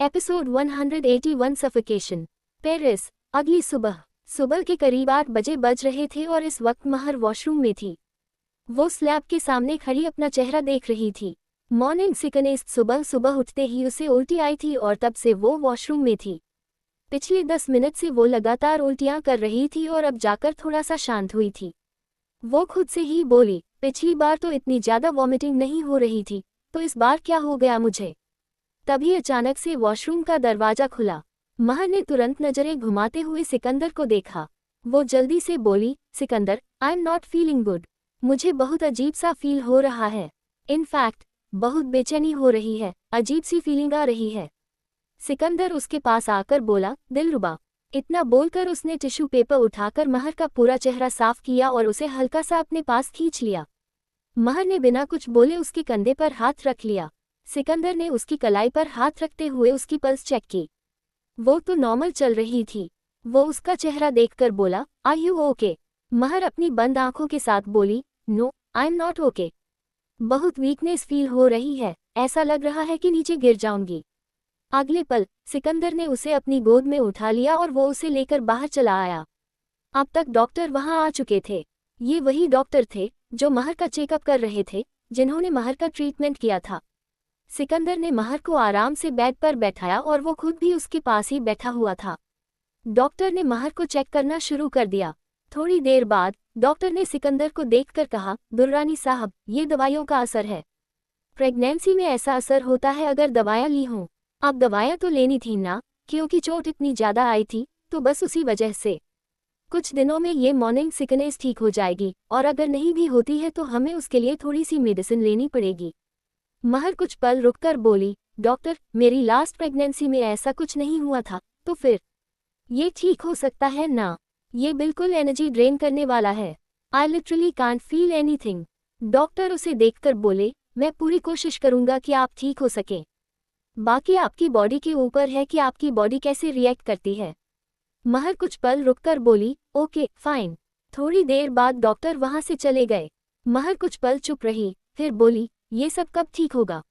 Episode 181 suffocation. Paris. अगली सुबह के करीब 8 बजे बज रहे थे और इस वक्त महर वॉशरूम में थी। वो स्लैब के सामने खड़ी अपना चेहरा देख रही थी। Morning sickness. सुबह उठते ही उसे उल्टी आई थी और तब से वो वॉशरूम में थी। पिछले 10 मिनट से वो लगातार उल्टियां कर रही थी और अब जाकर थोड़ा सा शांत हुई थी। वो खुद से ही बोली, पिछली बार तो इतनी ज़्यादा वॉमिटिंग नहीं हो रही थी, तो इस बार क्या हो गया मुझे। तभी अचानक से वॉशरूम का दरवाजा खुला। महर ने तुरंत नजरें घुमाते हुए सिकंदर को देखा। वो जल्दी से बोली, सिकंदर, आई एम नॉट फीलिंग गुड। मुझे बहुत अजीब सा फील हो रहा है। इनफैक्ट बहुत बेचैनी हो रही है, अजीब सी फीलिंग आ रही है। सिकंदर उसके पास आकर बोला, दिलरुबा। इतना बोलकर उसने टिश्यू पेपर उठाकर महर का पूरा चेहरा साफ किया और उसे हल्का सा अपने पास खींच लिया। महर ने बिना कुछ बोले उसके कंधे पर हाथ रख लिया। सिकंदर ने उसकी कलाई पर हाथ रखते हुए उसकी पल्स चेक की। वो तो नॉर्मल चल रही थी। वो उसका चेहरा देखकर बोला, आर यू ओके? महर अपनी बंद आंखों के साथ बोली, no, I am not okay. बहुत वीकनेस फील हो रही है, ऐसा लग रहा है कि नीचे गिर जाऊंगी। अगले पल सिकंदर ने उसे अपनी गोद में उठा लिया और वो उसे लेकर बाहर चला आया। अब तक डॉक्टर वहां आ चुके थे। ये वही डॉक्टर थे जो महर का चेकअप कर रहे थे, जिन्होंने महर का ट्रीटमेंट किया था। सिकंदर ने महर को आराम से बेड पर बैठाया और वो खुद भी उसके पास ही बैठा हुआ था। डॉक्टर ने महर को चेक करना शुरू कर दिया। थोड़ी देर बाद डॉक्टर ने सिकंदर को देखकर कहा, दुर्रानी साहब, ये दवाइयों का असर है। प्रेगनेंसी में ऐसा असर होता है अगर दवाइयाँ ली हों। अब दवाइयाँ तो लेनी थी ना, क्योंकि चोट इतनी ज़्यादा आई थी, तो बस उसी वजह से। कुछ दिनों में ये मॉर्निंग सिकनेस ठीक हो जाएगी, और अगर नहीं भी होती है तो हमें उसके लिए थोड़ी सी मेडिसिन लेनी पड़ेगी। महर कुछ पल रुककर बोली, डॉक्टर, मेरी लास्ट प्रेगनेंसी में ऐसा कुछ नहीं हुआ था, तो फिर ये ठीक हो सकता है ना? ये बिल्कुल एनर्जी ड्रेन करने वाला है। I literally can't feel anything. Doctor उसे देखकर बोले, मैं पूरी कोशिश करूंगा कि आप ठीक हो सकें। बाकी आपकी बॉडी के ऊपर है कि आपकी बॉडी कैसे रिएक्ट करती है। महर कुछ पल रुककर बोली, ओके फाइन। थोड़ी देर बाद डॉक्टर वहां से चले गए। महर कुछ पल चुप रही, फिर बोली, ये सब कब ठीक होगा?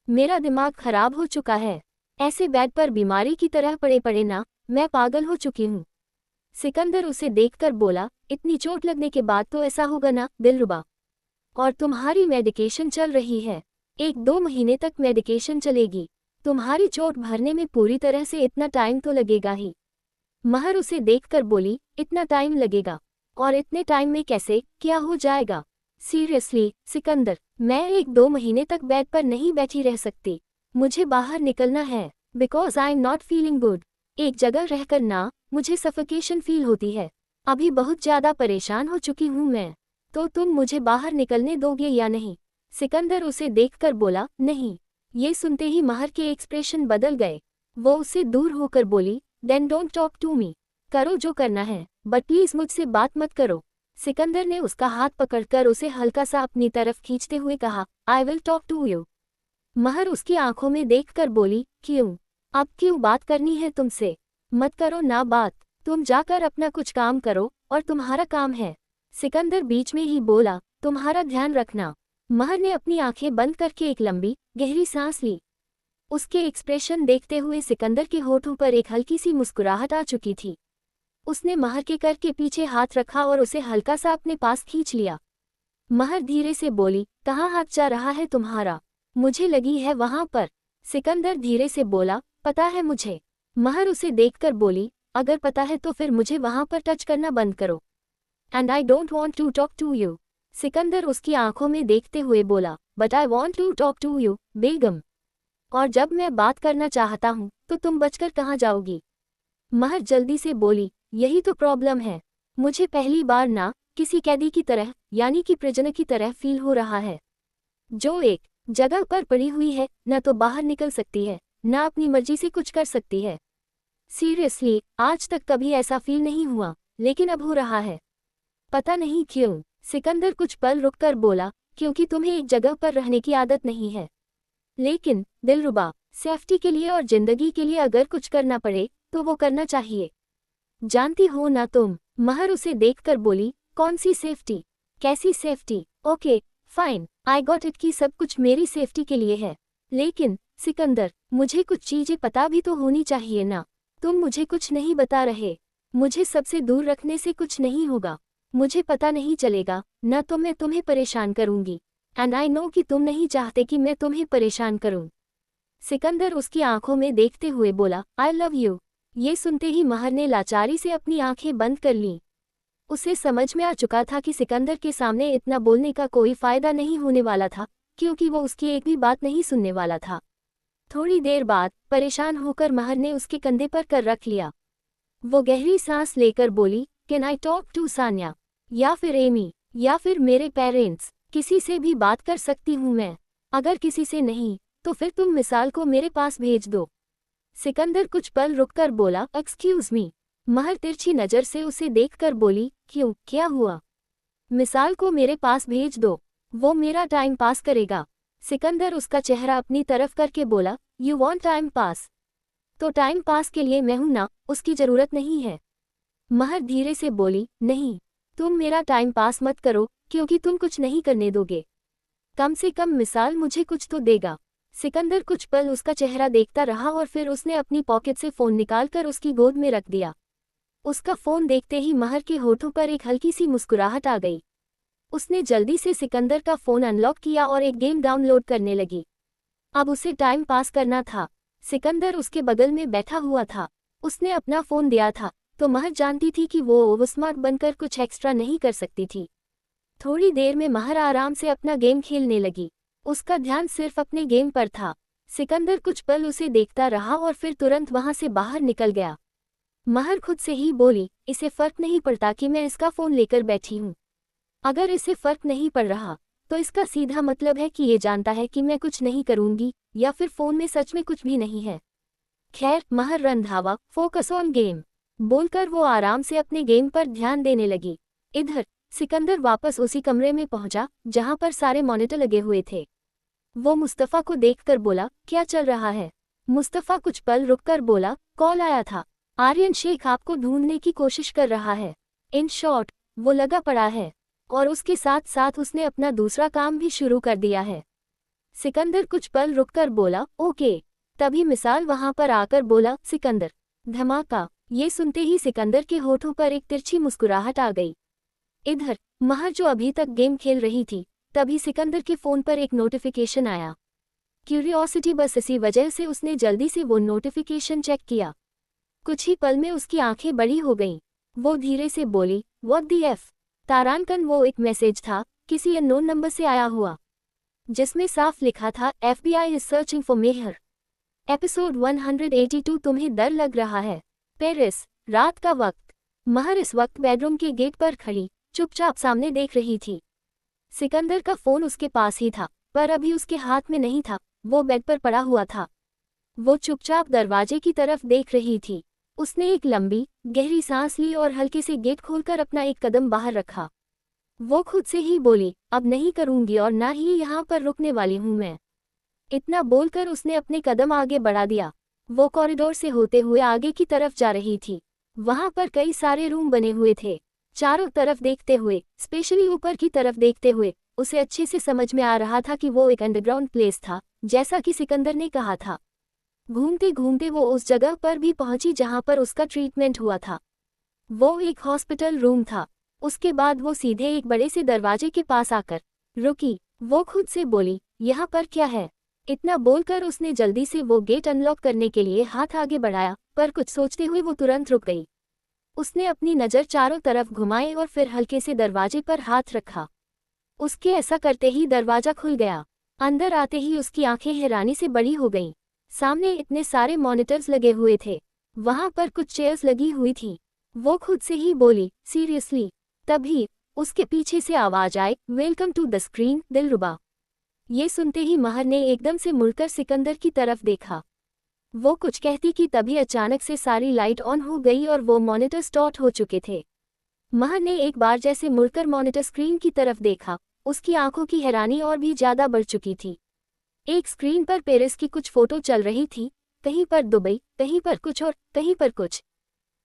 मेरा दिमाग खराब हो चुका है। ऐसे बेड पर बीमारी की तरह पड़े ना, मैं पागल हो चुकी हूँ। सिकंदर उसे देखकर बोला, इतनी चोट लगने के बाद तो ऐसा होगा ना, दिलरुबा। और तुम्हारी मेडिकेशन चल रही है। 1-2 महीने तक मेडिकेशन चलेगी। तुम्हारी चोट भरने में पूरी तरह से इतना टाइम तो लगेगा ही। महर उसे देखकर बोली, इतना टाइम लगेगा? और इतने टाइम में कैसे, क्या हो जाएगा? सीरियसली सिकंदर, मैं 1-2 महीने तक बेड पर नहीं बैठी रह सकती। मुझे बाहर निकलना है, because I am not feeling good. एक जगह रहकर ना, मुझे सफोकेशन फील होती है। अभी बहुत ज़्यादा परेशान हो चुकी हूँ मैं। तो तुम मुझे बाहर निकलने दोगे या नहीं? सिकंदर उसे देखकर बोला, नहीं। ये सुनते ही महर के एक्सप्रेशन बदल गए। वो उससे दूर होकर बोली, then don't talk to me. करो जो करना है, बट प्लीज मुझसे बात मत करो। सिकंदर ने उसका हाथ पकड़कर उसे हल्का सा अपनी तरफ खींचते हुए कहा, I will talk to you. Mehar उसकी आंखों में देखकर बोली, क्यों? अब क्यों बात करनी है तुमसे? मत करो ना बात। तुम जाकर अपना कुछ काम करो, और तुम्हारा काम है। सिकंदर बीच में ही बोला, तुम्हारा ध्यान रखना। महर ने अपनी आंखें बंद करके एक लंबी गहरी सांस ली। उसके एक्सप्रेशन देखते हुए सिकंदर के होठों पर एक हल्की सी मुस्कुराहट आ चुकी थी। उसने महर के कर के पीछे हाथ रखा और उसे हल्का सा अपने पास खींच लिया। महर धीरे से बोली, कहाँ हाथ जा रहा है तुम्हारा? मुझे लगी है वहां पर। सिकंदर धीरे से बोला, पता है मुझे। महर उसे देखकर बोली, अगर पता है तो फिर मुझे वहां पर टच करना बंद करो। And I don't want to talk to you. Sikandar उसकी आंखों में देखते हुए बोला, but I want to talk to you, बेगम। और जब मैं बात करना चाहता हूँ तो तुम बचकर कहाँ जाओगी? महर जल्दी से बोली, यही तो प्रॉब्लम है। मुझे पहली बार ना किसी कैदी की तरह, यानी कि प्रिजनर की तरह फील हो रहा है, जो एक जगह पर पड़ी हुई है, न तो बाहर निकल सकती है, न अपनी मर्जी से कुछ कर सकती है। सीरियसली आज तक कभी ऐसा फील नहीं हुआ, लेकिन अब हो रहा है। पता नहीं क्यों। सिकंदर कुछ पल रुककर बोला, क्योंकि तुम्हें एक जगह पर रहने की आदत नहीं है। लेकिन दिलरुबा, सेफ्टी के लिए और जिंदगी के लिए अगर कुछ करना पड़े तो वो करना चाहिए। जानती हो ना तुम? महर उसे देखकर बोली, कौन सी सेफ्टी? कैसी safety? Okay fine, I got it कि सब कुछ मेरी सेफ्टी के लिए है, लेकिन सिकंदर, मुझे कुछ चीजें पता भी तो होनी चाहिए ना। तुम मुझे कुछ नहीं बता रहे। मुझे सबसे दूर रखने से कुछ नहीं होगा। मुझे पता नहीं चलेगा, न तो मैं तुम्हें परेशान करूंगी, एंड आई नो कि तुम नहीं चाहते कि मैं तुम्हें परेशान करूं। सिकंदर उसकी आंखों में देखते हुए बोला, आई लव यू। ये सुनते ही महर ने लाचारी से अपनी आंखें बंद कर लीं। उसे समझ में आ चुका था कि सिकंदर के सामने इतना बोलने का कोई फायदा नहीं होने वाला था, क्योंकि वो उसकी एक भी बात नहीं सुनने वाला था। थोड़ी देर बाद परेशान होकर महर ने उसके कंधे पर कर रख लिया। वो गहरी सांस लेकर बोली, can I talk to Sanya, या फिर एमी, या फिर मेरे पेरेंट्स, किसी से भी बात कर सकती हूँ मैं। अगर किसी से नहीं, तो फिर तुम मिसाल को मेरे पास भेज दो। सिकंदर कुछ पल रुककर बोला, एक्सक्यूज मी। महर तिरछी नज़र से उसे देखकर बोली, क्यों, क्या हुआ? मिसाल को मेरे पास भेज दो, वो मेरा टाइम पास करेगा। सिकंदर उसका चेहरा अपनी तरफ करके बोला, यू वॉन्ट टाइम पास? तो टाइम पास के लिए मैं हूं ना, उसकी जरूरत नहीं है। महर धीरे से बोली, नहीं, तुम मेरा टाइम पास मत करो, क्योंकि तुम कुछ नहीं करने दोगे। कम से कम मिसाल मुझे कुछ तो देगा। सिकंदर कुछ पल उसका चेहरा देखता रहा और फिर उसने अपनी पॉकेट से फ़ोन निकालकर उसकी गोद में रख दिया। उसका फ़ोन देखते ही महर के होठों पर एक हल्की सी मुस्कुराहट आ गई। उसने जल्दी से सिकंदर का फ़ोन अनलॉक किया और एक गेम डाउनलोड करने लगी। अब उसे टाइम पास करना था। सिकंदर उसके बगल में बैठा हुआ था। उसने अपना फ़ोन दिया था, तो महर जानती थी कि वो स्मार्ट बनकर कुछ एक्स्ट्रा नहीं कर सकती थी। थोड़ी देर में महर आराम से अपना गेम खेलने लगी। उसका ध्यान सिर्फ अपने गेम पर था। सिकंदर कुछ पल उसे देखता रहा और फिर तुरंत वहां से बाहर निकल गया। महर खुद से ही बोली, इसे फर्क नहीं पड़ता कि मैं इसका फ़ोन लेकर बैठी हूँ। अगर इसे फर्क नहीं पड़ रहा, तो इसका सीधा मतलब है कि ये जानता है कि मैं कुछ नहीं करूँगी, या फिर फ़ोन में सच में कुछ भी नहीं है। खैर, महर रंधावा, फोकस ऑन गेम, बोलकर वो आराम से अपने गेम पर ध्यान देने लगी। इधर सिकंदर वापस उसी कमरे में पहुंचा जहां पर सारे मॉनिटर लगे हुए थे। वो मुस्तफ़ा को देखकर बोला, क्या चल रहा है? मुस्तफ़ा कुछ पल रुककर बोला, कॉल आया था। आर्यन शेख आपको ढूंढने की कोशिश कर रहा है। इन शॉर्ट, वो लगा पड़ा है, और उसके साथ साथ उसने अपना दूसरा काम भी शुरू कर दिया है। सिकंदर कुछ पल रुककर बोला, ओके। तभी मिसाल वहां पर आकर बोला, सिकंदर, धमाका। ये सुनते ही सिकंदर के होठों पर एक तिरछी मुस्कुराहट आ गई। इधर महर जो अभी तक गेम खेल रही थी, तभी सिकंदर के फ़ोन पर एक नोटिफिकेशन आया। क्यूरियोसिटी बस इसी वजह से उसने जल्दी से वो नोटिफिकेशन चेक किया। कुछ ही पल में उसकी आंखें बड़ी हो गईं। वो धीरे से बोली, व्हाट द एफ? तारांकन वो एक मैसेज था, किसी अननोन नंबर से आया हुआ, जिसमें साफ लिखा था, FBI is searching for Mehar. Episode 182। तुम्हें डर लग रहा है? पेरिस, रात का वक्त। महर इस वक्त बेडरूम के गेट पर खड़ी चुपचाप सामने देख रही थी। सिकंदर का फ़ोन उसके पास ही था, पर अभी उसके हाथ में नहीं था, वो बेड पर पड़ा हुआ था। वो चुपचाप दरवाजे की तरफ देख रही थी। उसने एक लंबी, गहरी सांस ली और हल्के से गेट खोलकर अपना एक कदम बाहर रखा। वो खुद से ही बोली, अब नहीं करूंगी और ना ही यहाँ पर रुकने वाली हूँ मैं। इतना बोलकर उसने अपने कदम आगे बढ़ा दिया। वो कॉरिडोर से होते हुए आगे की तरफ जा रही थी। वहां पर कई सारे रूम बने हुए थे। चारों तरफ देखते हुए, स्पेशली ऊपर की तरफ देखते हुए, उसे अच्छे से समझ में आ रहा था कि वो एक अंडरग्राउंड प्लेस था, जैसा कि सिकंदर ने कहा था। घूमते घूमते वो उस जगह पर भी पहुंची जहां पर उसका ट्रीटमेंट हुआ था। वो एक हॉस्पिटल रूम था। उसके बाद वो सीधे एक बड़े से दरवाजे के पास आकर रुकी। वो खुद से बोली, यहाँ पर क्या है? इतना बोलकर उसने जल्दी से वो गेट अनलॉक करने के लिए हाथ आगे बढ़ाया, पर कुछ सोचते हुए वो तुरंत रुक गई। उसने अपनी नज़र चारों तरफ घुमाई और फिर हल्के से दरवाजे पर हाथ रखा। उसके ऐसा करते ही दरवाजा खुल गया। अंदर आते ही उसकी आंखें हैरानी से बड़ी हो गईं। सामने इतने सारे मॉनिटर्स लगे हुए थे। वहां पर कुछ चेयर्स लगी हुई थी। वो खुद से ही बोली, सीरियसली? तभी उसके पीछे से आवाज आए, वेलकम टू द स्क्रीन, दिलरुबा। ये सुनते ही महर ने एकदम से मुड़कर सिकंदर की तरफ देखा। वो कुछ कहती कि तभी अचानक से सारी लाइट ऑन हो गई और वो मॉनिटर स्टार्ट हो चुके थे। महर ने एक बार जैसे मुड़कर मॉनिटर स्क्रीन की तरफ देखा, उसकी आंखों की हैरानी और भी ज्यादा बढ़ चुकी थी। एक स्क्रीन पर पेरिस की कुछ फोटो चल रही थी, कहीं पर दुबई, कहीं पर कुछ और कहीं पर कुछ।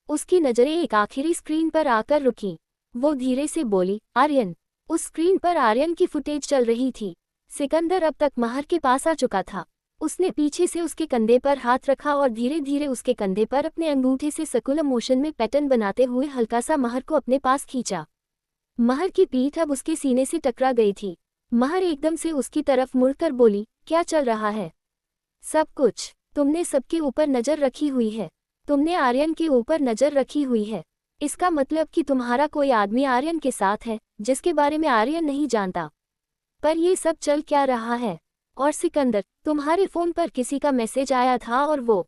उसकी नज़रें एक आखिरी स्क्रीन पर आकर रुकीं। वो धीरे से बोली, आर्यन। उस स्क्रीन पर आर्यन की फुटेज चल रही थी। सिकंदर अब तक महर के पास आ चुका था। उसने पीछे से उसके कंधे पर हाथ रखा और धीरे धीरे उसके कंधे पर अपने अंगूठे से सर्कुलर मोशन में पैटर्न बनाते हुए हल्का सा महर को अपने पास खींचा। महर की पीठ अब उसके सीने से टकरा गई थी। महर एकदम से उसकी तरफ मुड़कर बोली, क्या चल रहा है? सब कुछ। तुमने सबके ऊपर नजर रखी हुई है। तुमने आर्यन के ऊपर नजर रखी हुई है। इसका मतलब कि तुम्हारा कोई आदमी आर्यन के साथ है जिसके बारे में आर्यन नहीं जानता। पर ये सब चल क्या रहा है? और सिकंदर, तुम्हारे फोन पर किसी का मैसेज आया था और वो।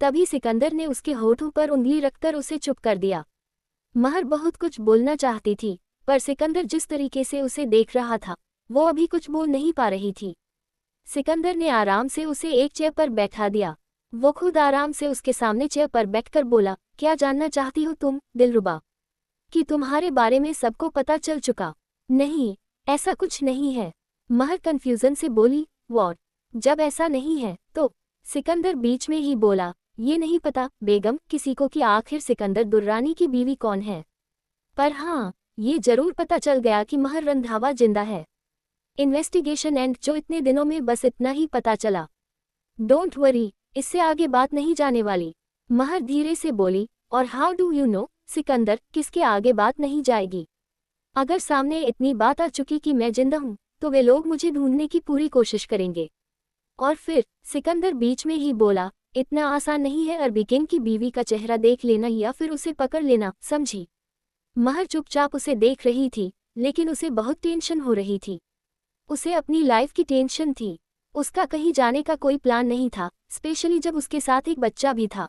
तभी सिकंदर ने उसके होठों पर उंगली रखकर उसे चुप कर दिया। महर बहुत कुछ बोलना चाहती थी, पर सिकंदर जिस तरीके से उसे देख रहा था वो अभी कुछ बोल नहीं पा रही थी। सिकंदर ने आराम से उसे एक चेयर पर बैठा दिया। वो खुद आराम से उसके सामने चेयर पर बैठकर बोला, क्या जानना चाहती हो तुम, दिलरुबा? कि तुम्हारे बारे में सबको पता चल चुका? नहीं, ऐसा कुछ नहीं है। महर कंफ्यूजन से बोली, व्हाट? जब ऐसा नहीं है तो? सिकंदर बीच में ही बोला, ये नहीं पता बेगम किसी को कि आखिर सिकंदर दुर्रानी की बीवी कौन है। पर हाँ, ये जरूर पता चल गया कि महर रंधावा जिंदा है। इन्वेस्टिगेशन एंड जो इतने दिनों में बस इतना ही पता चला। डोंट वरी, इससे आगे बात नहीं जाने वाली। महर धीरे से बोली, और how do you know Sikandar किसके आगे बात नहीं जाएगी? अगर सामने इतनी बात आ चुकी कि मैं जिंदा हूं तो वे लोग मुझे ढूंढने की पूरी कोशिश करेंगे। और फिर सिकंदर बीच में ही बोला, इतना आसान नहीं है अरबी किंग की बीवी का चेहरा देख लेना या फिर उसे पकड़ लेना, समझी? महर चुपचाप उसे देख रही थी, लेकिन उसे बहुत टेंशन हो रही थी। उसे अपनी लाइफ की टेंशन थी। उसका कहीं जाने का कोई प्लान नहीं था, स्पेशली जब उसके साथ एक बच्चा भी था।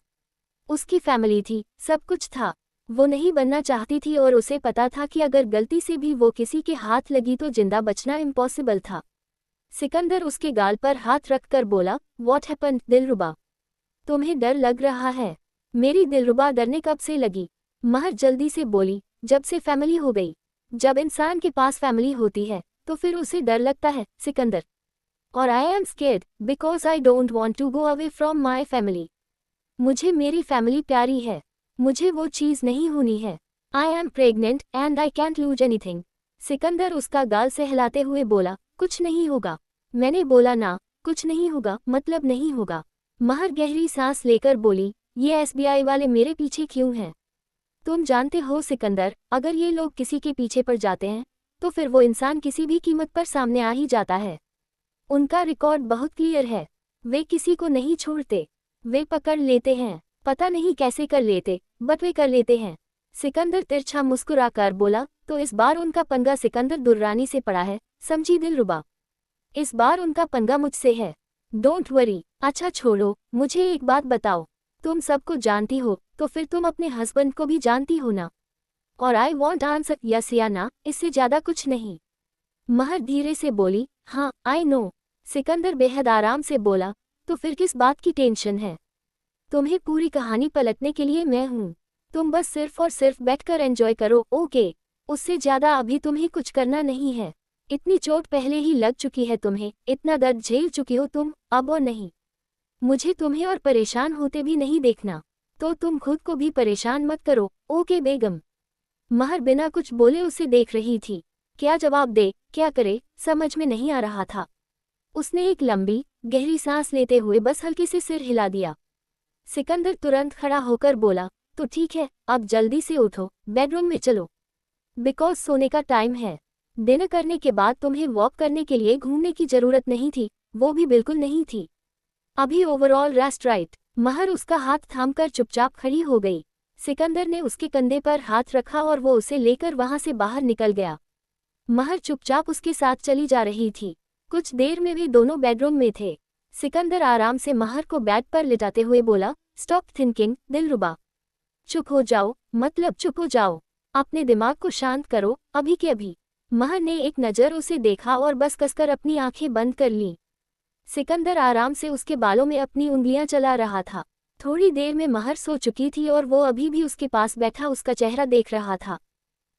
उसकी फैमिली थी, सब कुछ था। वो नहीं बनना चाहती थी और उसे पता था कि अगर गलती से भी वो किसी के हाथ लगी तो जिंदा बचना इम्पॉसिबल था। सिकंदर उसके गाल पर हाथ रखकर बोला, व्हाट हैपेंड दिलरुबा? तुम्हें डर लग रहा है? मेरी दिलरुबा डरने कब से लगी? महर जल्दी से बोली, जब से फैमिली हो गई। जब इंसान के पास फैमिली होती है तो फिर उसे डर लगता है सिकंदर। और I am scared because I don't want to go away from my family. मुझे मेरी फैमिली प्यारी है। मुझे वो चीज़ नहीं होनी है। आई am pregnant and I can't loose anything. Sikandar उसका गाल सहलाते हुए बोला, कुछ नहीं होगा। मैंने बोला ना, कुछ नहीं होगा मतलब नहीं होगा। महर गहरी सांस लेकर बोली, ये एसबीआई वाले मेरे पीछे क्यों हैं? तुम जानते हो सिकंदर, अगर ये लोग किसी के पीछे पड़ जाते हैं तो फिर वो इंसान किसी भी कीमत पर सामने आ ही जाता है। उनका रिकॉर्ड बहुत क्लियर है। वे किसी को नहीं छोड़ते। वे पकड़ लेते हैं, पता नहीं कैसे कर लेते, बट वे कर लेते हैं। सिकंदर तिरछा मुस्कुराकर बोला, तो इस बार उनका पंगा सिकंदर दुर्रानी से पड़ा है, समझी दिलरुबा? इस बार उनका पंगा मुझसे है। Don't worry. अच्छा छोड़ो, मुझे एक बात बताओ, तुम सबको जानती हो तो फिर तुम अपने हस्बैंड को भी जानती हो ना? और आई वॉन्ट आंसर यस या ना, इससे ज्यादा कुछ नहीं। महर धीरे से बोली, हाँ आई नो। सिकंदर बेहद आराम से बोला, तो फिर किस बात की टेंशन है? तुम्हें पूरी कहानी पलटने के लिए मैं हूँ। तुम बस सिर्फ और सिर्फ बैठकर एंजॉय करो, ओके? उससे ज्यादा अभी तुम्हें कुछ करना नहीं है। इतनी चोट पहले ही लग चुकी है तुम्हें, इतना दर्द झेल चुकी हो तुम, अब और नहीं। मुझे तुम्हें और परेशान होते भी नहीं देखना, तो तुम खुद को भी परेशान मत करो, ओके बेगम? महर बिना कुछ बोले उसे देख रही थी। क्या जवाब दे, क्या करे, समझ में नहीं आ रहा था। उसने एक लंबी गहरी सांस लेते हुए बस हल्के से सिर हिला दिया। सिकंदर तुरंत खड़ा होकर बोला, तो ठीक है, अब जल्दी से उठो, बेडरूम में चलो, बिकॉज सोने का टाइम है। डिनर करने के बाद तुम्हें वॉक करने के लिए घूमने की जरूरत नहीं थी, वो भी बिल्कुल नहीं थी। अभी ओवरऑल रेस्ट राइट। महर उसका हाथ थामकर चुपचाप खड़ी हो गई। सिकंदर ने उसके कंधे पर हाथ रखा और वो उसे लेकर वहां से बाहर निकल गया। महर चुपचाप उसके साथ चली जा रही थी। कुछ देर में वे दोनों बेडरूम में थे। सिकंदर आराम से महर को बेड पर लिटाते हुए बोला, स्टॉप थिंकिंग दिलरुबा। चुप हो जाओ, मतलब चुप हो जाओ। अपने दिमाग को शांत करो, अभी के अभी। महर ने एक नज़र उसे देखा और बस कसकर अपनी आंखें बंद कर लीं। सिकंदर आराम से उसके बालों में अपनी उंगलियां चला रहा था। थोड़ी देर में महर सो चुकी थी और वो अभी भी उसके पास बैठा उसका चेहरा देख रहा था।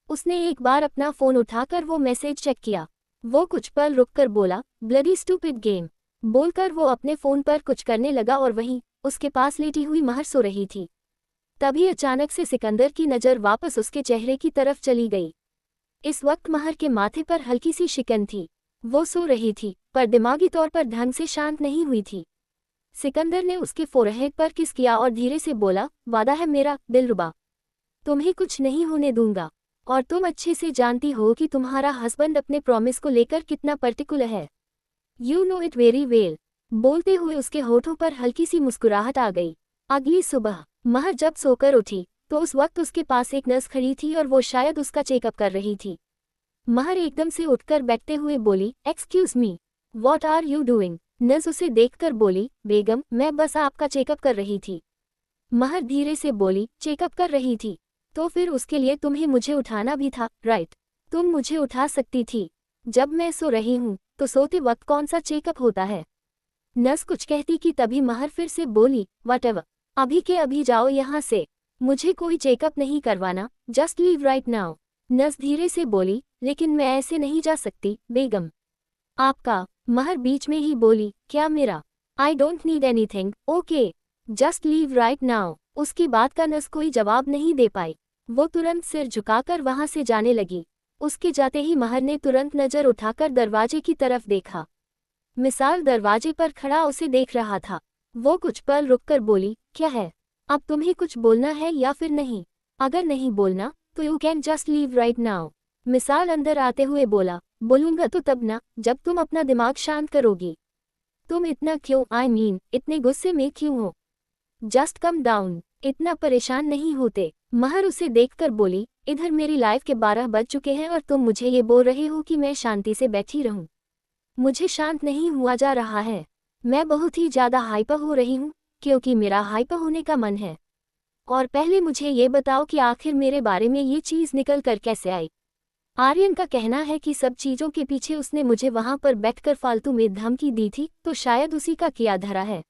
उसने एक बार अपना फोन उठाकर वो मैसेज चेक किया। वो कुछ पल रुककर बोला, ब्लडी स्टूपिड गेम। बोलकर वो अपने फोन पर कुछ करने लगा और वहीं उसके पास लेटी हुई महर सो रही थी। तभी अचानक से सिकंदर की नज़र वापस उसके चेहरे की तरफ चली गई। इस वक्त महर के माथे पर हल्की सी शिकन थी। वो सो रही थी, पर दिमागी तौर पर ढंग से शांत नहीं हुई थी। सिकंदर ने उसके फोरहेड पर किस किया और धीरे से बोला, वादा है मेरा दिलरुबा, तुम्हें कुछ नहीं होने दूंगा। और तुम अच्छे से जानती हो कि तुम्हारा हस्बैंड अपने प्रॉमिस को लेकर कितना पर्टिकुलर है। You know it very well. बोलते हुए उसके होठों पर हल्की सी मुस्कुराहट आ गई। अगली सुबह महर जब सोकर उठी तो उस वक्त उसके पास एक नर्स खड़ी थी और वो शायद उसका चेकअप कर रही थी। महर एकदम से उठकर बैठते हुए बोली, excuse me, what are you doing? Nurse उसे देखकर बोली, बेगम मैं बस आपका चेकअप कर रही थी। महर धीरे से बोली, चेकअप कर रही थी? तो फिर उसके लिए तुम्हें मुझे उठाना भी था, राइट? तुम मुझे उठा सकती थी। जब मैं सो रही हूँ तो सोते वक्त कौन सा चेकअप होता है? नर्स कुछ कहती कि तभी महर फिर से बोली, व्हाटएवर, अभी के अभी जाओ यहाँ से, मुझे कोई चेकअप नहीं करवाना, just leave right now. Nurse धीरे से बोली, लेकिन मैं ऐसे नहीं जा सकती बेगम। आपका? महर बीच में ही बोली, क्या मेरा? I don't need anything, okay, just leave right now. उसकी बात का नर्स कोई जवाब नहीं दे पाई। वो तुरंत सिर झुकाकर वहां से जाने लगी। उसके जाते ही महर ने तुरंत नजर उठाकर दरवाजे की तरफ देखा। मिसाल दरवाजे पर खड़ा उसे देख रहा था। वो कुछ पल रुककर बोली, क्या है? अब तुम्हें कुछ बोलना है या फिर नहीं? अगर नहीं बोलना तो you can just leave right now. मिसाल अंदर आते हुए बोला, बोलूंगा तो तब ना, जब तुम अपना दिमाग शांत करोगी। तुम इतना क्यों, आई मीन इतने गुस्से में क्यों हो? जस्ट कम डाउन, इतना परेशान नहीं होते। महर उसे देखकर बोली, इधर मेरी लाइफ के 12 बज चुके हैं और तुम मुझे ये बोल रहे हो कि मैं शांति से बैठी रहूं? मुझे शांत नहीं हुआ जा रहा है। मैं बहुत ही ज्यादा हाइपर हो रही हूँ, क्योंकि मेरा हाइपर होने का मन है। और पहले मुझे ये बताओ कि आखिर मेरे बारे में ये चीज़ निकल कर कैसे आई? आर्यन का कहना है कि सब चीज़ों के पीछे उसने मुझे वहां पर बैठकर फालतू में धमकी दी थी, तो शायद उसी का किया धरा है।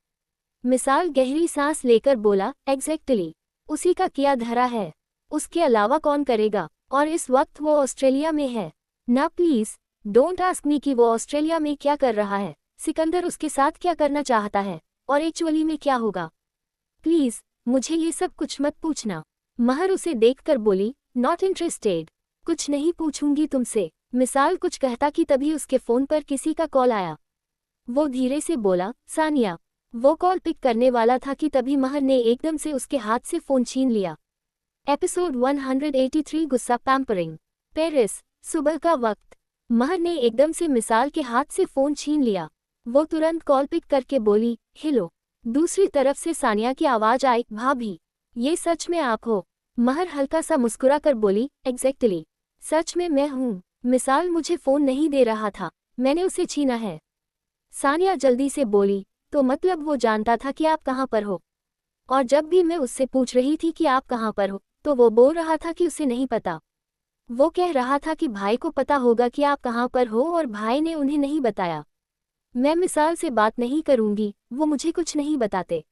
मिसाल गहरी सांस लेकर बोला, एग्जैक्टली, उसी का किया धरा है। उसके अलावा कौन करेगा? और इस वक्त वो ऑस्ट्रेलिया में है। ना प्लीज डोंट आस्क मी कि वो ऑस्ट्रेलिया में क्या कर रहा है, सिकंदर उसके साथ क्या करना चाहता है, और एक्चुअली में क्या होगा। प्लीज मुझे ये सब कुछ मत पूछना। महर उसे देखकर बोली, नॉट इंटरेस्टेड, कुछ नहीं पूछूंगी तुमसे। मिसाल कुछ कहता कि तभी उसके फोन पर किसी का कॉल आया। वो धीरे से बोला, सानिया। वो कॉल पिक करने वाला था कि तभी महर ने एकदम से उसके हाथ से फोन छीन लिया। एपिसोड 183 गुस्सा पैम्परिंग। पेरिस, सुबह का वक्त। महर ने एकदम से मिसाल के हाथ से फोन छीन लिया। वो तुरंत कॉल पिक करके बोली, हेलो। दूसरी तरफ से सानिया की आवाज आई, भाभी, ये सच में आप हो? महर हल्का सा मुस्कुरा कर बोली, एग्जैक्टली, सच में मैं हूँ। मिसाल मुझे फोन नहीं दे रहा था, मैंने उसे छीना है। सानिया जल्दी से बोली, तो मतलब वो जानता था कि आप कहाँ पर हो? और जब भी मैं उससे पूछ रही थी कि आप कहाँ पर हो, तो वो बोल रहा था कि उसे नहीं पता। वो कह रहा था कि भाई को पता होगा कि आप कहाँ पर हो और भाई ने उन्हें नहीं बताया। मैं मिसाल से बात नहीं करूंगी, वो मुझे कुछ नहीं बताते।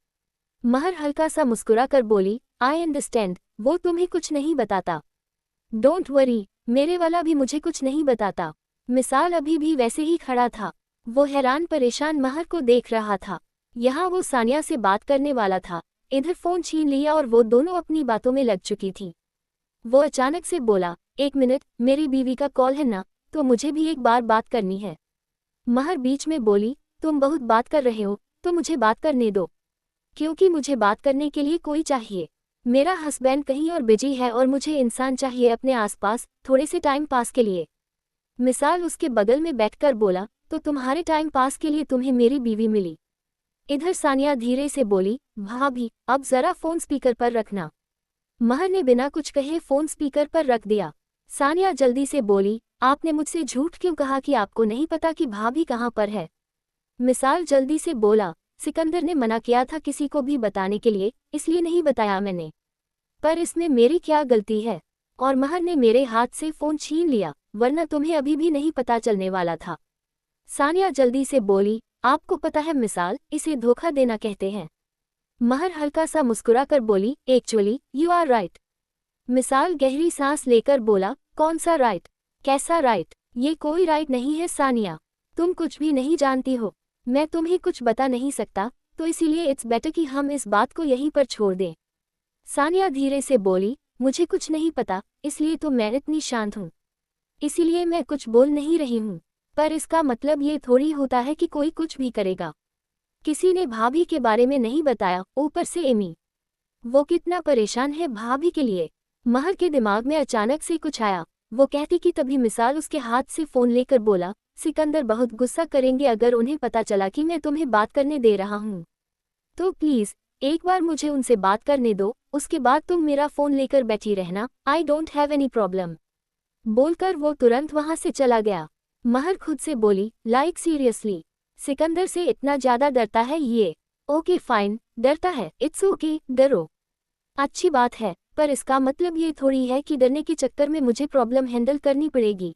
महर हल्का सा मुस्कुरा कर बोली, आई अंडरस्टैंड, वो तुम्हें कुछ नहीं बताता। डोंट वरी, मेरे वाला भी मुझे कुछ नहीं बताता। मिसाल अभी भी वैसे ही खड़ा था। वो हैरान परेशान महर को देख रहा था। यहाँ वो सानिया से बात करने वाला था, इधर फोन छीन लिया और वो दोनों अपनी बातों में लग चुकी थी। वो अचानक से बोला, एक मिनट, मेरी बीवी का कॉल है ना, तो मुझे भी एक बार बात करनी है। महर बीच में बोली, तुम बहुत बात कर रहे हो, तो मुझे बात करने दो, क्योंकि मुझे बात करने के लिए कोई चाहिए। मेरा हस्बैंड कहीं और बिजी है और मुझे इंसान चाहिए अपने आसपास, थोड़े से टाइम पास के लिए। मिसाल उसके बगल में बैठकर बोला, तो तुम्हारे टाइम पास के लिए तुम्हें मेरी बीवी मिली। इधर सानिया धीरे से बोली, भाभी, अब जरा फोन स्पीकर पर रखना। महर ने बिना कुछ कहे फोन स्पीकर पर रख दिया। सानिया जल्दी से बोली, आपने मुझसे झूठ क्यों कहा कि आपको नहीं पता कि भाभी कहाँ पर है? मिसाल जल्दी से बोला, सिकंदर ने मना किया था किसी को भी बताने के लिए, इसलिए नहीं बताया मैंने। पर इसमें मेरी क्या गलती है? और महर ने मेरे हाथ से फोन छीन लिया, वरना तुम्हें अभी भी नहीं पता चलने वाला था। सानिया जल्दी से बोली, आपको पता है मिसाल, इसे धोखा देना कहते हैं। महर हल्का सा मुस्कुरा कर बोली, एक्चुअली यू आर राइट। मिसाल गहरी सांस लेकर बोला, कौन सा राइट? कैसा राइट? ये कोई राइट नहीं है सानिया, तुम कुछ भी नहीं जानती हो। मैं तुम्हें कुछ बता नहीं सकता, तो इसीलिए इट्स बेटर कि हम इस बात को यहीं पर छोड़ दें। सानिया धीरे से बोली, मुझे कुछ नहीं पता, इसलिए तो मैं इतनी शांत हूँ, इसीलिए मैं कुछ बोल नहीं रही हूँ। पर इसका मतलब ये थोड़ी होता है कि कोई कुछ भी करेगा। किसी ने भाभी के बारे में नहीं बताया, ऊपर से एमी। वो कितना परेशान है भाभी के लिए। महर के दिमाग में अचानक से कुछ आया। वो कहती कि तभी मिसाल उसके हाथ से फ़ोन लेकर बोला, सिकंदर बहुत गुस्सा करेंगे अगर उन्हें पता चला कि मैं तुम्हें बात करने दे रहा हूँ। तो प्लीज़ एक बार मुझे उनसे बात करने दो, उसके बाद तुम मेरा फ़ोन लेकर बैठी रहना, आई डोंट हैव एनी प्रॉब्लम। बोलकर वो तुरंत वहाँ से चला गया। महर खुद से बोली, लाइक सीरियसली, सिकंदर से इतना ज़्यादा डरता है ये? ओके फाइन, डरता है, इट्स ओके, डरो। अच्छी बात है, पर इसका मतलब ये थोड़ी है कि डरने के चक्कर में मुझे प्रॉब्लम हैंडल करनी पड़ेगी।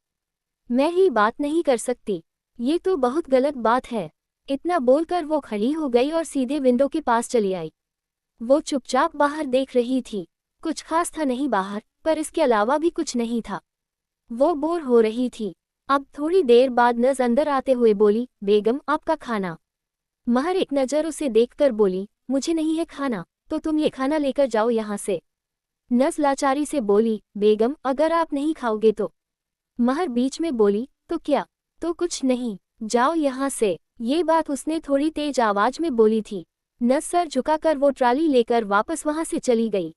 मैं ही बात नहीं कर सकती, ये तो बहुत गलत बात है। इतना बोलकर वो खड़ी हो गई और सीधे विंडो के पास चली आई। वो चुपचाप बाहर देख रही थी। कुछ खास था नहीं बाहर, पर इसके अलावा भी कुछ नहीं था। वो बोर हो रही थी। अब थोड़ी देर बाद नज़ अंदर आते हुए बोली, बेगम आपका खाना। महर एक नज़र उसे देखकर बोली, मुझे नहीं है खाना, तो तुम ये खाना लेकर जाओ यहाँ से। नज़ लाचारी से बोली, बेगम अगर आप नहीं खाओगे तो। महर बीच में बोली, तो क्या? तो कुछ नहीं, जाओ यहाँ से। ये बात उसने थोड़ी तेज आवाज में बोली थी। नज़ सर झुकाकर वो ट्राली लेकर वापस वहाँ से चली गई।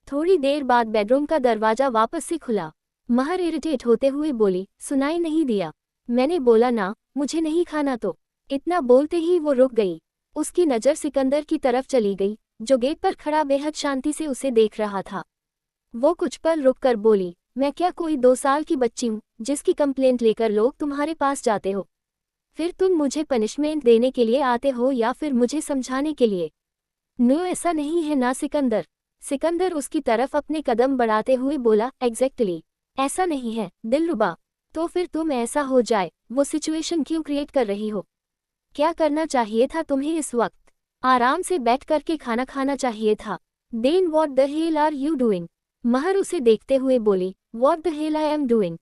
थोड़ी देर बाद बेडरूम का दरवाजा वापस से खुला। महर इरिटेट होते हुए बोली, सुनाई नहीं दिया? मैंने बोला ना, मुझे नहीं खाना तो। इतना बोलते ही वो रुक गई। उसकी नज़र सिकंदर की तरफ चली गई, जो गेट पर खड़ा बेहद शांति से उसे देख रहा था। वो कुछ पल रुककर बोली, मैं क्या कोई 2 साल की बच्ची हूँ जिसकी कंप्लेंट लेकर लोग तुम्हारे पास जाते हो? फिर तुम मुझे पनिशमेंट देने के लिए आते हो या फिर मुझे समझाने के लिए? नो ऐसा नहीं है ना सिकंदर। सिकंदर उसकी तरफ अपने कदम बढ़ाते हुए बोला, एग्जैक्टली ऐसा नहीं है दिलरुबा। तो फिर तुम ऐसा हो जाए वो सिचुएशन क्यों क्रिएट कर रही हो? क्या करना चाहिए था तुम्हें इस वक्त? आराम से बैठ करके खाना खाना चाहिए था। Then what the hell are you doing? Mehar उसे देखते हुए बोली, what the hell I am doing?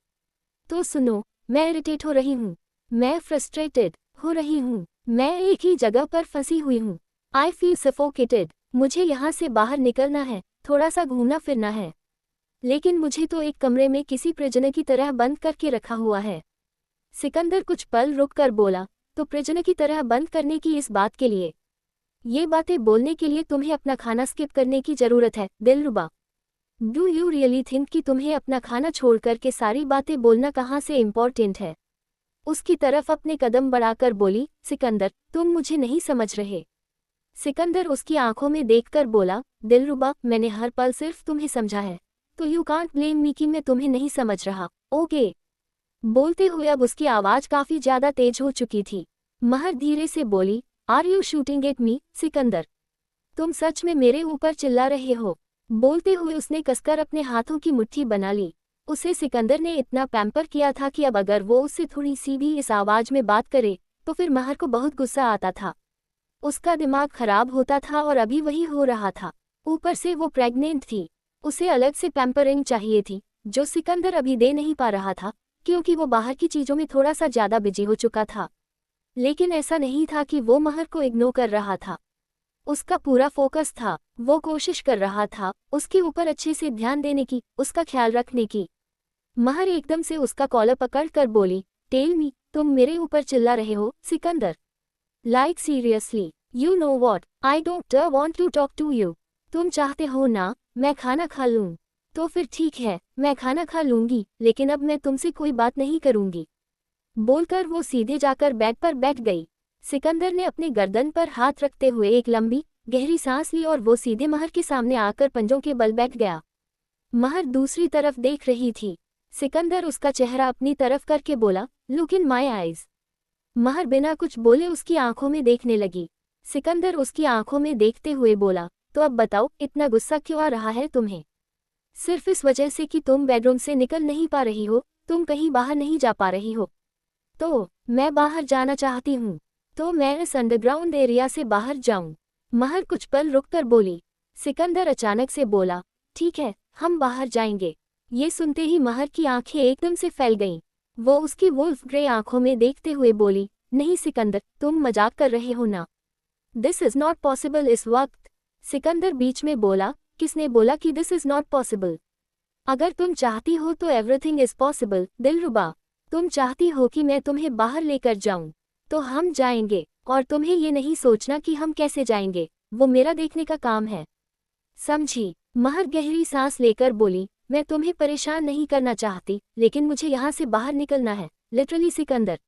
तो सुनो, मैं इरिटेट हो रही हूँ, मैं फ्रस्ट्रेटेड हो रही हूँ, मैं एक ही जगह पर फंसी हुई हूँ। I feel suffocated. मुझे यहाँ से बाहर निकलना है, थोड़ा सा घूमना फिरना है, लेकिन मुझे तो एक कमरे में किसी प्रिजनर की तरह बंद करके रखा हुआ है। सिकंदर कुछ पल रुककर बोला, तो प्रिजनर की तरह बंद करने की इस बात के लिए, ये बातें बोलने के लिए तुम्हें अपना खाना स्किप करने की जरूरत है दिलरुबा? डू यू रियली थिंक कि तुम्हें अपना खाना छोड़कर के सारी बातें बोलना कहाँ से इम्पोर्टेंट है? उसकी तरफ अपने कदम बढ़ाकर बोली, सिकंदर तुम मुझे नहीं समझ रहे। सिकंदर उसकी आंखों में देखकर बोला, दिलरुबा मैंने हर पल सिर्फ तुम्हें समझा है, तो यू कांट ब्लेम मी कि मैं तुम्हें नहीं समझ रहा, ओके? बोलते हुए अब उसकी आवाज काफी ज्यादा तेज हो चुकी थी। महर धीरे से बोली, are you shooting at me Sikandar? तुम सच में मेरे ऊपर चिल्ला रहे हो? बोलते हुए उसने कसकर अपने हाथों की मुट्ठी बना ली। उसे सिकंदर ने इतना पैम्पर किया था कि अब अगर वो उससे थोड़ी सी भी इस आवाज में बात करे तो फिर महर को बहुत गुस्सा आता था। उसका दिमाग खराब होता था और अभी वही हो रहा था। ऊपर से वो प्रेग्नेंट थी, उसे अलग से पैम्परिंग चाहिए थी, जो सिकंदर अभी दे नहीं पा रहा था क्योंकि वो बाहर की चीज़ों में थोड़ा सा ज़्यादा बिजी हो चुका था। लेकिन ऐसा नहीं था कि वो महर को इग्नोर कर रहा था। उसका पूरा फोकस था, वो कोशिश कर रहा था उसके ऊपर अच्छे से ध्यान देने की, उसका ख्याल रखने की। महर एकदम से उसका कॉलर पकड़कर बोली, टेल मी, तुम मेरे ऊपर चिल्ला रहे हो Sikandar? Like seriously, you know what, I don't want to talk to you. तुम चाहते हो ना मैं खाना खा लूं? तो फिर ठीक है, मैं खाना खा लूंगी, लेकिन अब मैं तुमसे कोई बात नहीं करूंगी। बोलकर वो सीधे जाकर बेड पर बैठ गई। सिकंदर ने अपने गर्दन पर हाथ रखते हुए एक लंबी गहरी सांस ली और वो सीधे महर के सामने आकर पंजों के बल बैठ गया। महर दूसरी तरफ देख रही थी। सिकंदर उसका चेहरा अपनी तरफ करके बोला, लुक इन माई आइज। महर बिना कुछ बोले उसकी आंखों में देखने लगी। सिकंदर उसकी आंखों में देखते हुए बोला, तो अब बताओ इतना गुस्सा क्यों आ रहा है तुम्हें? सिर्फ इस वजह से कि तुम बेडरूम से निकल नहीं पा रही हो, तुम कहीं बाहर नहीं जा पा रही हो? तो मैं बाहर जाना चाहती हूँ, तो मैं इस अंडरग्राउंड एरिया से बाहर जाऊं? महर कुछ पल रुककर बोली। सिकंदर अचानक से बोला, ठीक है, हम बाहर जाएंगे। ये सुनते ही महर की आंखें एकदम से फैल गईं। वो उसकी वुल्फ ग्रे आंखों में देखते हुए बोली, नहीं सिकंदर, तुम मजाक कर रहे हो ना? दिस इज नॉट पॉसिबल इस वक्त। सिकंदर बीच में बोला, किसने बोला कि दिस इज नॉट पॉसिबल? अगर तुम चाहती हो तो एवरीथिंग इज पॉसिबल दिलरुबा। तुम चाहती हो कि मैं तुम्हें बाहर लेकर जाऊं, तो हम जाएंगे, और तुम्हें ये नहीं सोचना कि हम कैसे जाएंगे, वो मेरा देखने का काम है। समझी? महर गहरी सांस लेकर बोली, मैं तुम्हें परेशान नहीं करना चाहती, लेकिन मुझे यहाँ से बाहर निकलना है, literally Sikandar.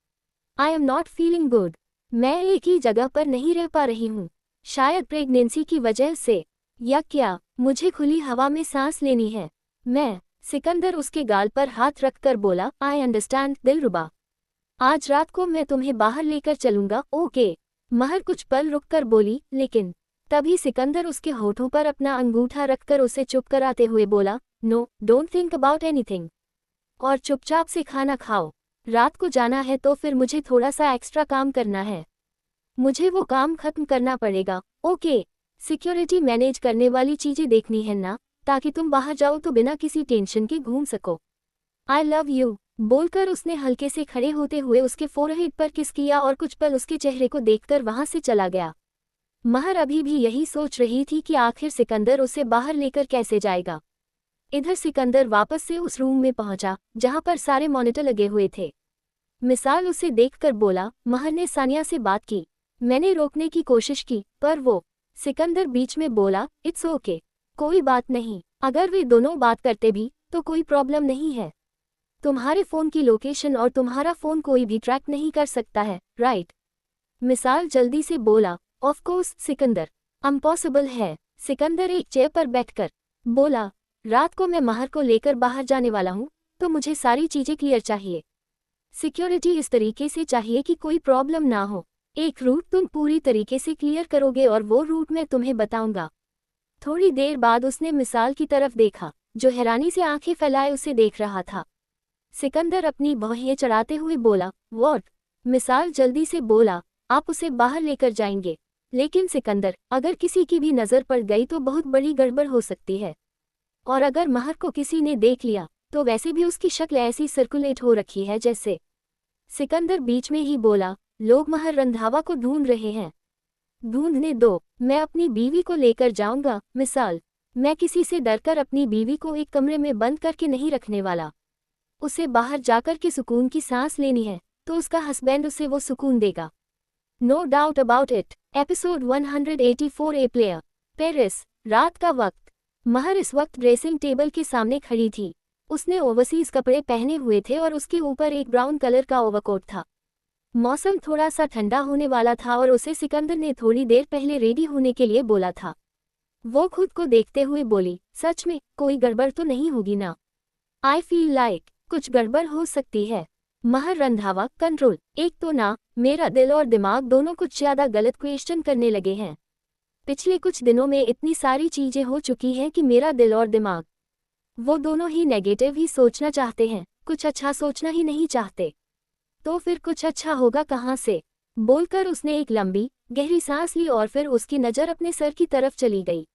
I am not feeling good. मैं एक ही जगह पर नहीं रह पा रही हूँ। शायद प्रेगनेंसी की वजह से, या क्या, मुझे खुली हवा में सांस लेनी है। सिकंदर उसके गाल पर हाथ रखकर बोला, आई अंडरस्टैंड दिलरुबा। आज रात को मैं तुम्हें बाहर लेकर चलूंगा, ओके। महर कुछ पल रुककर बोली, लेकिन तभी सिकंदर उसके होठों पर अपना अंगूठा रखकर उसे चुप कराते हुए बोला, no, don't think about anything, और चुपचाप से खाना खाओ। रात को जाना है तो फिर मुझे थोड़ा सा एक्स्ट्रा काम करना है। मुझे वो काम खत्म करना पड़ेगा, ओके। सिक्योरिटी मैनेज करने वाली चीजें देखनी है ना, ताकि तुम बाहर जाओ तो बिना किसी टेंशन के घूम सको। आई लव यू, बोलकर उसने हल्के से खड़े होते हुए उसके फोरहेड पर किस किया और कुछ पल उसके चेहरे को देखकर वहां से चला गया। महर अभी भी यही सोच रही थी कि आखिर सिकंदर उसे बाहर लेकर कैसे जाएगा। इधर सिकंदर वापस से उस रूम में पहुंचा जहां पर सारे मॉनिटर लगे हुए थे। मिसाल उसे देखकर बोला, महर ने सानिया से बात की। मैंने रोकने की कोशिश की, पर वो। सिकंदर बीच में बोला, इट्स ओके, कोई बात नहीं। अगर वे दोनों बात करते भी तो कोई प्रॉब्लम नहीं है। तुम्हारे फोन की लोकेशन और तुम्हारा फोन कोई भी ट्रैक नहीं कर सकता है, राइट? मिसाल जल्दी से बोला, ऑफ कोर्स सिकंदर, इम्पॉसिबल है। सिकंदर एक चेयर पर बैठकर बोला, रात को मैं महर को लेकर बाहर जाने वाला हूँ, तो मुझे सारी चीजें क्लियर चाहिए। सिक्योरिटी इस तरीके से चाहिए कि कोई प्रॉब्लम ना हो। एक रूट तुम पूरी तरीके से क्लियर करोगे और वो रूट मैं तुम्हें बताऊंगा। थोड़ी देर बाद उसने मिसाल की तरफ देखा, जो हैरानी से आंखें फैलाए उसे देख रहा था। सिकंदर अपनी भौहें चढ़ाते हुए बोला, व्हाट? मिसाल जल्दी से बोला, आप उसे बाहर लेकर जाएंगे। लेकिन सिकंदर, अगर किसी की भी नज़र पड़ गई तो बहुत बड़ी गड़बड़ हो सकती है। और अगर महर को किसी ने देख लिया तो वैसे भी उसकी शक्ल ऐसी सर्कुलेट हो रखी है जैसे। सिकंदर बीच में ही बोला, लोग महर रंधावा को ढूंढ रहे हैं। ढूंढने दो, मैं अपनी बीवी को लेकर जाऊंगा। मिसाल, मैं किसी से डरकर अपनी बीवी को एक कमरे में बंद करके नहीं रखने वाला। उसे बाहर जाकर के सुकून की सांस लेनी है, तो उसका हस्बैंड उसे वो सुकून देगा। No doubt about it. Episode 184 a player. Paris. रात का वक्त। महर इस वक्त ड्रेसिंग टेबल के सामने खड़ी थी। उसने ओवरसीज कपड़े पहने हुए थे और उसके ऊपर एक ब्राउन कलर का ओवरकोट था। मौसम थोड़ा सा ठंडा होने वाला था और उसे सिकंदर ने थोड़ी देर पहले रेडी होने के लिए बोला था। वो खुद को देखते हुए बोली, सच में कोई गड़बड़ तो नहीं होगी ना? आई फील लाइक कुछ गड़बड़ हो सकती है। महर रंधावा, कंट्रोल। एक तो ना, मेरा दिल और दिमाग दोनों कुछ ज्यादा गलत क्वेश्चन करने लगे हैं। पिछले कुछ दिनों में इतनी सारी चीजें हो चुकी हैं कि मेरा दिल और दिमाग, वो दोनों ही नेगेटिव ही सोचना चाहते हैं, कुछ अच्छा सोचना ही नहीं चाहते। तो फिर कुछ अच्छा होगा कहाँ से? बोलकर उसने एक लंबी गहरी सांस ली और फिर उसकी नज़र अपने सर की तरफ चली गई।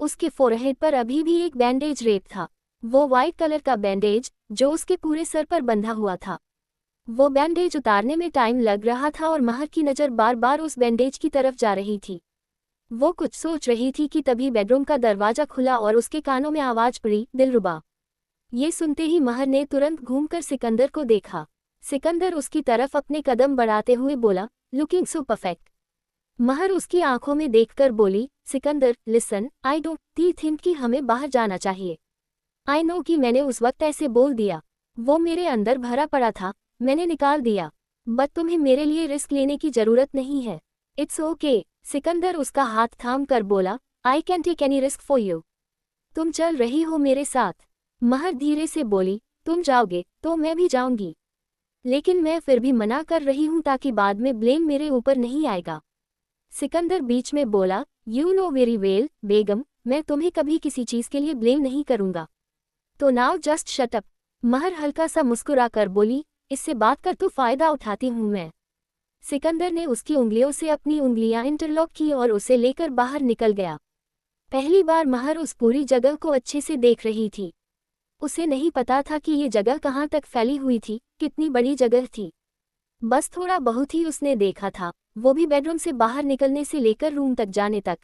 उसके फोरहेड पर अभी भी एक बैंडेज रेप था, वो वाइट कलर का बैंडेज जो उसके पूरे सर पर बंधा हुआ था। वो बैंडेज उतारने में टाइम लग रहा था और महर की नज़र बार बार उस बैंडेज की तरफ जा रही थी। वो कुछ सोच रही थी कि तभी बेडरूम का दरवाजा खुला और उसके कानों में आवाज पड़ी, दिलरुबा। ये सुनते ही महर ने तुरंत घूमकर सिकंदर को देखा। सिकंदर उसकी तरफ अपने कदम बढ़ाते हुए बोला, लुकिंग सो परफेक्ट। महर उसकी आंखों में देखकर बोली, Sikandar listen, I don't think कि हमें बाहर जाना चाहिए। आई नो कि मैंने उस वक्त ऐसे बोल दिया, वो मेरे अंदर भरा पड़ा था, मैंने निकाल दिया। बट तुम्हें मेरे लिए रिस्क लेने की जरूरत नहीं है। It's okay. सिकंदर उसका हाथ थाम कर बोला, I can take any risk for you. तुम चल रही हो मेरे साथ। महर धीरे से बोली, तुम जाओगे तो मैं भी जाऊंगी, लेकिन मैं फिर भी मना कर रही हूं ताकि बाद में ब्लेम मेरे ऊपर नहीं आएगा। सिकंदर बीच में बोला, यू नो वेरी वेल बेगम, मैं तुम्हें कभी किसी चीज के लिए ब्लेम नहीं करूंगा। तो नाउ जस्ट शट अप। महर हल्का सा मुस्कुरा कर बोली, इससे बात कर तो फायदा उठाती हूं मैं। सिकंदर ने उसकी उंगलियों से अपनी उंगलियां इंटरलॉक की और उसे लेकर बाहर निकल गया। पहली बार महर उस पूरी जगह को अच्छे से देख रही थी। उसे नहीं पता था कि ये जगह कहाँ तक फैली हुई थी, कितनी बड़ी जगह थी। बस थोड़ा बहुत ही उसने देखा था, वो भी बेडरूम से बाहर निकलने से लेकर रूम तक जाने तक,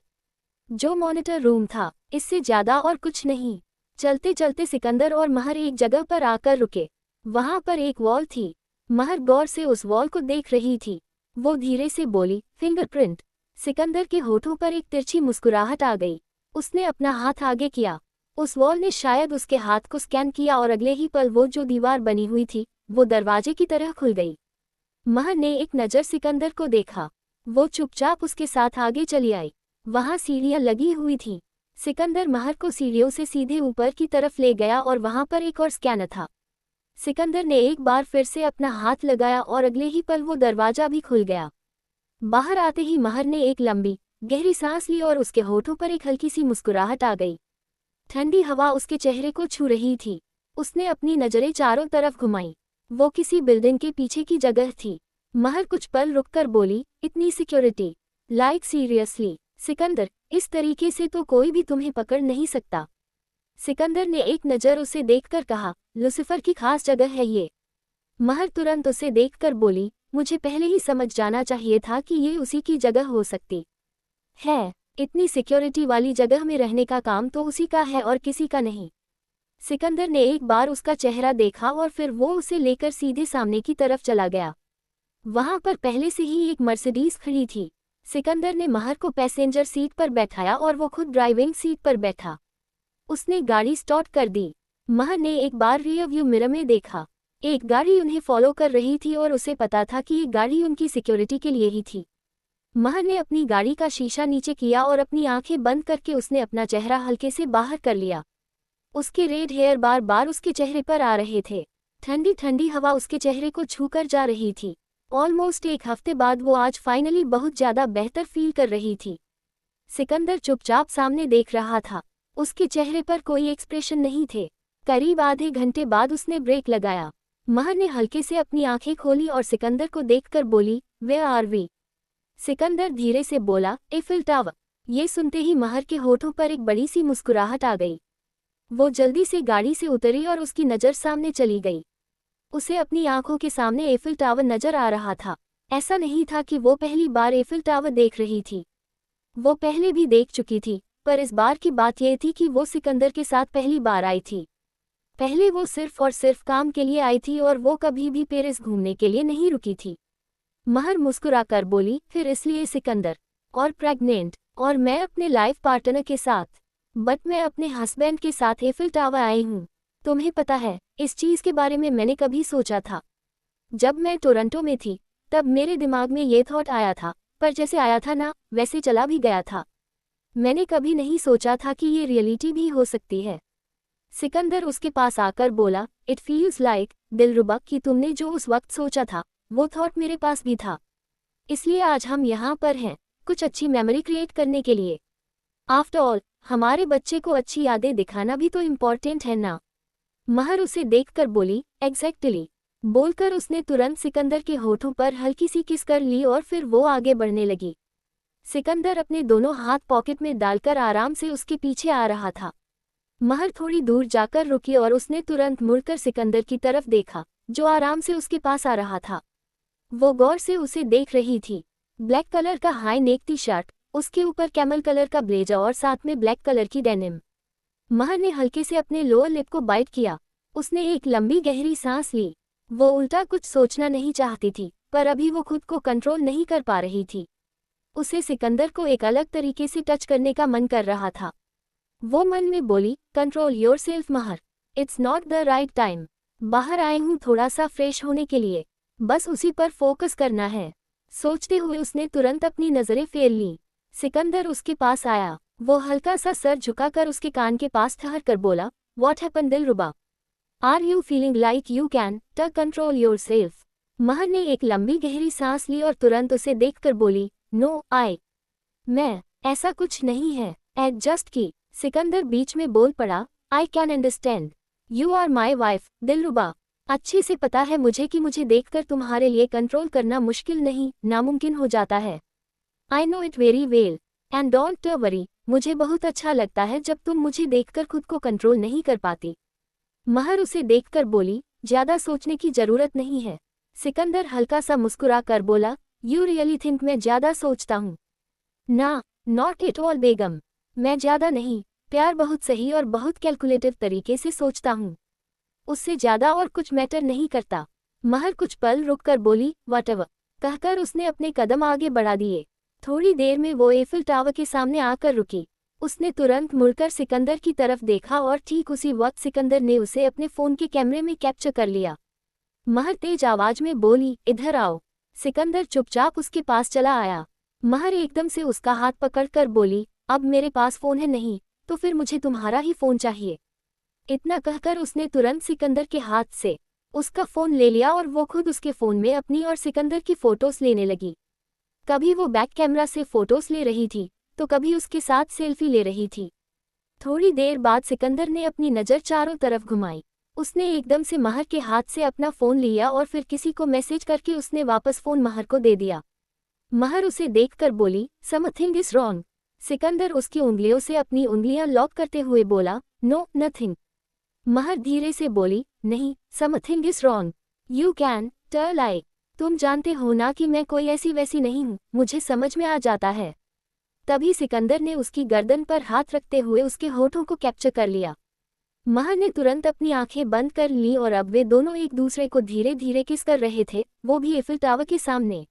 जो मॉनिटर रूम था, इससे ज्यादा और कुछ नहीं। चलते चलते सिकंदर और महर एक जगह पर आकर रुके। वहां पर एक वॉल थी। महर गौर से उस वॉल को देख रही थी। वो धीरे से बोली, फिंगरप्रिंट। सिकंदर के होठों पर एक तिरछी मुस्कुराहट आ गई। उसने अपना हाथ आगे किया। उस वॉल ने शायद उसके हाथ को स्कैन किया और अगले ही पल वो जो दीवार बनी हुई थी वो दरवाजे की तरह खुल गई। महर ने एक नज़र सिकंदर को देखा। वो चुपचाप उसके साथ आगे चली आई। वहां सीढ़ियां लगी हुई थीं। सिकंदर महर को सीढ़ियों से सीधे ऊपर की तरफ ले गया और वहां पर एक और स्कैनर था। सिकंदर ने एक बार फिर से अपना हाथ लगाया और अगले ही पल वो दरवाजा भी खुल गया। बाहर आते ही महर ने एक लंबी गहरी सांस ली और उसके होठों पर एक हल्की सी मुस्कुराहट आ गई। ठंडी हवा उसके चेहरे को छू रही थी। उसने अपनी नजरें चारों तरफ घुमाई। वो किसी बिल्डिंग के पीछे की जगह थी। महर कुछ पल रुककर बोली, इतनी सिक्योरिटी? Like seriously? सिकंदर, इस तरीके से तो कोई भी तुम्हें पकड़ नहीं सकता। सिकंदर ने एक नज़र उसे देखकर कहा, लूसीफर की खास जगह है ये। महर तुरंत उसे देखकर बोली, मुझे पहले ही समझ जाना चाहिए था कि ये उसी की जगह हो सकती है। इतनी सिक्योरिटी वाली जगह में रहने का काम तो उसी का है और किसी का नहीं। सिकंदर ने एक बार उसका चेहरा देखा और फिर वो उसे लेकर सीधे सामने की तरफ चला गया। वहां पर पहले से ही एक मर्सिडीज खड़ी थी। सिकंदर ने महर को पैसेंजर सीट पर बैठाया और वो खुद ड्राइविंग सीट पर बैठा। उसने गाड़ी स्टार्ट कर दी। महर ने एक बार रियर व्यू मिरर में देखा। एक गाड़ी उन्हें फॉलो कर रही थी और उसे पता था कि ये गाड़ी उनकी सिक्योरिटी के लिए ही थी। महर ने अपनी गाड़ी का शीशा नीचे किया और अपनी आंखें बंद करके उसने अपना चेहरा हल्के से बाहर कर लिया। उसके रेड हेयर बार बार उसके चेहरे पर आ रहे थे। ठंडी ठंडी हवा उसके चेहरे को छूकर जा रही थी। ऑलमोस्ट एक हफ्ते बाद वो आज फाइनली बहुत ज़्यादा बेहतर फील कर रही थी। सिकंदर चुपचाप सामने देख रहा था। उसके चेहरे पर कोई एक्सप्रेशन नहीं थे। करीब आधे घंटे बाद उसने ब्रेक लगाया। महर ने हल्के से अपनी आंखें खोली और सिकंदर को देखकर बोली, वेयर आर वी? सिकंदर धीरे से बोला, एफिल टावर। ये सुनते ही महर के होठों पर एक बड़ी सी मुस्कुराहट आ गई। वो जल्दी से गाड़ी से उतरी और उसकी नज़र सामने चली गई। उसे अपनी आंखों के सामने एफिल टावर नजर आ रहा था। ऐसा नहीं था कि वो पहली बार एफिल टावर देख रही थी। वो पहले भी देख चुकी थी, पर इस बार की बात यह थी कि वो सिकंदर के साथ पहली बार आई थी। पहले वो सिर्फ और सिर्फ काम के लिए आई थी और वो कभी भी पेरिस घूमने के लिए नहीं रुकी थी। महर मुस्कुराकर बोली, फिर इसलिए सिकंदर? और प्रेग्नेंट? और मैं अपने लाइफ पार्टनर के साथ? बट मैं अपने हस्बैंड के साथ एफिल टावर आई हूँ। तुम्हें पता है, इस चीज़ के बारे में मैंने कभी सोचा था। जब मैं टोरंटो में थी तब मेरे दिमाग में ये थॉट आया था, पर जैसे आया था ना वैसे चला भी गया था। मैंने कभी नहीं सोचा था कि ये रियलिटी भी हो सकती है। सिकंदर उसके पास आकर बोला, इट फील्स लाइक, दिलरुबा, कि तुमने जो उस वक्त सोचा था वो थॉट मेरे पास भी था। इसलिए आज हम यहाँ पर हैं, कुछ अच्छी मेमोरी क्रिएट करने के लिए। आफ्टर ऑल, हमारे बच्चे को अच्छी यादें दिखाना भी तो इम्पॉर्टेंट है ना। महर उसे देखकर बोली, एग्जैक्टली। बोलकर उसने तुरंत सिकंदर के होठों पर हल्की सी किस कर ली और फिर वो आगे बढ़ने लगी। सिकंदर अपने दोनों हाथ पॉकेट में डालकर आराम से उसके पीछे आ रहा था। महर थोड़ी दूर जाकर रुकी और उसने तुरंत मुड़कर सिकंदर की तरफ देखा, जो आराम से उसके पास आ रहा था। वो गौर से उसे देख रही थी। ब्लैक कलर का हाई नेक टी शर्ट, उसके ऊपर कैमल कलर का ब्लेजर और साथ में ब्लैक कलर की डेनिम। महर ने हल्के से अपने लोअर लिप को बाइट किया। उसने एक लंबी गहरी सांस ली। वो उल्टा कुछ सोचना नहीं चाहती थी, पर अभी वो खुद को कंट्रोल नहीं कर पा रही थी। उसे सिकंदर को एक अलग तरीके से टच करने का मन कर रहा था। वो मन में बोली, control yourself Mehar, it's not the right time. बाहर आए हूँ थोड़ा सा फ्रेश होने के लिए, बस उसी पर फोकस करना है। सोचते हुए उसने तुरंत अपनी नज़रें फेर लीं। सिकंदर उसके पास आया। वो हल्का सा सर झुकाकर उसके कान के पास ठहर कर बोला, व्हाट हैपन दिलरुबा? Are you feeling like you can control yourself? Mehar ने एक लंबी गहरी सांस ली और तुरंत उसे देखकर बोली, नो मैं ऐसा कुछ नहीं है। एडजस्ट की। सिकंदर बीच में बोल पड़ा, I can understand, you are my wife दिलरुबा। अच्छे से पता है मुझे कि मुझे देखकर तुम्हारे लिए कंट्रोल करना मुश्किल नहीं, नामुमकिन हो जाता है। I know it very well and don't worry, मुझे बहुत अच्छा लगता है जब तुम मुझे देखकर खुद को कंट्रोल नहीं कर पाती। महर उसे देखकर बोली, ज़्यादा सोचने की जरूरत नहीं है। सिकंदर हल्का सा मुस्कुरा कर बोला, यू रियली थिंक मैं ज़्यादा सोचता हूँ? ना, नॉट एट ऑल बेगम। मैं ज़्यादा नहीं, प्यार बहुत सही और बहुत कैलकुलेटिव तरीके से सोचता हूँ। उससे ज्यादा और कुछ मैटर नहीं करता। महर कुछ पल रुककर बोली, व्हाटएवर कहकर उसने अपने कदम आगे बढ़ा दिए। थोड़ी देर में वो एफिल टावर के सामने आकर रुकी। उसने तुरंत मुड़कर सिकंदर की तरफ देखा और ठीक उसी वक्त सिकंदर ने उसे अपने फोन के कैमरे में कैप्चर कर लिया। महर तेज आवाज में बोली, इधर आओ। सिकंदर चुपचाप उसके पास चला आया। महर एकदम से उसका हाथ पकड़कर बोली, अब मेरे पास फोन है नहीं, तो फिर मुझे तुम्हारा ही फोन चाहिए। इतना कहकर उसने तुरंत सिकंदर के हाथ से उसका फोन ले लिया और वो खुद उसके फोन में अपनी और सिकंदर की फोटोज लेने लगी। कभी वो बैक कैमरा से फोटोज ले रही थी तो कभी उसके साथ सेल्फी ले रही थी। थोड़ी देर बाद सिकंदर ने अपनी नज़र चारों तरफ घुमाई। उसने एकदम से महर के हाथ से अपना फ़ोन लिया और फिर किसी को मैसेज करके उसने वापस फ़ोन महर को दे दिया। महर उसे देखकर बोली, समथिंग इज रॉन्ग। सिकंदर उसकी उंगलियों से अपनी उंगलियां लॉक करते हुए बोला, नो नथिंग। महर धीरे से बोली, नहीं, something is wrong. You can tell I. तुम जानते हो ना कि मैं कोई ऐसी वैसी नहीं हूँ, मुझे समझ में आ जाता है। तभी सिकंदर ने उसकी गर्दन पर हाथ रखते हुए उसके होठों को कैप्चर कर लिया। महर ने तुरंत अपनी आंखें बंद कर लीं और अब वे दोनों एक दूसरे को धीरे धीरे किस कर रहे थे, वो भी एफिल टावर के सामने।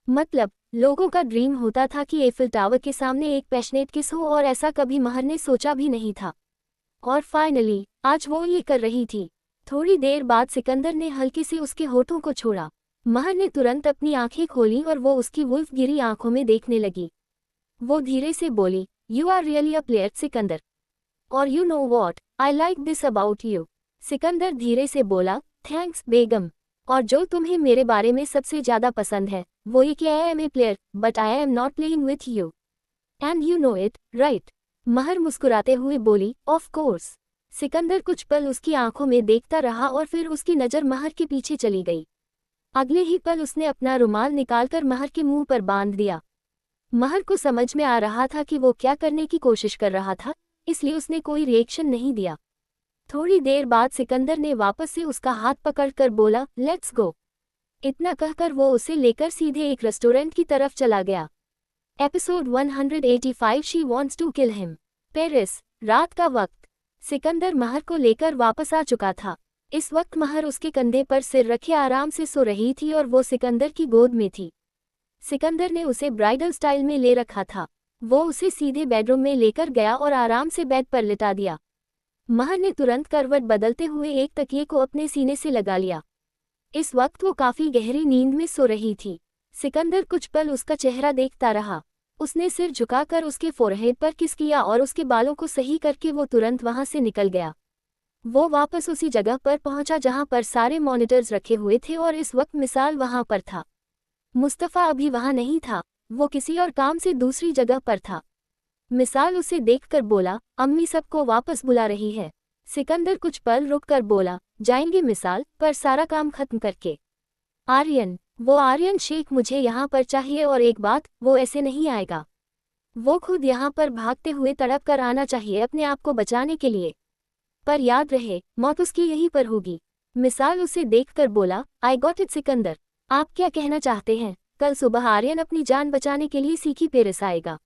मतलब लोगों का ड्रीम होता था कि एफिल टावर के सामने एक पैशनेट किस हो, और ऐसा कभी महर ने सोचा भी नहीं था। और फाइनली आज वो ये कर रही थी। थोड़ी देर बाद सिकंदर ने हल्के से उसके होठों को छोड़ा। महर ने तुरंत अपनी आंखें खोली और वो उसकी वुल्फ गिरी आंखों में देखने लगी। वो धीरे से बोली, you are really a player Sikandar, और you know what I like this about you. Sikandar धीरे से बोला, थैंक्स बेगम। और जो तुम्हें मेरे बारे में सबसे ज्यादा पसंद है वो ये कि I am a player but I am not playing with you, and you know it right. Mehar मुस्कुराते हुए बोली, ऑफ कोर्स। सिकंदर कुछ पल उसकी आंखों में देखता रहा और फिर उसकी नज़र महर के पीछे चली गई। अगले ही पल उसने अपना रुमाल निकालकर महर के मुंह पर बांध दिया। महर को समझ में आ रहा था कि वो क्या करने की कोशिश कर रहा था, इसलिए उसने कोई रिएक्शन नहीं दिया। थोड़ी देर बाद सिकंदर ने वापस से उसका हाथ पकड़कर बोला, लेट्स गो। इतना कहकर वो उसे लेकर सीधे एक रेस्टोरेंट की तरफ चला गया। Episode 185 she wants to kill him. Paris, रात का वक्त। सिकंदर महर को लेकर वापस आ चुका था। इस वक्त महर उसके कंधे पर सिर रखे आराम से सो रही थी और वो सिकंदर की गोद में थी। सिकंदर ने उसे ब्राइडल स्टाइल में ले रखा था। वो उसे सीधे बेडरूम में लेकर गया और आराम से बेड पर लिटा दिया। महर ने तुरंत करवट बदलते हुए एक तकिए को अपने सीने से लगा लिया। इस वक्त वो काफी गहरी नींद में सो रही थी। सिकंदर कुछ पल उसका चेहरा देखता रहा। उसने सिर झुकाकर उसके फोरहेड पर किस किया और उसके बालों को सही करके वो तुरंत वहां से निकल गया। वो वापस उसी जगह पर पहुंचा जहां पर सारे मॉनिटर्स रखे हुए थे और इस वक्त मिसाल वहां पर था। मुस्तफ़ा अभी वहां नहीं था, वो किसी और काम से दूसरी जगह पर था। मिसाल उसे देखकर बोला, अम्मी सबको वापस बुला रही है। सिकंदर कुछ पल रुककर बोला, जाएंगे मिसाल, पर सारा काम खत्म करके। आर्यन, वो आर्यन शेख मुझे यहाँ पर चाहिए, और एक बात, वो ऐसे नहीं आएगा। वो खुद यहाँ पर भागते हुए तड़प कर आना चाहिए अपने आप को बचाने के लिए। पर याद रहे, मौत उसकी यहीं पर होगी। मिसाल उसे देखकर बोला, आई गॉट इट सिकंदर। आप क्या कहना चाहते हैं? कल सुबह आर्यन अपनी जान बचाने के लिए सीखी पेरिस आएगा।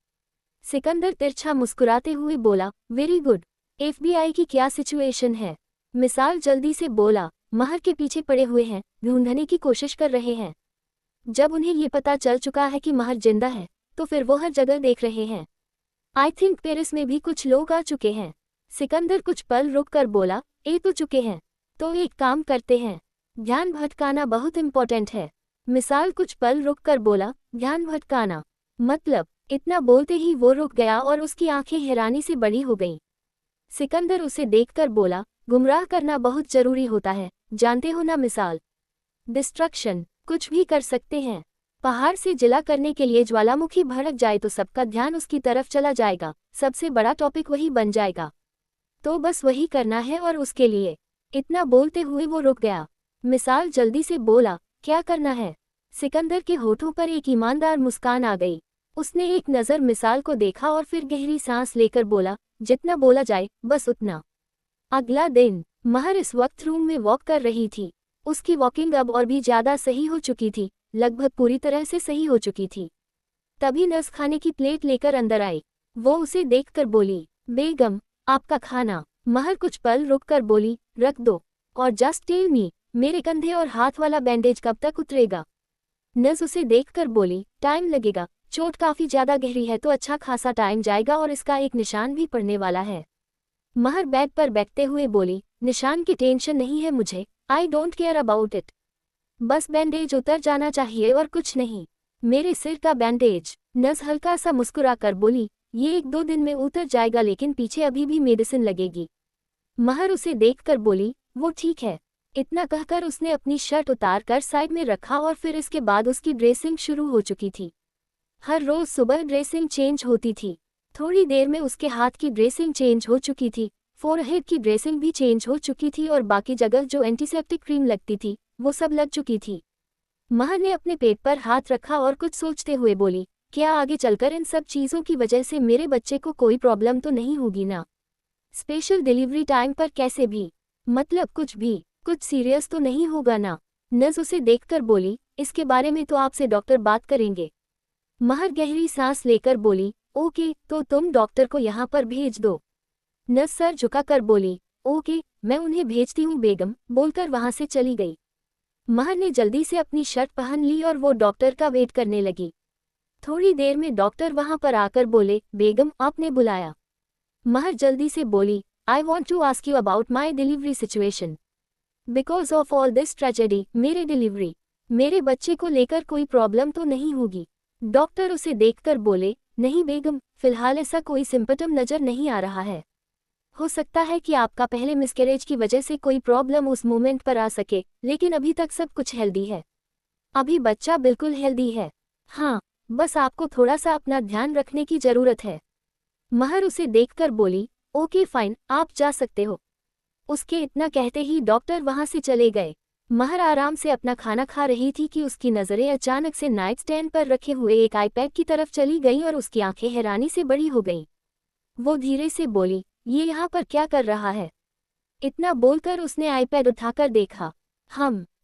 सिकंदर तिरछा मुस्कुराते हुए बोला, वेरी गुड। एफबीआई की क्या सिचुएशन है? मिसाल जल्दी से बोला, महर के पीछे पड़े हुए हैं, ढूंढने की कोशिश कर रहे हैं। जब उन्हें ये पता चल चुका है कि महर जिंदा है तो फिर वो हर जगह देख रहे हैं। आई थिंक पेरिस में भी कुछ लोग आ चुके हैं। सिकंदर कुछ पल रुककर बोला, ए तो चुके हैं, तो एक काम करते हैं, ध्यान भटकाना बहुत इम्पोर्टेंट है। मिसाल कुछ पल रुककर बोला, ध्यान भटकाना मतलब? इतना बोलते ही वो रुक गया और उसकी आंखें हैरानी से बड़ी हो गईं। सिकंदर उसे देखकर बोला, गुमराह करना बहुत जरूरी होता है, जानते हो ना मिसाल। डिस्ट्रक्शन, कुछ भी कर सकते हैं। पहाड़ से जिला करने के लिए ज्वालामुखी भड़क जाए तो सबका ध्यान उसकी तरफ चला जाएगा, सबसे बड़ा टॉपिक वही बन जाएगा। तो बस वही करना है और उसके लिए। इतना बोलते हुए वो रुक गया। मिसाल जल्दी से बोला, क्या करना है? सिकंदर के होठों पर एक ईमानदार मुस्कान आ गई। उसने एक नज़र मिसाल को देखा और फिर गहरी सांस लेकर बोला, जितना बोला जाए बस उतना। अगला दिन, महर इस वक्त रूम में वॉक कर रही थी। उसकी वॉकिंग अब और भी ज्यादा सही हो चुकी थी, लगभग पूरी तरह से सही हो चुकी थी। तभी नर्स खाने की प्लेट लेकर अंदर आई। वो उसे देखकर बोली, बेगम, आपका खाना। महर कुछ पल रुककर बोली, रख दो। और जस्ट टेल मी, मेरे कंधे और हाथ वाला बैंडेज कब तक उतरेगा? नर्स उसे देखकर बोली, टाइम लगेगा, चोट काफी ज्यादा गहरी है तो अच्छा खासा टाइम जाएगा और इसका एक निशान भी पड़ने वाला है। महर बेड पर बैठते हुए बोली, निशान की टेंशन नहीं है मुझे, I don't care about it. बस बैंडेज उतर जाना चाहिए और कुछ नहीं। मेरे सिर का बैंडेज। नर्स हल्का सा मुस्कुराकर बोली, ये 1-2 दिन में उतर जाएगा लेकिन पीछे अभी भी मेडिसिन लगेगी। महर उसे देखकर बोली, वो ठीक है। इतना कहकर उसने अपनी शर्ट उतार कर साइड में रखा और फिर इसके बाद उसकी ड्रेसिंग शुरू हो चुकी थी। हर रोज सुबह ड्रेसिंग चेंज होती थी। थोड़ी देर में उसके हाथ की ड्रेसिंग चेंज हो चुकी थी, फोरहेड की ड्रेसिंग भी चेंज हो चुकी थी और बाकी जगह जो एंटीसेप्टिक क्रीम लगती थी वो सब लग चुकी थी। महर ने अपने पेट पर हाथ रखा और कुछ सोचते हुए बोली, क्या आगे चलकर इन सब चीज़ों की वजह से मेरे बच्चे को कोई प्रॉब्लम तो नहीं होगी ना? स्पेशल डिलीवरी टाइम पर कैसे भी, मतलब कुछ भी, कुछ सीरियस तो नहीं होगा ना? नर्स उसे देखकर बोली, इसके बारे में तो आपसे डॉक्टर बात करेंगे। महर गहरी सांस लेकर बोली, ओके, तो तुम डॉक्टर को यहाँ पर भेज दो। नर्स सर झुकाकर बोली, ओके, मैं उन्हें भेजती हूँ बेगम, बोलकर वहाँ से चली गई। महर ने जल्दी से अपनी शर्ट पहन ली और वो डॉक्टर का वेट करने लगी। थोड़ी देर में डॉक्टर वहाँ पर आकर बोले, बेगम आपने बुलाया? महर जल्दी से बोली, I want to ask you about my delivery situation. Because of all this tragedy, मेरे बच्चे को लेकर कोई प्रॉब्लम तो नहीं होगी? डॉक्टर उसे देखकर बोले, नहीं बेगम, फिलहाल ऐसा कोई सिम्पटम नजर नहीं आ रहा है। हो सकता है कि आपका पहले मिसकैरेज की वजह से कोई प्रॉब्लम उस मोमेंट पर आ सके, लेकिन अभी तक सब कुछ हेल्दी है। अभी बच्चा बिल्कुल हेल्दी है। हाँ, बस आपको थोड़ा सा अपना ध्यान रखने की जरूरत है। महर उसे देखकर बोली, ओके फाइन, आप जा सकते हो। उसके इतना कहते ही डॉक्टर वहां से चले गए। महर आराम से अपना खाना खा रही थी कि उसकी नज़रें अचानक से नाइट स्टैंड पर रखे हुए एक आईपैड की तरफ चली गईं और उसकी आंखें हैरानी से बड़ी हो गईं। वो धीरे से बोली, ये यहाँ पर क्या कर रहा है? इतना बोलकर उसने आईपैड उठाकर देखा।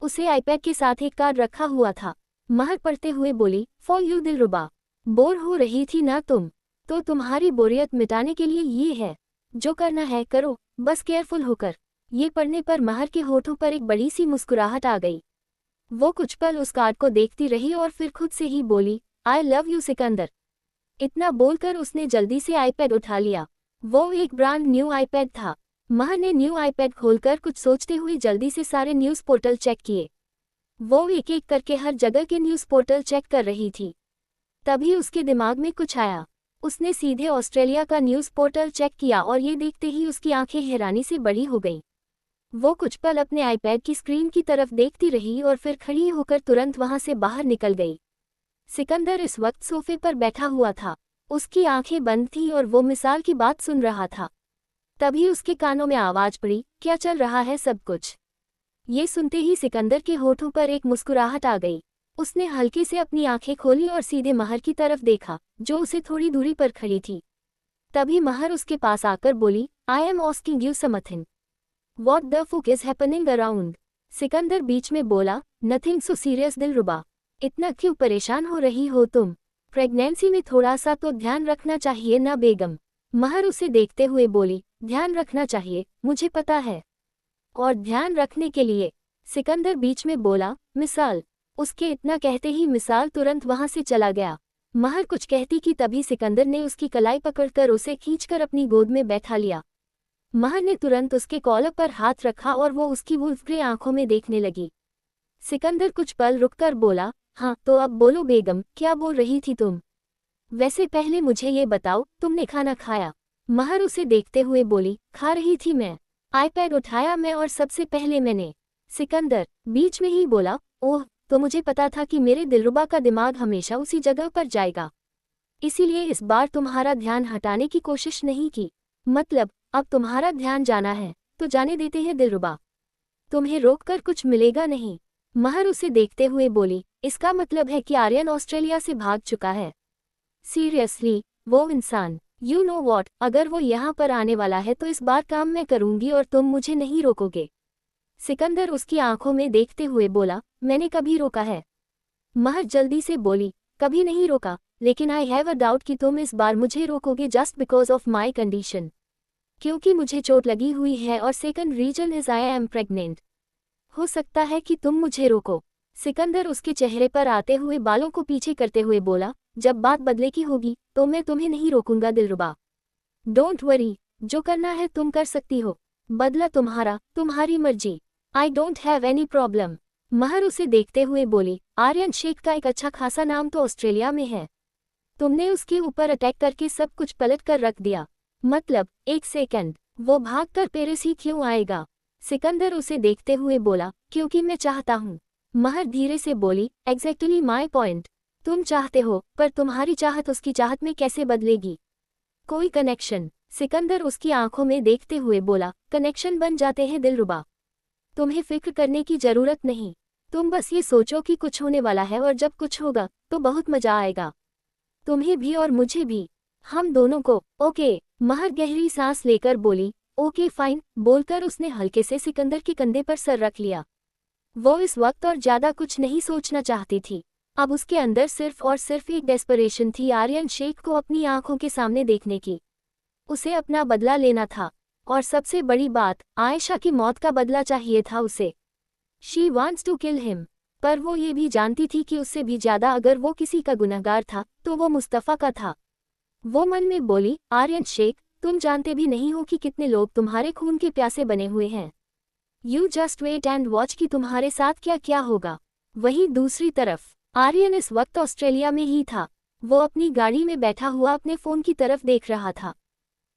उसे आईपैड के साथ एक कार्ड रखा हुआ था। महर पढ़ते हुए बोली, फॉर यू दिलरुबा, बोर हो रही थी ना तुम? तो तुम्हारी बोरियत मिटाने के लिए ये है। जो करना है करो, बस केयरफुल होकर। ये पढ़ने पर महर के होठों पर एक बड़ी सी मुस्कुराहट आ गई। वो कुछ पल उस कार्ड को देखती रही और फिर खुद से ही बोली, आई लव यू सिकंदर। इतना बोलकर उसने जल्दी से आईपैड उठा लिया। वो एक ब्रांड न्यू आईपैड था। महर ने न्यू आईपैड खोलकर कुछ सोचते हुए जल्दी से सारे न्यूज़ पोर्टल चेक किए। वो एक एक करके हर जगह के न्यूज़ पोर्टल चेक कर रही थी। तभी उसके दिमाग में कुछ आया। उसने सीधे ऑस्ट्रेलिया का न्यूज़ पोर्टल चेक किया और ये देखते ही उसकी आंखें हैरानी से बड़ी हो गईं। वो कुछ पल अपने आईपैड की स्क्रीन की तरफ देखती रही और फिर खड़ी होकर तुरंत वहां से बाहर निकल गई। सिकंदर इस वक्त सोफे पर बैठा हुआ था। उसकी आंखें बंद थीं और वो मिसाल की बात सुन रहा था। तभी उसके कानों में आवाज पड़ी, क्या चल रहा है सब कुछ? ये सुनते ही सिकंदर के होठों पर एक मुस्कुराहट आ गई। उसने हल्के से अपनी आंखें खोली और सीधे महर की तरफ देखा, जो उसे थोड़ी दूरी पर खड़ी थी। तभी महर उसके पास आकर बोली, I am asking you something. What the फुक इज हैपनिंग अराउंड? सिकंदर बीच में बोला, नथिंग सो सीरियस दिलरुबा। इतना क्यों परेशान हो रही हो तुम? प्रेगनेंसी में थोड़ा सा तो ध्यान रखना चाहिए ना बेगम? महर उसे देखते हुए बोली, ध्यान रखना चाहिए, मुझे पता है। और ध्यान रखने के लिए? सिकंदर बीच में बोला, मिसाल। उसके इतना कहते ही मिसाल तुरंत वहां से चला गया। महर कुछ कहती कि तभी सिकंदर ने उसकी कलाई पकड़कर उसे खींचकर अपनी गोद में बैठा लिया। महर ने तुरंत उसके कॉलर पर हाथ रखा और वो उसकी वुल्फ ग्रे आंखों में देखने लगी। सिकंदर कुछ पल रुककर बोला, हाँ तो अब बोलो बेगम, क्या बोल रही थी तुम? वैसे पहले मुझे ये बताओ, तुमने खाना खाया? महर उसे देखते हुए बोली, खा रही थी मैं। आईपैड उठाया मैं और सबसे पहले मैंने। सिकंदर बीच में ही बोला, ओह, तो मुझे पता था कि मेरे दिलरुबा का दिमाग हमेशा उसी जगह पर जाएगा, इसीलिए इस बार तुम्हारा ध्यान हटाने की कोशिश नहीं की। मतलब अब तुम्हारा ध्यान जाना है तो जाने देते हैं दिलरुबा, तुम्हें रोककर कुछ मिलेगा नहीं। महर उसे देखते हुए बोली, इसका मतलब है कि आर्यन ऑस्ट्रेलिया से भाग चुका है? सीरियसली? वो इंसान, यू नो वॉट, अगर वो यहाँ पर आने वाला है तो इस बार काम मैं करूंगी और तुम मुझे नहीं रोकोगे। सिकंदर उसकी आंखों में देखते हुए बोला, मैंने कभी रोका है? महर जल्दी से बोली, कभी नहीं रोका, लेकिन आई हैव अ डाउट कि तुम इस बार मुझे रोकोगे just because of my condition. क्योंकि मुझे चोट लगी हुई है और second reason is I am pregnant. हो सकता है कि तुम मुझे रोको। सिकंदर उसके चेहरे पर आते हुए बालों को पीछे करते हुए बोला, जब बात बदले की होगी तो मैं तुम्हें नहीं रोकूंगा दिलरुबा। डोंट वरी, जो करना है तुम कर सकती हो। बदला तुम्हारा, तुम्हारी मर्जी। I don't have any problem. Mehar उसे देखते हुए बोली, आर्यन शेख का एक अच्छा खासा नाम तो ऑस्ट्रेलिया में है। तुमने उसके ऊपर अटैक करके सब कुछ पलट कर रख दिया। मतलब, एक सेकंड, वो भागकर पेरिस ही क्यों आएगा? सिकंदर उसे देखते हुए बोला, क्योंकि मैं चाहता हूँ। महर धीरे से बोली, एग्जैक्टली माय पॉइंट। तुम चाहते हो, पर तुम्हारी चाहत उसकी चाहत में कैसे बदलेगी? कोई कनेक्शन? सिकंदर उसकी आंखों में देखते हुए बोला, कनेक्शन बन जाते हैं दिलरुबा। तुम्हें फिक्र करने की जरूरत नहीं। तुम बस ये सोचो कि कुछ होने वाला है और जब कुछ होगा तो बहुत मजा आएगा, तुम्हें भी और मुझे भी, हम दोनों को। ओके, महर गहरी सांस लेकर बोली, ओके फाइन, बोलकर उसने हल्के से सिकंदर के कंधे पर सर रख लिया। वो इस वक्त और ज्यादा कुछ नहीं सोचना चाहती थी। अब उसके अंदर सिर्फ और सिर्फ एक डेस्परेशन थी आर्यन शेख को अपनी आंखों के सामने देखने की। उसे अपना बदला लेना था, और सबसे बड़ी बात, आयशा की मौत का बदला चाहिए था उसे। She wants to kill him. पर वो ये भी जानती थी कि उससे भी ज्यादा अगर वो किसी का गुनहगार था तो वो मुस्तफ़ा का था। वो मन में बोली, आर्यन शेख, तुम जानते भी नहीं हो कि कितने लोग तुम्हारे खून के प्यासे बने हुए हैं। You just wait and watch कि तुम्हारे साथ क्या क्या होगा। वहीं दूसरी तरफ, आर्यन इस वक्त ऑस्ट्रेलिया में ही था। वो अपनी गाड़ी में बैठा हुआ अपने फ़ोन की तरफ देख रहा था।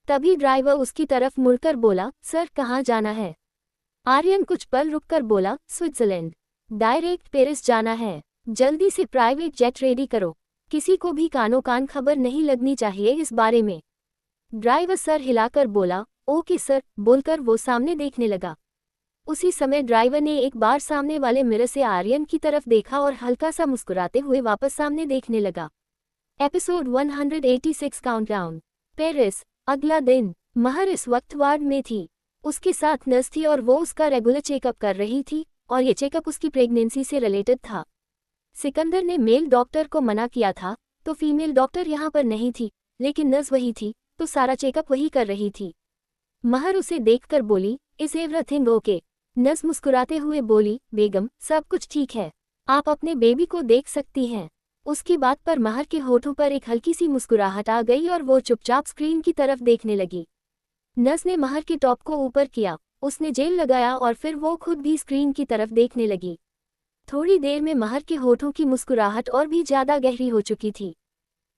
तभी ड्राइवर उसकी तरफ मुड़कर बोला, सर कहाँ जाना है? आर्यन कुछ पल रुककर बोला, स्विट्जरलैंड। डायरेक्ट पेरिस जाना है। जल्दी से प्राइवेट जेट रेडी करो। किसी को भी कानो कान खबर नहीं लगनी चाहिए इस बारे में। ड्राइवर सर हिलाकर बोला, ओके सर, बोलकर वो सामने देखने लगा। उसी समय ड्राइवर ने एक बार सामने वाले मिरर से आर्यन की तरफ देखा और हल्का सा मुस्कुराते हुए वापस सामने देखने लगा। Episode 186 countdown. पेरिस। अगला दिन। महर इस वक्त वार्ड में थी। उसके साथ नर्स थी और वो उसका रेगुलर चेकअप कर रही थी, और ये चेकअप उसकी प्रेगनेंसी से रिलेटेड था। सिकंदर ने मेल डॉक्टर को मना किया था, तो फीमेल डॉक्टर यहाँ पर नहीं थी, लेकिन नर्स वही थी, तो सारा चेकअप वही कर रही थी। महर उसे देखकर बोली, इज एवरीथिंग ओके? नर्स मुस्कुराते हुए बोली, बेगम, सब कुछ ठीक है। आप अपने बेबी को देख सकती हैं। उसकी बात पर महर के होठों पर एक हल्की सी मुस्कुराहट आ गई और वो चुपचाप स्क्रीन की तरफ देखने लगी। नर्स ने महर के टॉप को ऊपर किया, उसने जेल लगाया और फिर वो खुद भी स्क्रीन की तरफ देखने लगी। थोड़ी देर में महर के होठों की मुस्कुराहट और भी ज्यादा गहरी हो चुकी थी।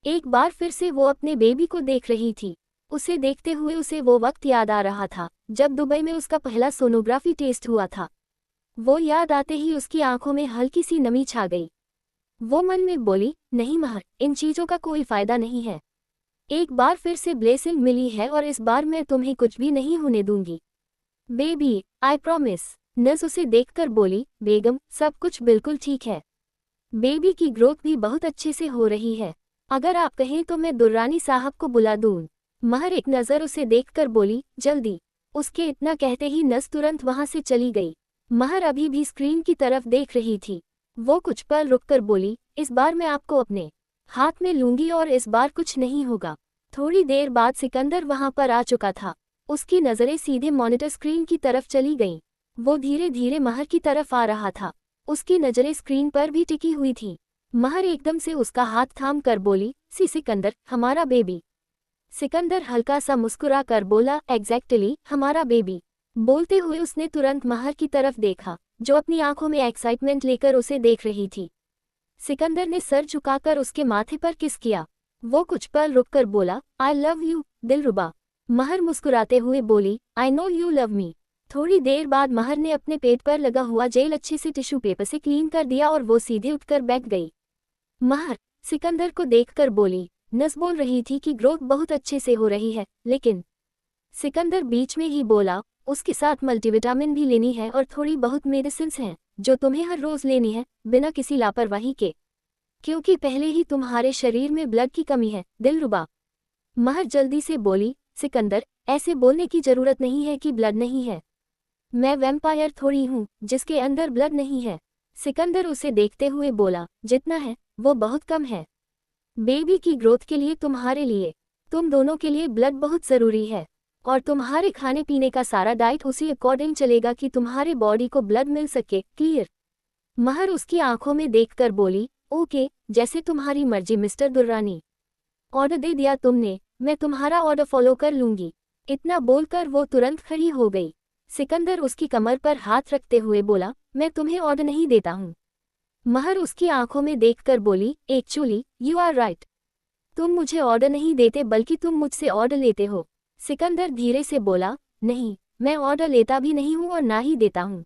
एक बार फिर से वो अपने बेबी को देख रही थी। उसे देखते हुए उसे वो वक्त याद आ रहा था जब दुबई में उसका पहला सोनोग्राफी टेस्ट हुआ था। वो याद आते ही उसकी आंखों में हल्की सी नमी छा गई। वो मन में बोली, नहीं महर, इन चीजों का कोई फायदा नहीं है। एक बार फिर से ब्लेसिंग मिली है और इस बार मैं तुम्हें कुछ भी नहीं होने दूंगी। Baby, I promise. नर्स उसे देखकर बोली, बेगम, सब कुछ बिल्कुल ठीक है। बेबी की ग्रोथ भी बहुत अच्छे से हो रही है। अगर आप कहें तो मैं दुर्रानी साहब को बुला दूं। महर एक नज़र उसे देखकर बोली, जल्दी। उसके इतना कहते ही नर्स तुरंत वहां से चली गई। महर अभी भी स्क्रीन की तरफ देख रही थी। वो कुछ पल रुककर बोली, इस बार मैं आपको अपने हाथ में लूंगी और इस बार कुछ नहीं होगा। थोड़ी देर बाद सिकंदर वहां पर आ चुका था। उसकी नज़रें सीधे मॉनिटर स्क्रीन की तरफ चली गईं। वो धीरे धीरे महर की तरफ आ रहा था। उसकी नज़रें स्क्रीन पर भी टिकी हुई थी। महर एकदम से उसका हाथ थाम कर बोली, सिकंदर, हमारा बेबी। सिकंदर हल्का सा मुस्कुरा कर बोला, एग्जैक्टली, हमारा बेबी। बोलते हुए उसने तुरंत महर की तरफ देखा, जो अपनी आंखों में एक्साइटमेंट लेकर उसे देख रही थी। सिकंदर ने सर झुकाकर उसके माथे पर किस किया। वो कुछ पल रुककर बोला, आई लव यू, दिलरुबा। महर मुस्कुराते हुए बोली, I know you love me. थोड़ी देर बाद महर ने अपने पेट पर लगा हुआ जेल अच्छे से टिश्यू पेपर से क्लीन कर दिया और वो सीधे उठकर बैठ गई। महर सिकंदर को देखकर बोली, नर्स बोल रही थी कि ग्रोथ बहुत अच्छे से हो रही है, लेकिन सिकंदर बीच में ही बोला, उसके साथ मल्टीविटामिन भी लेनी है और थोड़ी बहुत मेडिसिन्स हैं जो तुम्हें हर रोज लेनी है, बिना किसी लापरवाही के, क्योंकि पहले ही तुम्हारे शरीर में ब्लड की कमी है, दिलरुबा। महर जल्दी से बोली, सिकंदर, ऐसे बोलने की जरूरत नहीं है कि ब्लड नहीं है। मैं वैम्पायर थोड़ी हूँ जिसके अंदर ब्लड नहीं है। सिकंदर उसे देखते हुए बोला, जितना है वो बहुत कम है। बेबी की ग्रोथ के लिए तुम्हारे लिए, तुम दोनों के लिए ब्लड बहुत जरूरी है। और तुम्हारे खाने पीने का सारा डाइट उसी अकॉर्डिंग चलेगा कि तुम्हारे बॉडी को ब्लड मिल सके। क्लियर? महर उसकी आंखों में देखकर बोली, ओके, जैसे तुम्हारी मर्जी मिस्टर दुर्रानी। ऑर्डर दे दिया तुमने, मैं तुम्हारा ऑर्डर फॉलो कर लूंगी। इतना बोलकर वो तुरंत खड़ी हो गई। सिकंदर उसकी कमर पर हाथ रखते हुए बोला, मैं तुम्हें ऑर्डर नहीं देता हूँ। महर उसकी आंखों में देखकर बोली, एक्चुअली यू आर राइट, तुम मुझे ऑर्डर नहीं देते बल्कि तुम मुझसे ऑर्डर लेते हो। सिकंदर धीरे से बोला, नहीं, मैं ऑर्डर लेता भी नहीं हूँ और ना ही देता हूँ।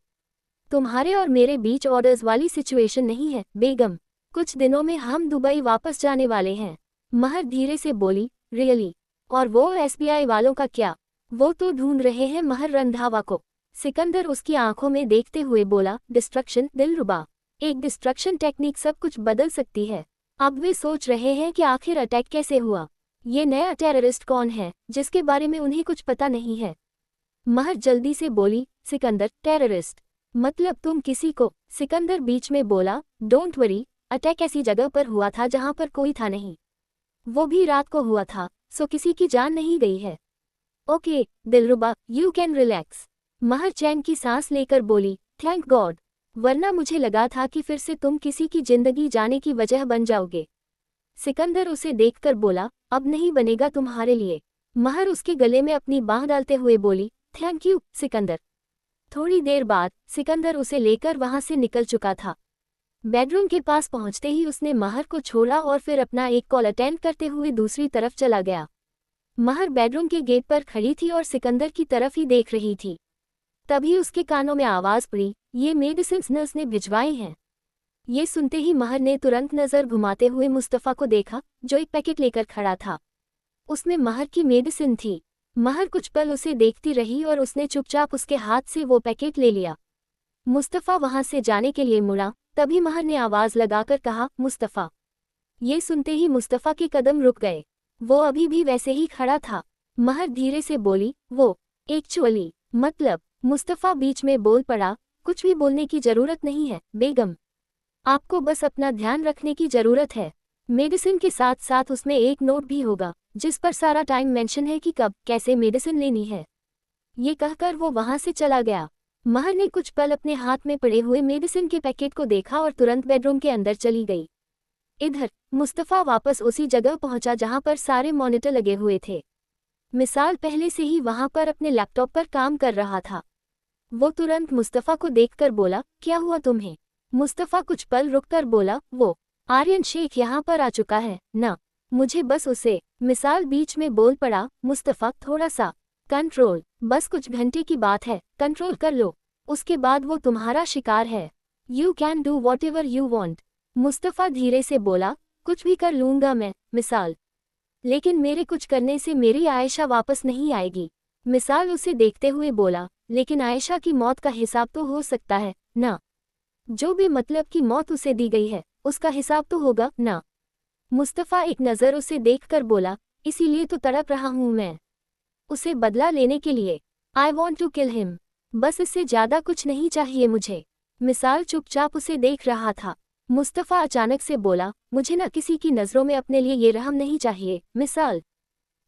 तुम्हारे और मेरे बीच ऑर्डर्स वाली सिचुएशन नहीं है बेगम। कुछ दिनों में हम दुबई वापस जाने वाले हैं। महर धीरे से बोली, रियली? और वो एसबीआई वालों का क्या? वो तो ढूंढ रहे हैं महर रंधावा को। सिकंदर उसकी आंखों में देखते हुए बोला, डिस्ट्रक्शन दिलरुबा, एक डिस्ट्रक्शन टेक्निक सब कुछ बदल सकती है। अब वे सोच रहे हैं कि आखिर अटैक कैसे हुआ। ये नया टेररिस्ट कौन है जिसके बारे में उन्हें कुछ पता नहीं है? महर जल्दी से बोली, सिकंदर, टेररिस्ट मतलब तुम किसी को? सिकंदर बीच में बोला, डोंट वरी, अटैक ऐसी जगह पर हुआ था जहां पर कोई था नहीं, वो भी रात को हुआ था, सो किसी की जान नहीं गई है। ओके दिलरुबा, यू कैन रिलैक्स। महर चैन की सांस लेकर बोली, थैंक गॉड, वरना मुझे लगा था कि फिर से तुम किसी की जिंदगी जाने की वजह बन जाओगे। सिकंदर उसे देखकर बोला, अब नहीं बनेगा तुम्हारे लिए। महर उसके गले में अपनी बांह डालते हुए बोली, थैंक यू सिकंदर। थोड़ी देर बाद सिकंदर उसे लेकर वहां से निकल चुका था। बेडरूम के पास पहुंचते ही उसने महर को छोड़ा और फिर अपना एक कॉल अटेंड करते हुए दूसरी तरफ चला गया। महर बेडरूम के गेट पर खड़ी थी और सिकंदर की तरफ ही देख रही थी। तभी उसके कानों में आवाज पड़ी, ये मेडिसिन नर्स ने भिजवाई हैं। ये सुनते ही महर ने तुरंत नजर घुमाते हुए मुस्तफ़ा को देखा जो एक पैकेट लेकर खड़ा था। उसमें महर की मेडिसिन थी। महर कुछ पल उसे देखती रही और उसने चुपचाप उसके हाथ से वो पैकेट ले लिया। मुस्तफ़ा वहां से जाने के लिए मुड़ा, तभी महर ने आवाज लगाकर कहा, मुस्तफ़ा। ये सुनते ही मुस्तफ़ा के कदम रुक गए। वो अभी भी वैसे ही खड़ा था। महर धीरे से बोली, वो एक्चुअली मतलब? मुस्तफ़ा बीच में बोल पड़ा, कुछ भी बोलने की जरूरत नहीं है बेगम, आपको बस अपना ध्यान रखने की जरूरत है। मेडिसिन के साथ साथ उसमें एक नोट भी होगा जिस पर सारा टाइम मेंशन है कि कब कैसे मेडिसिन लेनी है। ये कहकर वो वहां से चला गया। महर ने कुछ पल अपने हाथ में पड़े हुए मेडिसिन के पैकेट को देखा और तुरंत बेडरूम के अंदर चली गई। इधर मुस्तफ़ा वापस उसी जगह पहुंचा जहां पर सारे मॉनिटर लगे हुए थे। मिसाल पहले से ही वहां पर अपने लैपटॉप पर काम कर रहा था। वो तुरंत मुस्तफ़ा को देखकर बोला, क्या हुआ तुम्हें? मुस्तफ़ा कुछ पल रुककर बोला, वो आर्यन शेख यहाँ पर आ चुका है ना, मुझे बस उसे। मिसाल बीच में बोल पड़ा, मुस्तफ़ा थोड़ा सा कंट्रोल, बस कुछ घंटे की बात है, कंट्रोल कर लो, उसके बाद वो तुम्हारा शिकार है। You can do what ever you want. Mustafa धीरे से बोला, कुछ भी कर लूँगा मैं, मिसाल, लेकिन मेरे कुछ करने से मेरी आयशा वापस नहीं आएगी। मिसाल उसे देखते हुए बोला, लेकिन आयशा की मौत का हिसाब तो हो सकता है ना, जो भी मतलब की मौत उसे दी गई है उसका हिसाब तो होगा ना। मुस्तफ़ा एक नज़र उसे देखकर बोला, इसीलिए तो तड़प रहा हूँ मैं, उसे बदला लेने के लिए। I want to kill him, बस इससे ज़्यादा कुछ नहीं चाहिए मुझे। मिसाल चुपचाप उसे देख रहा था। मुस्तफ़ा अचानक से बोला, मुझे न किसी की नज़रों में अपने लिए ये रहम नहीं चाहिए मिसाल,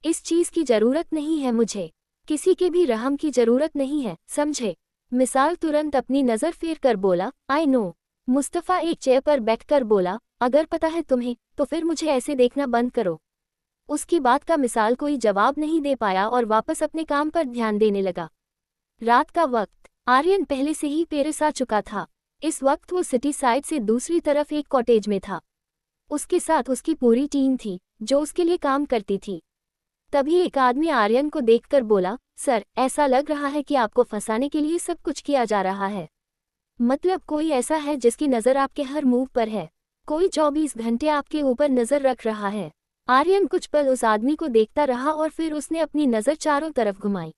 इस चीज़ की ज़रूरत नहीं है मुझे, किसी के भी रहम की ज़रूरत नहीं है, समझे? मिसाल तुरंत अपनी नज़र फेर कर बोला, आई नो। मुस्तफ़ा एक चेयर पर बैठकर बोला, अगर पता है तुम्हें तो फिर मुझे ऐसे देखना बंद करो। उसकी बात का मिसाल कोई जवाब नहीं दे पाया और वापस अपने काम पर ध्यान देने लगा। रात का वक्त, आर्यन पहले से ही पेरिस आ चुका था। इस वक्त वो सिटी साइड से दूसरी तरफ एक कॉटेज में था। उसके साथ उसकी पूरी टीम थी जो उसके लिए काम करती थी। तभी एक आदमी आर्यन को देखकर बोला, सर, ऐसा लग रहा है कि आपको फंसाने के लिए सब कुछ किया जा रहा है। मतलब कोई ऐसा है जिसकी नज़र आपके हर मूव पर है, कोई 24 घंटे आपके ऊपर नज़र रख रहा है। आर्यन कुछ पल उस आदमी को देखता रहा और फिर उसने अपनी नज़र चारों तरफ घुमाई।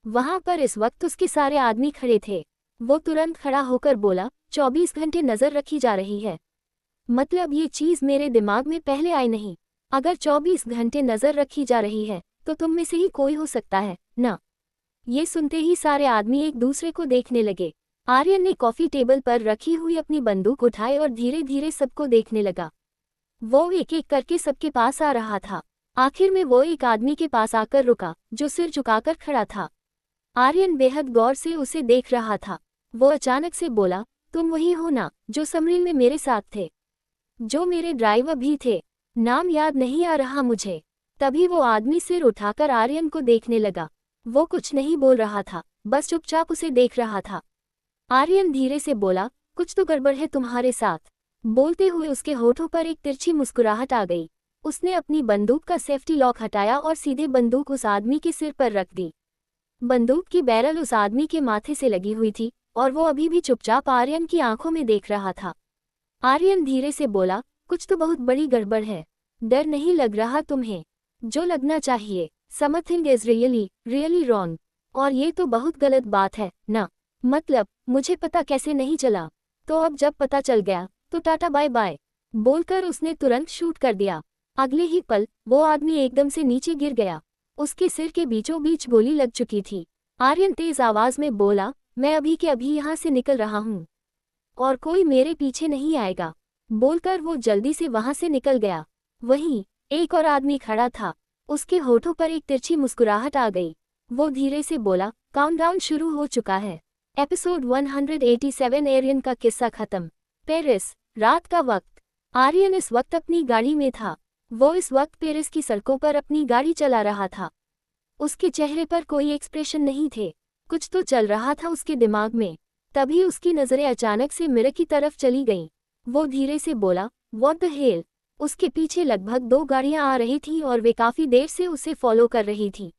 वहां पर इस वक्त उसके सारे आदमी खड़े थे। वो तुरंत खड़ा होकर बोला, 24 घंटे नज़र रखी जा रही है, मतलब ये चीज़ मेरे दिमाग में पहले आई नहीं। अगर 24 घंटे नज़र रखी जा रही है तो तुम में से ही कोई हो सकता है ना। ये सुनते ही सारे आदमी एक दूसरे को देखने लगे। आर्यन ने कॉफ़ी टेबल पर रखी हुई अपनी बंदूक उठाई और धीरे धीरे सबको देखने लगा। वो एक एक करके सबके पास आ रहा था। आखिर में वो एक आदमी के पास आकर रुका जो सिर झुकाकर खड़ा था। आर्यन बेहद गौर से उसे देख रहा था। वो अचानक से बोला, तुम वही हो ना जो सबरीन में मेरे साथ थे, जो मेरे ड्राइवर भी थे? नाम याद नहीं आ रहा मुझे। तभी वो आदमी सिर उठाकर आर्यन को देखने लगा। वो कुछ नहीं बोल रहा था, बस चुपचाप उसे देख रहा था। आर्यन धीरे से बोला, कुछ तो गड़बड़ है तुम्हारे साथ। बोलते हुए उसके होठों पर एक तिरछी मुस्कुराहट आ गई। उसने अपनी बंदूक का सेफ्टी लॉक हटाया और सीधे बंदूक उस आदमी के सिर पर रख दी। बंदूक की बैरल उस आदमी के माथे से लगी हुई थी और वो अभी भी चुपचाप आर्यन की आंखों में देख रहा था। आर्यन धीरे से बोला, कुछ तो बहुत बड़ी गड़बड़ है। डर नहीं लग रहा तुम्हें? जो लगना चाहिए। Something is really wrong. और ये तो बहुत गलत बात है ना? मतलब मुझे पता कैसे नहीं चला? तो अब जब पता चल गया तो टाटा बाय बाय। बोलकर उसने तुरंत शूट कर दिया। अगले ही पल वो आदमी एकदम से नीचे गिर गया। उसके सिर के बीचों बीच गोली लग चुकी थी। आर्यन तेज आवाज में बोला, मैं अभी के अभी यहाँ से निकल रहा हूँ और कोई मेरे पीछे नहीं आएगा। बोलकर वो जल्दी से वहां से निकल गया। वहीं एक और आदमी खड़ा था। उसके होठों पर एक तिरछी मुस्कुराहट आ गई। वो धीरे से बोला, काउंटडाउन शुरू हो चुका है। एपिसोड 187 एरियन का किस्सा खत्म। पेरिस, रात का वक्त। आर्यन इस वक्त अपनी गाड़ी में था। वो इस वक्त पेरिस की सड़कों पर अपनी गाड़ी चला रहा था। उसके चेहरे पर कोई एक्सप्रेशन नहीं थे। कुछ तो चल रहा था उसके दिमाग में। तभी उसकी नजरें अचानक से मिरर की तरफ चली गईं। वो धीरे से बोला, व्हाट द हेल। उसके पीछे लगभग 2 गाड़ियां आ रही थीं और वे काफी देर से उसे फॉलो कर रही थीं।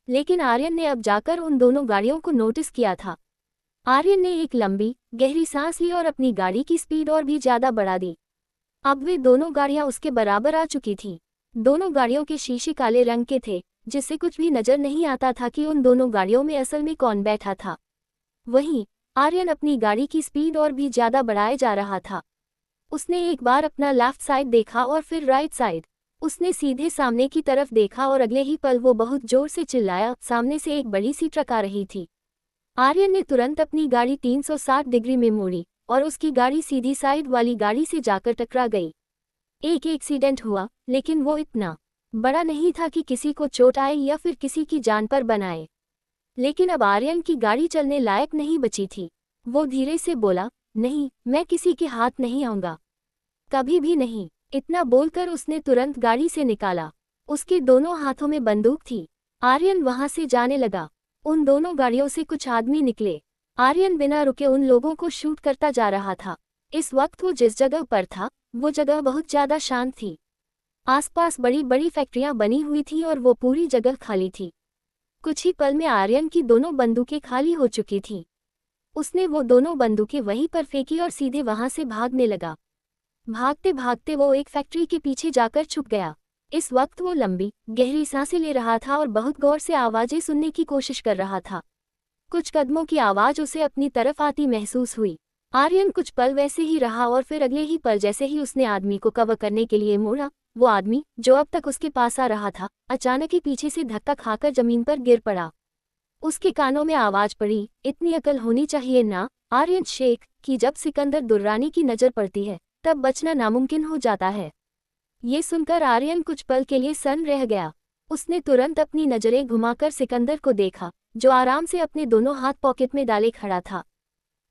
लेकिन आर्यन ने अब जाकर उन दोनों गाड़ियों को नोटिस किया था। आर्यन ने एक लंबी गहरी सांस ली और अपनी गाड़ी की स्पीड और भी ज्यादा बढ़ा दी। अब वे दोनों गाड़ियां उसके बराबर आ चुकी थीं। दोनों गाड़ियों के शीशे काले रंग के थे, जिससे कुछ भी नजर नहीं आता था कि उन दोनों गाड़ियों में असल में कौन बैठा था। वहीं आर्यन अपनी गाड़ी की स्पीड और भी ज्यादा बढ़ाए जा रहा था। उसने एक बार अपना लेफ्ट साइड देखा और फिर राइट साइड। उसने सीधे सामने की तरफ देखा और अगले ही पल वो बहुत जोर से चिल्लाया। सामने से एक बड़ी सी ट्रक आ रही थी। आर्यन ने तुरंत अपनी गाड़ी 360 डिग्री में मोड़ी और उसकी गाड़ी सीधी साइड वाली गाड़ी से जाकर टकरा गई। एक एक्सीडेंट हुआ, लेकिन वो इतना बड़ा नहीं था कि किसी को चोट आए या फिर किसी की जान पर बनाए। लेकिन अब आर्यन की गाड़ी चलने लायक नहीं बची थी। वो धीरे से बोला, नहीं, मैं किसी के हाथ नहीं आऊंगा, कभी भी नहीं। इतना बोलकर उसने तुरंत गाड़ी से निकाला। उसके दोनों हाथों में बंदूक थी। आर्यन वहां से जाने लगा। उन दोनों गाड़ियों से कुछ आदमी निकले। आर्यन बिना रुके उन लोगों को शूट करता जा रहा था। इस वक्त वो जिस जगह पर था, वो जगह बहुत ज्यादा शांत थी। आसपास बड़ी बड़ी फैक्ट्रियां बनी हुई थी और वो पूरी जगह खाली थी। कुछ ही पल में आर्यन की दोनों बंदूकें खाली हो चुकी थीं। उसने वो दोनों बंदूकें वहीं पर फेंकी और सीधे वहां से भागने लगा। भागते भागते वो एक फैक्ट्री के पीछे जाकर छुप गया। इस वक्त वो लंबी गहरी सांसें ले रहा था और बहुत गौर से आवाजें सुनने की कोशिश कर रहा था। कुछ कदमों की आवाज उसे अपनी तरफ आती महसूस हुई। आर्यन कुछ पल वैसे ही रहा और फिर अगले ही पल जैसे ही उसने आदमी को कवर करने के लिए मोड़ा, वो आदमी जो अब तक उसके पास आ रहा था, अचानक ही पीछे से धक्का खाकर जमीन पर गिर पड़ा। उसके कानों में आवाज पड़ी, इतनी अकल होनी चाहिए ना आर्यन शेख, कि जब सिकंदर दुर्रानी की नजर पड़ती है तब बचना नामुमकिन हो जाता है। ये सुनकर आर्यन कुछ पल के लिए सन्न रह गया। उसने तुरंत अपनी नजरें घुमाकर सिकंदर को देखा, जो आराम से अपने दोनों हाथ पॉकेट में डाले खड़ा था।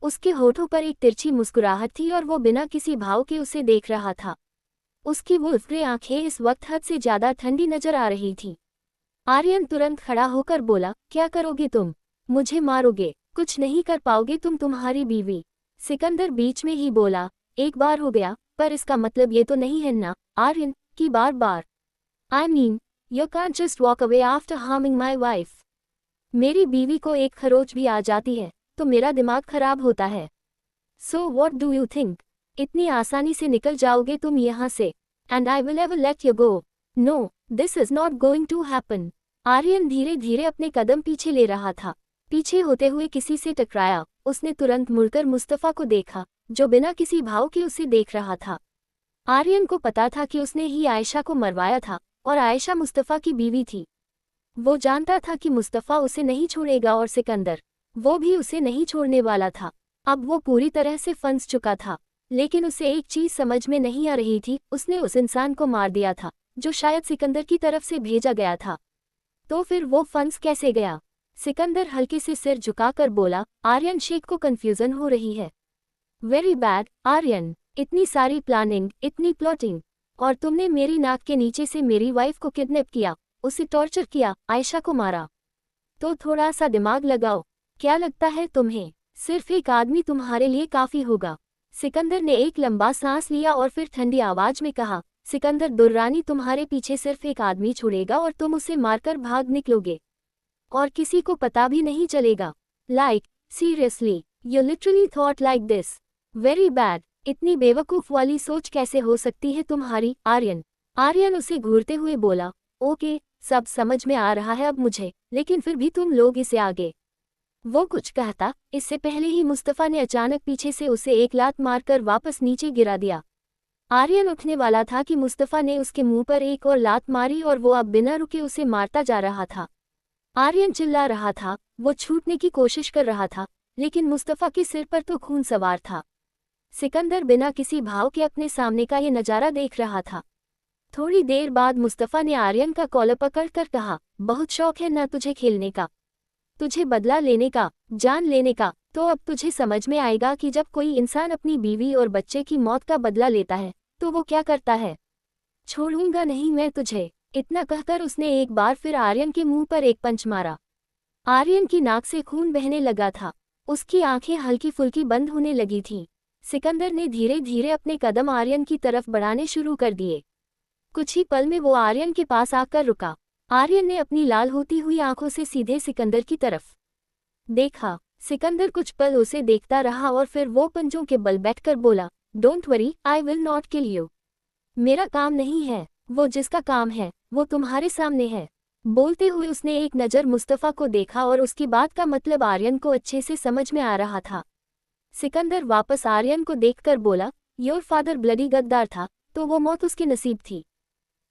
उसके होठों पर एक तिरछी मुस्कुराहट थी और वो बिना किसी भाव के उसे देख रहा था। उसकी वुल्फ्रे आंखें इस वक्त हद से ज्यादा ठंडी नजर आ रही थी। आर्यन तुरंत खड़ा होकर बोला, क्या करोगे तुम? मुझे मारोगे? कुछ नहीं कर पाओगे तुम, तुम्हारी बीवी। सिकंदर बीच में ही बोला, एक बार हो गया, पर इसका मतलब ये तो नहीं है ना आर्यन कि बार बार। I mean, you can't just walk away after harming my wife. मेरी बीवी को एक खरोच भी आ जाती है तो मेरा दिमाग खराब होता है। So what do you think? इतनी आसानी से निकल जाओगे तुम यहाँ से? And I will ever let you go? No, this is not going to happen. Aryan धीरे धीरे अपने कदम पीछे ले रहा था। पीछे होते हुए किसी से टकराया। उसने तुरंत मुड़कर मुस्तफा को देखा, जो बिना किसी भाव के उसे देख रहा था। आर्यन को पता था कि उसने ही आयशा को मरवाया था और आयशा मुस्तफा की बीवी थी। वो जानता था कि मुस्तफा उसे नहीं छोड़ेगा और सिकंदर, वो भी उसे नहीं छोड़ने वाला था। अब वो पूरी तरह से फंस चुका था। लेकिन उसे एक चीज समझ में नहीं आ रही थी, उसने उस इंसान को मार दिया था जो शायद सिकंदर की तरफ से भेजा गया था। तो फिर वो फंड्स कैसे गया? सिकंदर हल्के से सिर झुकाकर बोला, आर्यन शेख को कंफ्यूजन हो रही है। Very bad, Aryan. इतनी सारी प्लानिंग, इतनी प्लॉटिंग, और तुमने मेरी नाक के नीचे से मेरी वाइफ को किडनैप किया, उसे टॉर्चर किया, आयशा को मारा। तो थोड़ा सा दिमाग लगाओ। क्या लगता है तुम्हें सिर्फ एक आदमी तुम्हारे लिए काफी होगा? सिकंदर ने एक लंबा सांस लिया और फिर ठंडी आवाज में कहा, सिकंदर दुर्रानी, तुम्हारे पीछे सिर्फ एक आदमी छोड़ेगा और तुम उसे मारकर भाग निकलोगे और किसी को पता भी नहीं चलेगा। Like seriously, you literally thought like this? Very bad. इतनी बेवकूफ वाली सोच कैसे हो सकती है तुम्हारी, आर्यन? आर्यन उसे घूरते हुए बोला, ओके, सब समझ में आ रहा है अब मुझे, लेकिन फिर भी तुम लोग इसे आगे। वो कुछ कहता, इससे पहले ही मुस्तफ़ा ने अचानक पीछे से उसे एक लात मारकर वापस नीचे गिरा दिया। आर्यन उठने वाला था कि मुस्तफ़ा ने उसके मुंह पर एक और लात मारी और वो अब बिना रुके उसे मारता जा रहा था। आर्यन चिल्ला रहा था, वो छूटने की कोशिश कर रहा था, लेकिन मुस्तफ़ा के सिर पर तो खून सवार था। सिकंदर बिना किसी भाव के अपने सामने का ये नज़ारा देख रहा था। थोड़ी देर बाद मुस्तफ़ा ने आर्यन का कॉलर पकड़कर कहा, बहुत शौक है ना तुझे खेलने का, तुझे बदला लेने का, जान लेने का। तो अब तुझे समझ में आएगा कि जब कोई इंसान अपनी बीवी और बच्चे की मौत का बदला लेता है तो वो क्या करता है। छोड़ूंगा नहीं मैं तुझे। इतना कहकर उसने एक बार फिर आर्यन के मुंह पर एक पंच मारा। आर्यन की नाक से खून बहने लगा था, उसकी आंखें हल्की फुल्की बंद होने लगी थीं। सिकंदर ने धीरे धीरे अपने कदम आर्यन की तरफ बढ़ाने शुरू कर दिए। कुछ ही पल में वो आर्यन के पास आकर रुका। आर्यन ने अपनी लाल होती हुई आंखों से सीधे सिकंदर की तरफ देखा। सिकंदर कुछ पल उसे देखता रहा और फिर वो पंजों के बल बैठकर बोला, don't worry, I will not kill you. मेरा काम नहीं है, वो जिसका काम है वो तुम्हारे सामने है। बोलते हुए उसने एक नज़र मुस्तफ़ा को देखा और उसकी बात का मतलब आर्यन को अच्छे से समझ में आ रहा था। सिकंदर वापस आर्यन को देखकर बोला, योर फादर ब्लडी गद्दार था, तो वो मौत उसके नसीब थी।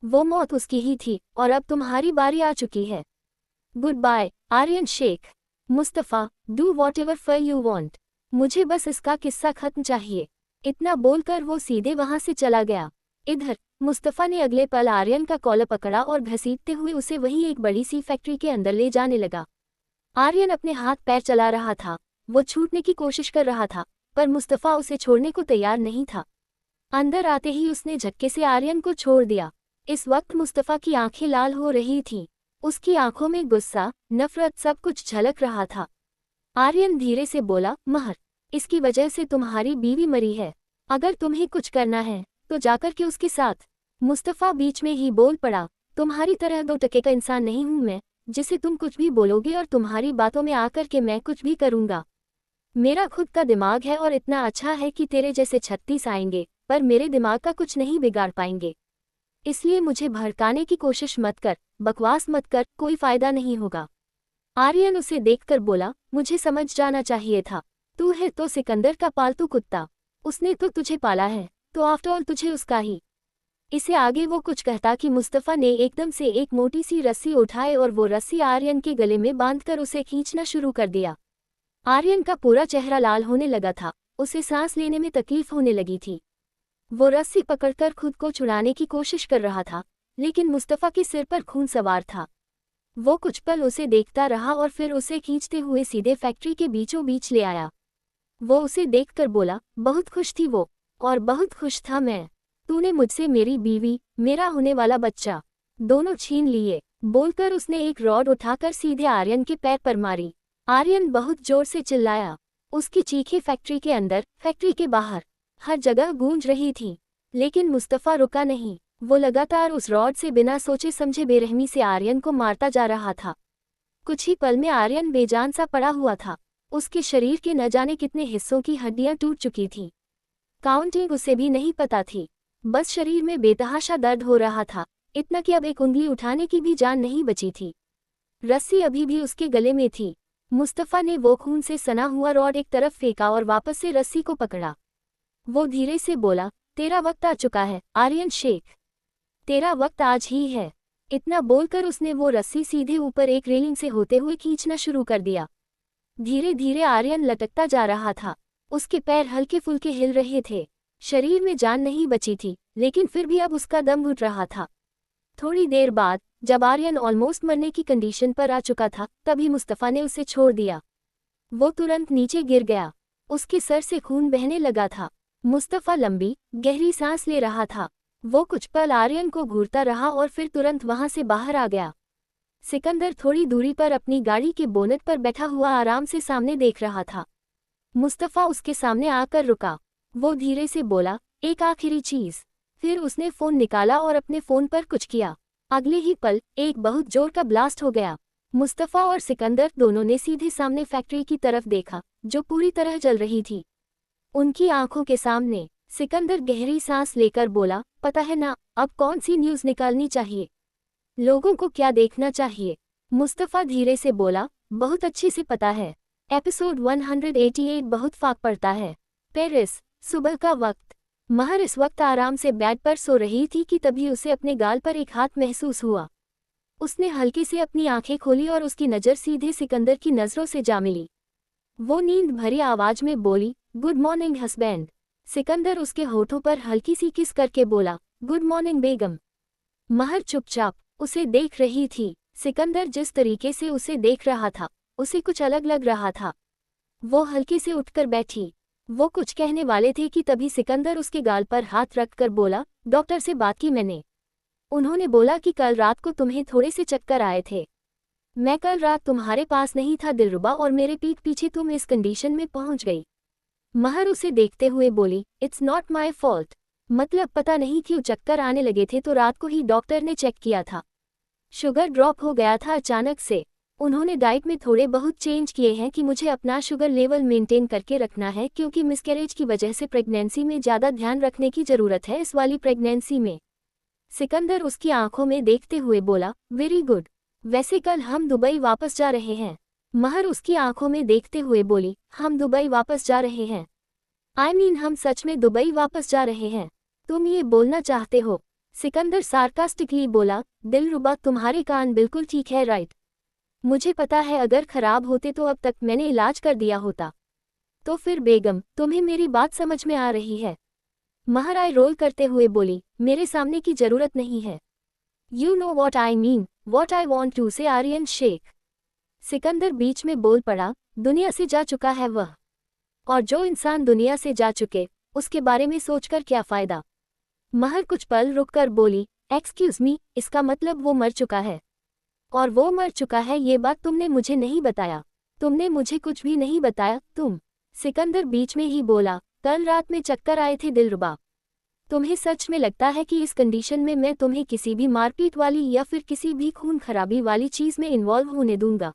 वो मौत उसकी ही थी और अब तुम्हारी बारी आ चुकी है। Goodbye, Aryan Sheikh. Mustafa, do whatever for you want. मुझे बस इसका किस्सा खत्म चाहिए। इतना बोलकर वो सीधे वहां से चला गया। इधर मुस्तफ़ा ने अगले पल आर्यन का कॉलर पकड़ा और घसीटते हुए उसे वहीं एक बड़ी सी फैक्ट्री के अंदर ले जाने लगा। आर्यन अपने हाथ पैर चला रहा था, वो छूटने की कोशिश कर रहा था, पर मुस्तफ़ा उसे छोड़ने को तैयार नहीं था। अंदर आते ही उसने झटके से आर्यन को छोड़ दिया। इस वक्त मुस्तफ़ा की आंखें लाल हो रही थीं, उसकी आंखों में गुस्सा, नफरत, सब कुछ झलक रहा था। आर्यन धीरे से बोला, महर, इसकी वजह से तुम्हारी बीवी मरी है। अगर तुम्हें कुछ करना है तो जाकर के उसके साथ। मुस्तफ़ा बीच में ही बोल पड़ा, तुम्हारी तरह 2 टके का इंसान नहीं हूं मैं, जिसे तुम कुछ भी बोलोगे और तुम्हारी बातों में आकर के मैं कुछ भी करूंगा। मेरा खुद का दिमाग है और इतना अच्छा है कि तेरे जैसे 36 आएंगे पर मेरे दिमाग का कुछ नहीं बिगाड़ पाएंगे। इसलिए मुझे भड़काने की कोशिश मत कर, बकवास मत कर, कोई फायदा नहीं होगा। आर्यन उसे देखकर बोला, मुझे समझ जाना चाहिए था, तू है तो सिकंदर का पालतू कुत्ता, उसने तो तुझे पाला है, तो आफ्टर ऑल तुझे उसका ही। इसे आगे वो कुछ कहता कि मुस्तफ़ा ने एकदम से एक मोटी सी रस्सी उठाए और वो रस्सी आर्यन के गले में बांधकर उसे खींचना शुरू कर दिया। आर्यन का पूरा चेहरा लाल होने लगा था, उसे सांस लेने में तकलीफ होने लगी थी। वो रस्सी पकड़कर खुद को छुड़ाने की कोशिश कर रहा था, लेकिन मुस्तफ़ा के सिर पर खून सवार था। वो कुछ पल उसे देखता रहा और फिर उसे खींचते हुए सीधे फैक्ट्री के बीचों बीच ले आया। वो उसे देखकर बोला, बहुत खुश थी वो, और बहुत खुश था मैं। तूने मुझसे मेरी बीवी, मेरा होने वाला बच्चा, दोनों छीन लिए। बोलकर उसने एक रॉड उठाकर सीधे आर्यन के पैर पर मारी। आर्यन बहुत जोर से चिल्लाया। उसकी चीखें फैक्ट्री के अंदर, फैक्ट्री के बाहर, हर जगह गूंज रही थी। लेकिन मुस्तफ़ा रुका नहीं, वो लगातार उस रॉड से बिना सोचे समझे बेरहमी से आर्यन को मारता जा रहा था। कुछ ही पल में आर्यन बेजान सा पड़ा हुआ था। उसके शरीर के न जाने कितने हिस्सों की हड्डियां टूट चुकी थीं। काउंटिंग उसे भी नहीं पता थी, बस शरीर में बेतहाशा दर्द हो रहा था, इतना कि अब एक उंगली उठाने की भी जान नहीं बची थी। रस्सी अभी भी उसके गले में थी। मुस्तफ़ा ने वो खून से सना हुआ रॉड एक तरफ फेंका और वापस से रस्सी को पकड़ा। वो धीरे से बोला, तेरा वक्त आ चुका है आर्यन शेख, तेरा वक्त आज ही है। इतना बोलकर उसने वो रस्सी सीधे ऊपर एक रेलिंग से होते हुए खींचना शुरू कर दिया। धीरे धीरे आर्यन लटकता जा रहा था, उसके पैर हल्के फुल्के हिल रहे थे। शरीर में जान नहीं बची थी, लेकिन फिर भी अब उसका दम घुट रहा था। थोड़ी देर बाद जब आर्यन ऑलमोस्ट मरने की कंडीशन पर आ चुका था, तभी मुस्तफ़ा ने उसे छोड़ दिया। वो तुरंत नीचे गिर गया। उसके सर से खून बहने लगा था। मुस्तफ़ा लंबी गहरी सांस ले रहा था। वो कुछ पल आर्यन को घूरता रहा और फिर तुरंत वहां से बाहर आ गया। सिकंदर थोड़ी दूरी पर अपनी गाड़ी के बोनट पर बैठा हुआ आराम से सामने देख रहा था। मुस्तफ़ा उसके सामने आकर रुका। वो धीरे से बोला, एक आखिरी चीज़। फिर उसने फ़ोन निकाला और अपने फ़ोन पर कुछ किया। अगले ही पल एक बहुत जोर का ब्लास्ट हो गया। मुस्तफ़ा और सिकंदर दोनों ने सीधे सामने फैक्ट्री की तरफ देखा, जो पूरी तरह जल रही थी। उनकी आंखों के सामने सिकंदर गहरी सांस लेकर बोला, पता है ना, अब कौन सी न्यूज़ निकालनी चाहिए? लोगों को क्या देखना चाहिए? मुस्तफ़ा धीरे से बोला, बहुत अच्छी से पता है। एपिसोड 188 बहुत फाक पड़ता है। पेरिस, सुबह का वक्त। महर इस वक्त आराम से बेड पर सो रही थी कि तभी उसे अपने गाल पर एक हाथ महसूस हुआ। उसने हल्के से अपनी आंखें खोली और उसकी नज़र सीधे सिकंदर की नज़रों से जा मिली। वो नींद भरी आवाज में बोली, गुड मॉर्निंग हस्बैंड। सिकंदर उसके होठों पर हल्की सी किस करके बोला, गुड मॉर्निंग बेगम। महर चुपचाप उसे देख रही थी। सिकंदर जिस तरीके से उसे देख रहा था, उसे कुछ अलग लग रहा था। वो हल्के से उठकर बैठी। वो कुछ कहने वाले थे कि तभी सिकंदर उसके गाल पर हाथ रखकर बोला, डॉक्टर से बात की मैंने। उन्होंने बोला कि कल रात को तुम्हें थोड़े से चक्कर आए थे। मैं कल रात तुम्हारे पास नहीं था दिलरुबा, और मेरे पीठ पीछे तुम इस कंडीशन में पहुंच गई। महर उसे देखते हुए बोली, इट्स नॉट माई फॉल्ट। मतलब पता नहीं क्यों चक्कर आने लगे थे तो रात को ही डॉक्टर ने चेक किया था। शुगर ड्रॉप हो गया था अचानक से। उन्होंने डाइट में थोड़े बहुत चेंज किए हैं कि मुझे अपना शुगर लेवल मेंटेन करके रखना है, क्योंकि मिसकैरेज की वजह से प्रेगनेंसी में ज़्यादा ध्यान रखने की ज़रूरत है इस वाली प्रेगनेंसी में। सिकंदर उसकी आंखों में देखते हुए बोला, वेरी गुड। वैसे कल हम दुबई वापस जा रहे हैं। महर उसकी आंखों में देखते हुए बोली, हम दुबई वापस जा रहे हैं? आई मीन हम सच में दुबई वापस जा रहे हैं? तुम ये बोलना चाहते हो? सिकंदर सार्कास्टिकली बोला, दिलरुबा तुम्हारे कान बिल्कुल ठीक है राइट। मुझे पता है अगर खराब होते तो अब तक मैंने इलाज कर दिया होता। तो फिर बेगम, तुम्हें मेरी बात समझ में आ रही है? महर आई रोल करते हुए बोली, मेरे सामने की जरूरत नहीं है। You know what I mean, what I want to say Aryan Sheikh. Sikandar बीच में बोल पड़ा, दुनिया से जा चुका है वह, और जो इंसान दुनिया से जा चुके उसके बारे में सोचकर क्या फ़ायदा। महर कुछ पल रुककर बोली, एक्सक्यूज़ मी, इसका मतलब वो मर चुका है? और वो मर चुका है ये बात तुमने मुझे नहीं बताया। तुमने मुझे कुछ भी नहीं बताया। तुम। सिकंदर बीच में ही बोला, कल रात में चक्कर आए थे दिलरुबा। तुम्हें सच में लगता है कि इस कंडीशन में मैं तुम्हें किसी भी मारपीट वाली या फिर किसी भी खून खराबी वाली चीज़ में इन्वॉल्व होने दूंगा?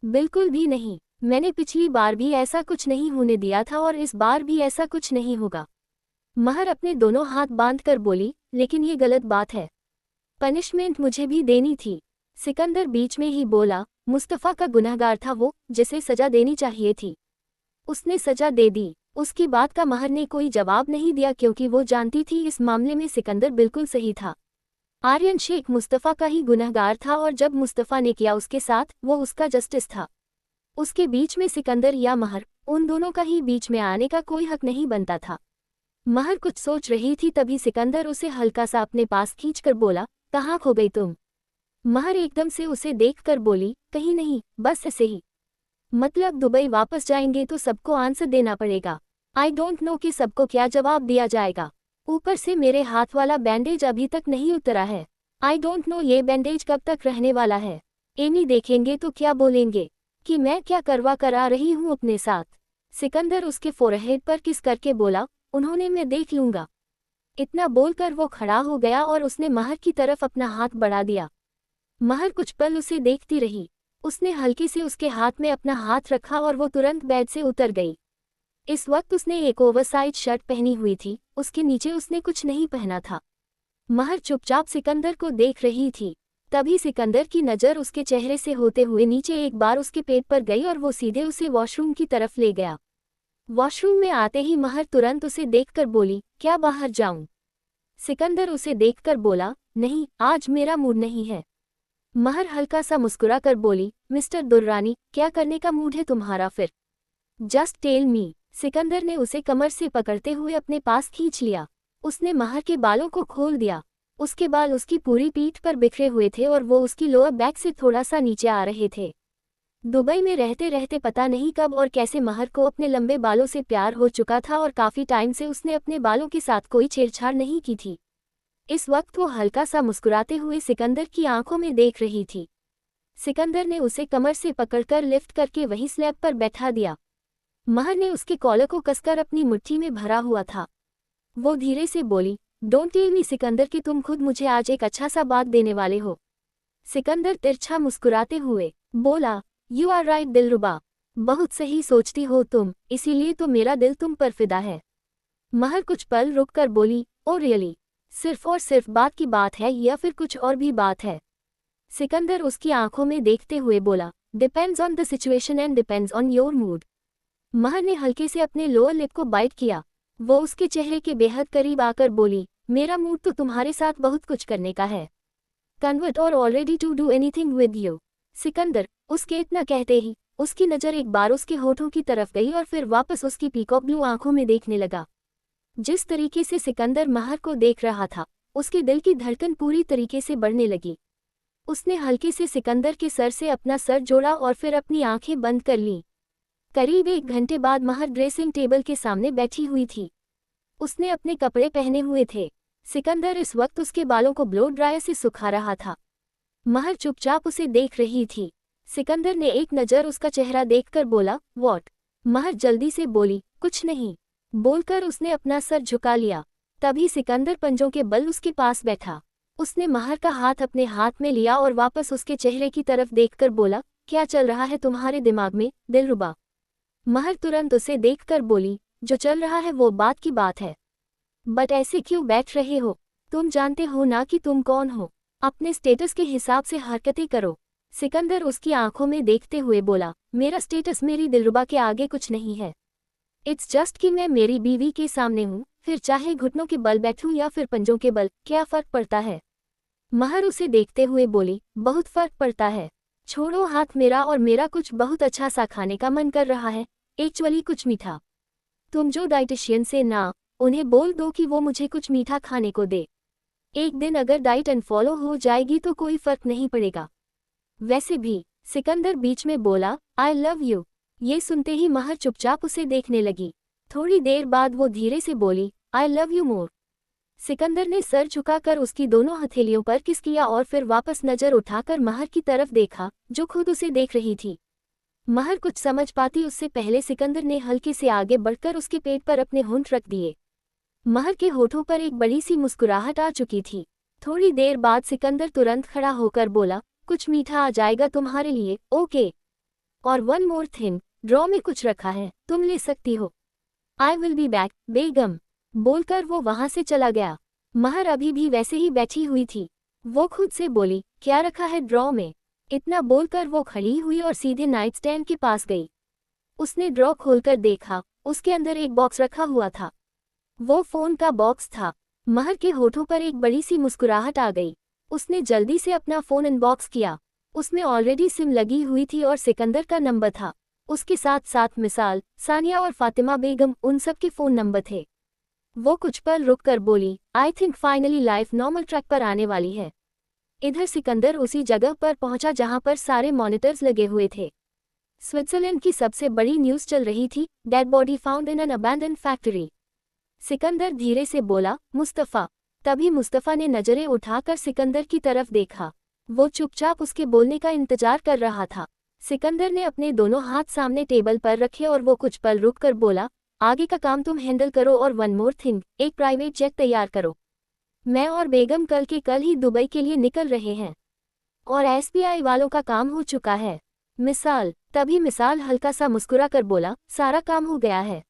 बिल्कुल भी नहीं। मैंने पिछली बार भी ऐसा कुछ नहीं होने दिया था और इस बार भी ऐसा कुछ नहीं होगा। महर अपने दोनों हाथ बांधकर बोली, लेकिन ये गलत बात है। पनिशमेंट मुझे भी देनी थी। सिकंदर बीच में ही बोला, मुस्तफ़ा का गुनहगार था वो, जिसे सजा देनी चाहिए थी। उसने सजा दे दी। उसकी बात का महर ने कोई जवाब नहीं दिया, क्योंकि वो जानती थी इस मामले में सिकंदर बिल्कुल सही था। आर्यन शेख मुस्तफ़ा का ही गुनहगार था, और जब मुस्तफ़ा ने किया उसके साथ, वो उसका जस्टिस था। उसके बीच में सिकंदर या महर, उन दोनों का ही बीच में आने का कोई हक नहीं बनता था। महर कुछ सोच रही थी, तभी सिकंदर उसे हल्का सा अपने पास खींचकर बोला, कहाँ खो गई तुम? महर एकदम से उसे देखकर बोली, कहीं नहीं, बस ऐसे ही। मतलब दुबई वापस जाएंगे तो सबको आंसर देना पड़ेगा। आई डोंट नो कि सबको क्या जवाब दिया जाएगा। ऊपर से मेरे हाथ वाला बैंडेज अभी तक नहीं उतरा है। आई डोंट नो ये बैंडेज कब तक रहने वाला है। एमी देखेंगे तो क्या बोलेंगे कि मैं क्या करवा कर आ रही हूँ अपने साथ। सिकंदर उसके फोरहेड पर किस करके बोला, उन्होंने मैं देख लूंगा। इतना बोलकर वो खड़ा हो गया और उसने महर की तरफ अपना हाथ बढ़ा दिया। महर कुछ पल उसे देखती रही। उसने हल्के से उसके हाथ में अपना हाथ रखा और वो तुरंत बेड से उतर गई। इस वक्त उसने एक ओवरसाइज शर्ट पहनी हुई थी, उसके नीचे उसने कुछ नहीं पहना था। महर चुपचाप सिकंदर को देख रही थी। तभी सिकंदर की नज़र उसके चेहरे से होते हुए नीचे एक बार उसके पेट पर गई और वो सीधे उसे वॉशरूम की तरफ ले गया। वॉशरूम में आते ही महर तुरंत उसे देखकर बोली, क्या बाहर जाऊं? सिकंदर उसे देखकर बोला, नहीं, आज मेरा मूड नहीं है। महर हल्का सा मुस्कुरा कर बोली, मिस्टर दुर्रानी, क्या करने का मूड है तुम्हारा फिर? Just tell me. सिकंदर ने उसे कमर से पकड़ते हुए अपने पास खींच लिया। उसने महर के बालों को खोल दिया। उसके बाल उसकी पूरी पीठ पर बिखरे हुए थे और वो उसकी लोअर बैक से थोड़ा सा नीचे आ रहे थे। दुबई में रहते रहते पता नहीं कब और कैसे महर को अपने लंबे बालों से प्यार हो चुका था और काफ़ी टाइम से उसने अपने बालों के साथ कोई छेड़छाड़ नहीं की थी। इस वक्त वो हल्का सा मुस्कुराते हुए सिकंदर की आंखों में देख रही थी। सिकंदर ने उसे कमर से पकड़कर लिफ्ट करके वहीं स्लैब पर बैठा दिया। महर ने उसके कॉलर को कसकर अपनी मुट्ठी में भरा हुआ था। वो धीरे से बोली, डोंट टेल मी सिकंदर कि तुम खुद मुझे आज एक अच्छा सा बात देने वाले हो। सिकंदर तिरछा मुस्कुराते हुए बोला, यू आर राइट दिलरुबा, बहुत सही सोचती हो तुम, इसीलिए तो मेरा दिल तुम पर फिदा है। महर कुछ पल रुककर बोली, ओ रियली, सिर्फ और सिर्फ बात की बात है या फिर कुछ और भी बात है? सिकंदर उसकी आंखों में देखते हुए बोला, depends on the situation and depends on your mood. Mehar ने हल्के से अपने लोअर लिप को बाइट किया। वो उसके चेहरे के बेहद करीब आकर बोली, मेरा मूड तो तुम्हारे साथ बहुत कुछ करने का है। कन्वर्ट और already to do anything with you. Sikandar, उसके इतना कहते ही उसकी नज़र एक बार उसके होठों की तरफ गई और फिर वापस उसकी पीकॉक ब्लू आंखों में देखने लगा। जिस तरीके से सिकंदर महर को देख रहा था, उसके दिल की धड़कन पूरी तरीके से बढ़ने लगी। उसने हल्के से सिकंदर के सर से अपना सर जोड़ा और फिर अपनी आंखें बंद कर लीं। करीब 1 घंटे बाद महर ड्रेसिंग टेबल के सामने बैठी हुई थी। उसने अपने कपड़े पहने हुए थे। सिकंदर इस वक्त उसके बालों को ब्लो ड्रायर से सुखा रहा था। महर चुपचाप उसे देख रही थी। सिकंदर ने एक नज़र उसका चेहरा देखकर बोला, व्हाट? महर जल्दी से बोली, कुछ नहीं। बोलकर उसने अपना सर झुका लिया। तभी सिकंदर पंजों के बल उसके पास बैठा। उसने महर का हाथ अपने हाथ में लिया और वापस उसके चेहरे की तरफ देखकर बोला, क्या चल रहा है तुम्हारे दिमाग में, दिलरुबा? महर तुरंत उसे देखकर बोली, जो चल रहा है वो बात की बात है। बट ऐसे क्यों बैठ रहे हो? तुम जानते हो ना कि तुम कौन हो? अपने स्टेटस के हिसाब से हरकतें करो। सिकंदर उसकी आंखों में देखते हुए बोला, मेरा स्टेटस मेरी दिलरुबा के आगे कुछ नहीं है। इट्स जस्ट कि मैं मेरी बीवी के सामने हूँ, फिर चाहे घुटनों के बल बैठूं या फिर पंजों के बल, क्या फर्क पड़ता है? महर उसे देखते हुए बोली, बहुत फर्क पड़ता है। छोड़ो हाथ मेरा, और मेरा कुछ बहुत अच्छा सा खाने का मन कर रहा है, एक्चुअली कुछ मीठा। तुम जो डाइटिशियन से ना, उन्हें बोल दो कि वो मुझे कुछ मीठा खाने को दे। एक दिन अगर डाइट अनफॉलो हो जाएगी तो कोई फर्क नहीं पड़ेगा। वैसे भी, सिकंदर बीच में बोला, आई लव यू। ये सुनते ही महर चुपचाप उसे देखने लगी। थोड़ी देर बाद वो धीरे से बोली, I love you more. Sikandar ने सर झुकाकर उसकी दोनों हथेलियों पर किस किया और फिर वापस नजर उठाकर महर की तरफ देखा, जो खुद उसे देख रही थी। महर कुछ समझ पाती उससे पहले सिकंदर ने हल्के से आगे बढ़कर उसके पेट पर अपने होंठ रख दिए। महर के होठों पर एक बड़ी सी मुस्कुराहट आ चुकी थी। थोड़ी देर बाद सिकंदर तुरंत खड़ा होकर बोला, कुछ मीठा आ जाएगा तुम्हारे लिए, ओके? और वन मोर थिंग, ड्रॉ में कुछ रखा है, तुम ले सकती हो। आई विल बी बैक, बेगम। बोलकर वो वहां से चला गया। महर अभी भी वैसे ही बैठी हुई थी। वो खुद से बोली, क्या रखा है ड्रॉ में? इतना बोलकर वो खड़ी हुई और सीधे नाइट स्टैंड के पास गई। उसने ड्रॉ खोलकर देखा, उसके अंदर एक बॉक्स रखा हुआ था। वो फोन का बॉक्स था। महर के होठों पर एक बड़ी सी मुस्कुराहट आ गई। उसने जल्दी से अपना फोन अनबॉक्स किया। उसमें ऑलरेडी सिम लगी हुई थी और सिकंदर का नंबर था। उसके साथ साथ मिसाल, सानिया और फातिमा बेगम, उन सब के फ़ोन नंबर थे। वो कुछ पल रुककर बोली, I think finally life normal track पर आने वाली है। इधर सिकंदर उसी जगह पर पहुंचा जहां पर सारे मॉनिटर्स लगे हुए थे। स्विट्जरलैंड की सबसे बड़ी न्यूज़ चल रही थी, dead body found in an abandoned factory. Sikandar धीरे से बोला, मुस्तफ़ा। तभी मुस्तफ़ा ने नज़रें उठाकर सिकंदर की तरफ देखा। वो चुपचाप उसके बोलने का इंतजार कर रहा था। सिकंदर ने अपने दोनों हाथ सामने टेबल पर रखे और वो कुछ पल रुककर बोला, आगे का काम तुम हैंडल करो और वन मोर थिंग, एक प्राइवेट जेट तैयार करो। मैं और बेगम कल के कल ही दुबई के लिए निकल रहे हैं और एसबीआई वालों का काम हो चुका है। मिसाल। तभी मिसाल हल्का सा मुस्कुरा कर बोला, सारा काम हो गया है।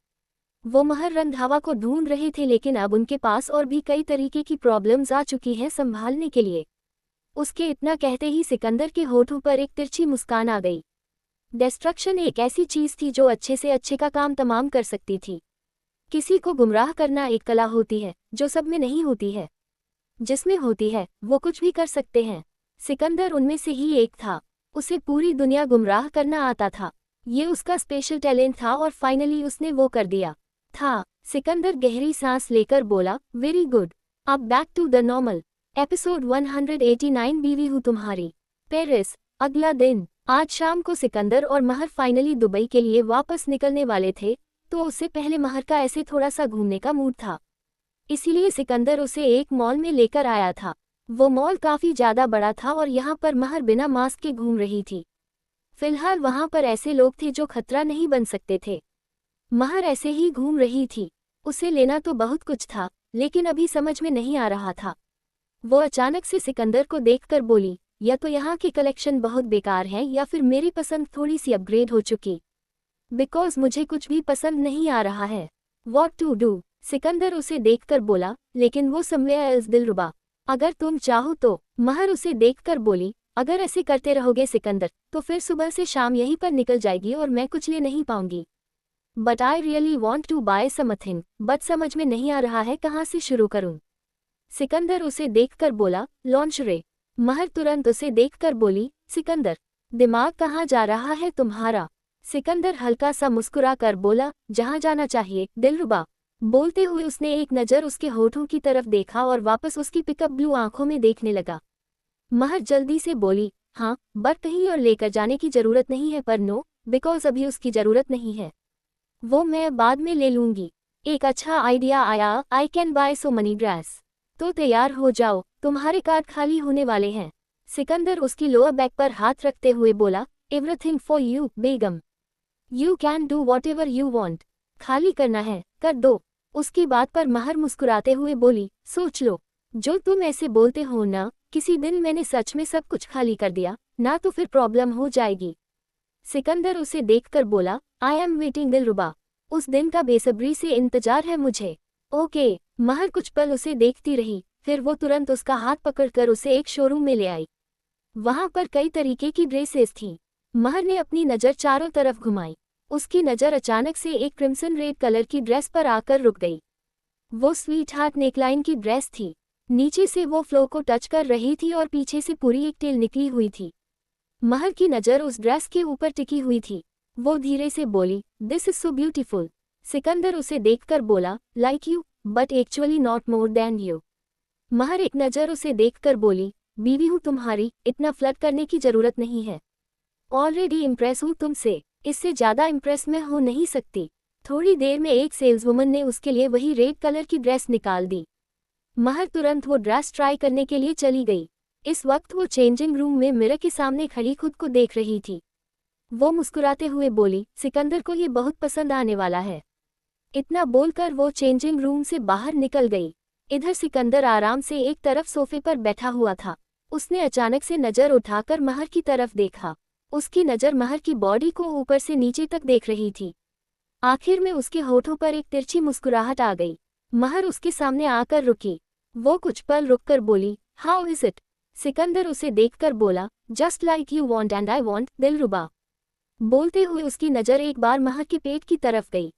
वो महर रंधावा को ढूंढ रहे थे लेकिन अब उनके पास और भी कई तरीके की प्रॉब्लम्स आ चुकी हैं संभालने के लिए। उसके इतना कहते ही सिकंदर के होठों पर एक तिरछी मुस्कान आ गई। डिस्ट्रक्शन एक ऐसी चीज़ थी जो अच्छे से अच्छे का काम तमाम कर सकती थी। किसी को गुमराह करना एक कला होती है जो सब में नहीं होती है। जिसमें होती है वो कुछ भी कर सकते हैं। सिकंदर उनमें से ही एक था। उसे पूरी दुनिया गुमराह करना आता था। ये उसका स्पेशल टैलेंट था और फाइनली उसने वो कर दिया था। सिकंदर गहरी सांस लेकर बोला, वेरी गुड, अब back to the normal. Episode 189 बीवी हूँ तुम्हारी। पेरिस। अगला दिन। आज शाम को सिकंदर और महर फाइनली दुबई के लिए वापस निकलने वाले थे, तो उससे पहले महर का ऐसे थोड़ा सा घूमने का मूड था। इसीलिए सिकंदर उसे एक मॉल में लेकर आया था। वो मॉल काफी ज्यादा बड़ा था और यहाँ पर महर बिना मास्क के घूम रही थी। फिलहाल वहाँ पर ऐसे लोग थे जो खतरा नहीं बन सकते थे। महर ऐसे ही घूम रही थी। उसे लेना तो बहुत कुछ था, लेकिन अभी समझ में नहीं आ रहा था। वो अचानक से सिकंदर को देखकर बोली, या तो यहाँ की कलेक्शन बहुत बेकार है या फिर मेरी पसंद थोड़ी सी अपग्रेड हो चुकी। बिकॉज मुझे कुछ भी पसंद नहीं आ रहा है। What to do? सिकंदर उसे देखकर बोला, लेकिन वो समवेयर एल्स दिलरुबा। अगर तुम चाहो तो। महर उसे देखकर बोली, अगर ऐसे करते रहोगे सिकंदर, तो फिर सुबह से शाम यहीं पर निकल जाएगी और मैं कुछ ले नहीं पाऊंगी। But I really want to buy something, but समझ में नहीं आ रहा है कहाँ से शुरू करूं। सिकंदर उसे देखकर बोला, लॉन्जरे। महर तुरंत उसे देखकर बोली, सिकंदर, दिमाग कहाँ जा रहा है तुम्हारा? सिकंदर हल्का सा मुस्कुरा कर बोला, जहाँ जाना चाहिए दिलरुबा। बोलते हुए उसने एक नज़र उसके होठों की तरफ देखा और वापस उसकी पिकअप ब्लू आंखों में देखने लगा। महर जल्दी से बोली, हाँ, बट कहीं और लेकर जाने की जरूरत नहीं है, पर नो, बिकॉज अभी उसकी जरूरत नहीं है। वो मैं बाद में ले लूंगी। एक अच्छा आइडिया आया, I can buy so money dress. तो तैयार हो जाओ, तुम्हारे कार्ड खाली होने वाले हैं। सिकंदर उसकी लोअर बैक पर हाथ रखते हुए बोला, everything for you Begum. You can do what ever you want. खाली करना है, कर दो। उसकी बात पर महर मुस्कुराते हुए बोली, सोच लो, जो तुम ऐसे बोलते हो ना, किसी दिन मैंने सच में सब कुछ खाली कर दिया ना, तो फिर प्रॉब्लम हो जाएगी। सिकंदर उसे देखकर बोला, आई एम वेटिंग दिलरुबा। उस दिन का बेसब्री से इंतजार है मुझे। ओके। महर कुछ पल उसे देखती रही, फिर वो तुरंत उसका हाथ पकड़कर उसे एक शोरूम में ले आई। वहां पर कई तरीके की ड्रेसेस थीं। महर ने अपनी नज़र चारों तरफ घुमाई। उसकी नज़र अचानक से एक क्रिम्सन रेड कलर की ड्रेस पर आकर रुक गई। वो स्वीट हार्ट नेकलाइन की ड्रेस थी। नीचे से वो फ्लो को टच कर रही थी और पीछे से पूरी एक टेल निकली हुई थी। महर की नज़र उस ड्रेस के ऊपर टिकी हुई थी। वो धीरे से बोली, this is so beautiful. Sikandar उसे देखकर बोला, like you, but actually not more than you. Mehar एक नज़र उसे देखकर बोली, बीवी हूँ तुम्हारी, इतना फ्लर्ट करने की जरूरत नहीं है। ऑलरेडी इम्प्रेस हूँ तुमसे, इससे ज़्यादा इम्प्रेस मैं हो नहीं सकती। थोड़ी देर में एक सेल्सवुमन ने उसके लिए वही रेड कलर की ड्रेस निकाल दी। महर तुरंत वो ड्रेस ट्राई करने के लिए चली गई। इस वक्त वो चेंजिंग रूम में मिरर के सामने खड़ी खुद को देख रही थी। वो मुस्कुराते हुए बोली, सिकंदर को ये बहुत पसंद आने वाला है। इतना बोलकर वो चेंजिंग रूम से बाहर निकल गई। इधर सिकंदर आराम से एक तरफ सोफे पर बैठा हुआ था। उसने अचानक से नज़र उठाकर महर की तरफ देखा। उसकी नज़र महर की बॉडी को ऊपर से नीचे तक देख रही थी। आखिर में उसके होठों पर एक तिरछी मुस्कुराहट आ गई। महर उसके सामने आकर रुकी। वो कुछ पल रुककर बोली, हाउ इज इट? सिकंदर उसे देखकर बोला, just like you want and I want दिलरुबा। बोलते हुए उसकी नज़र एक बार महर के पेट की तरफ गई।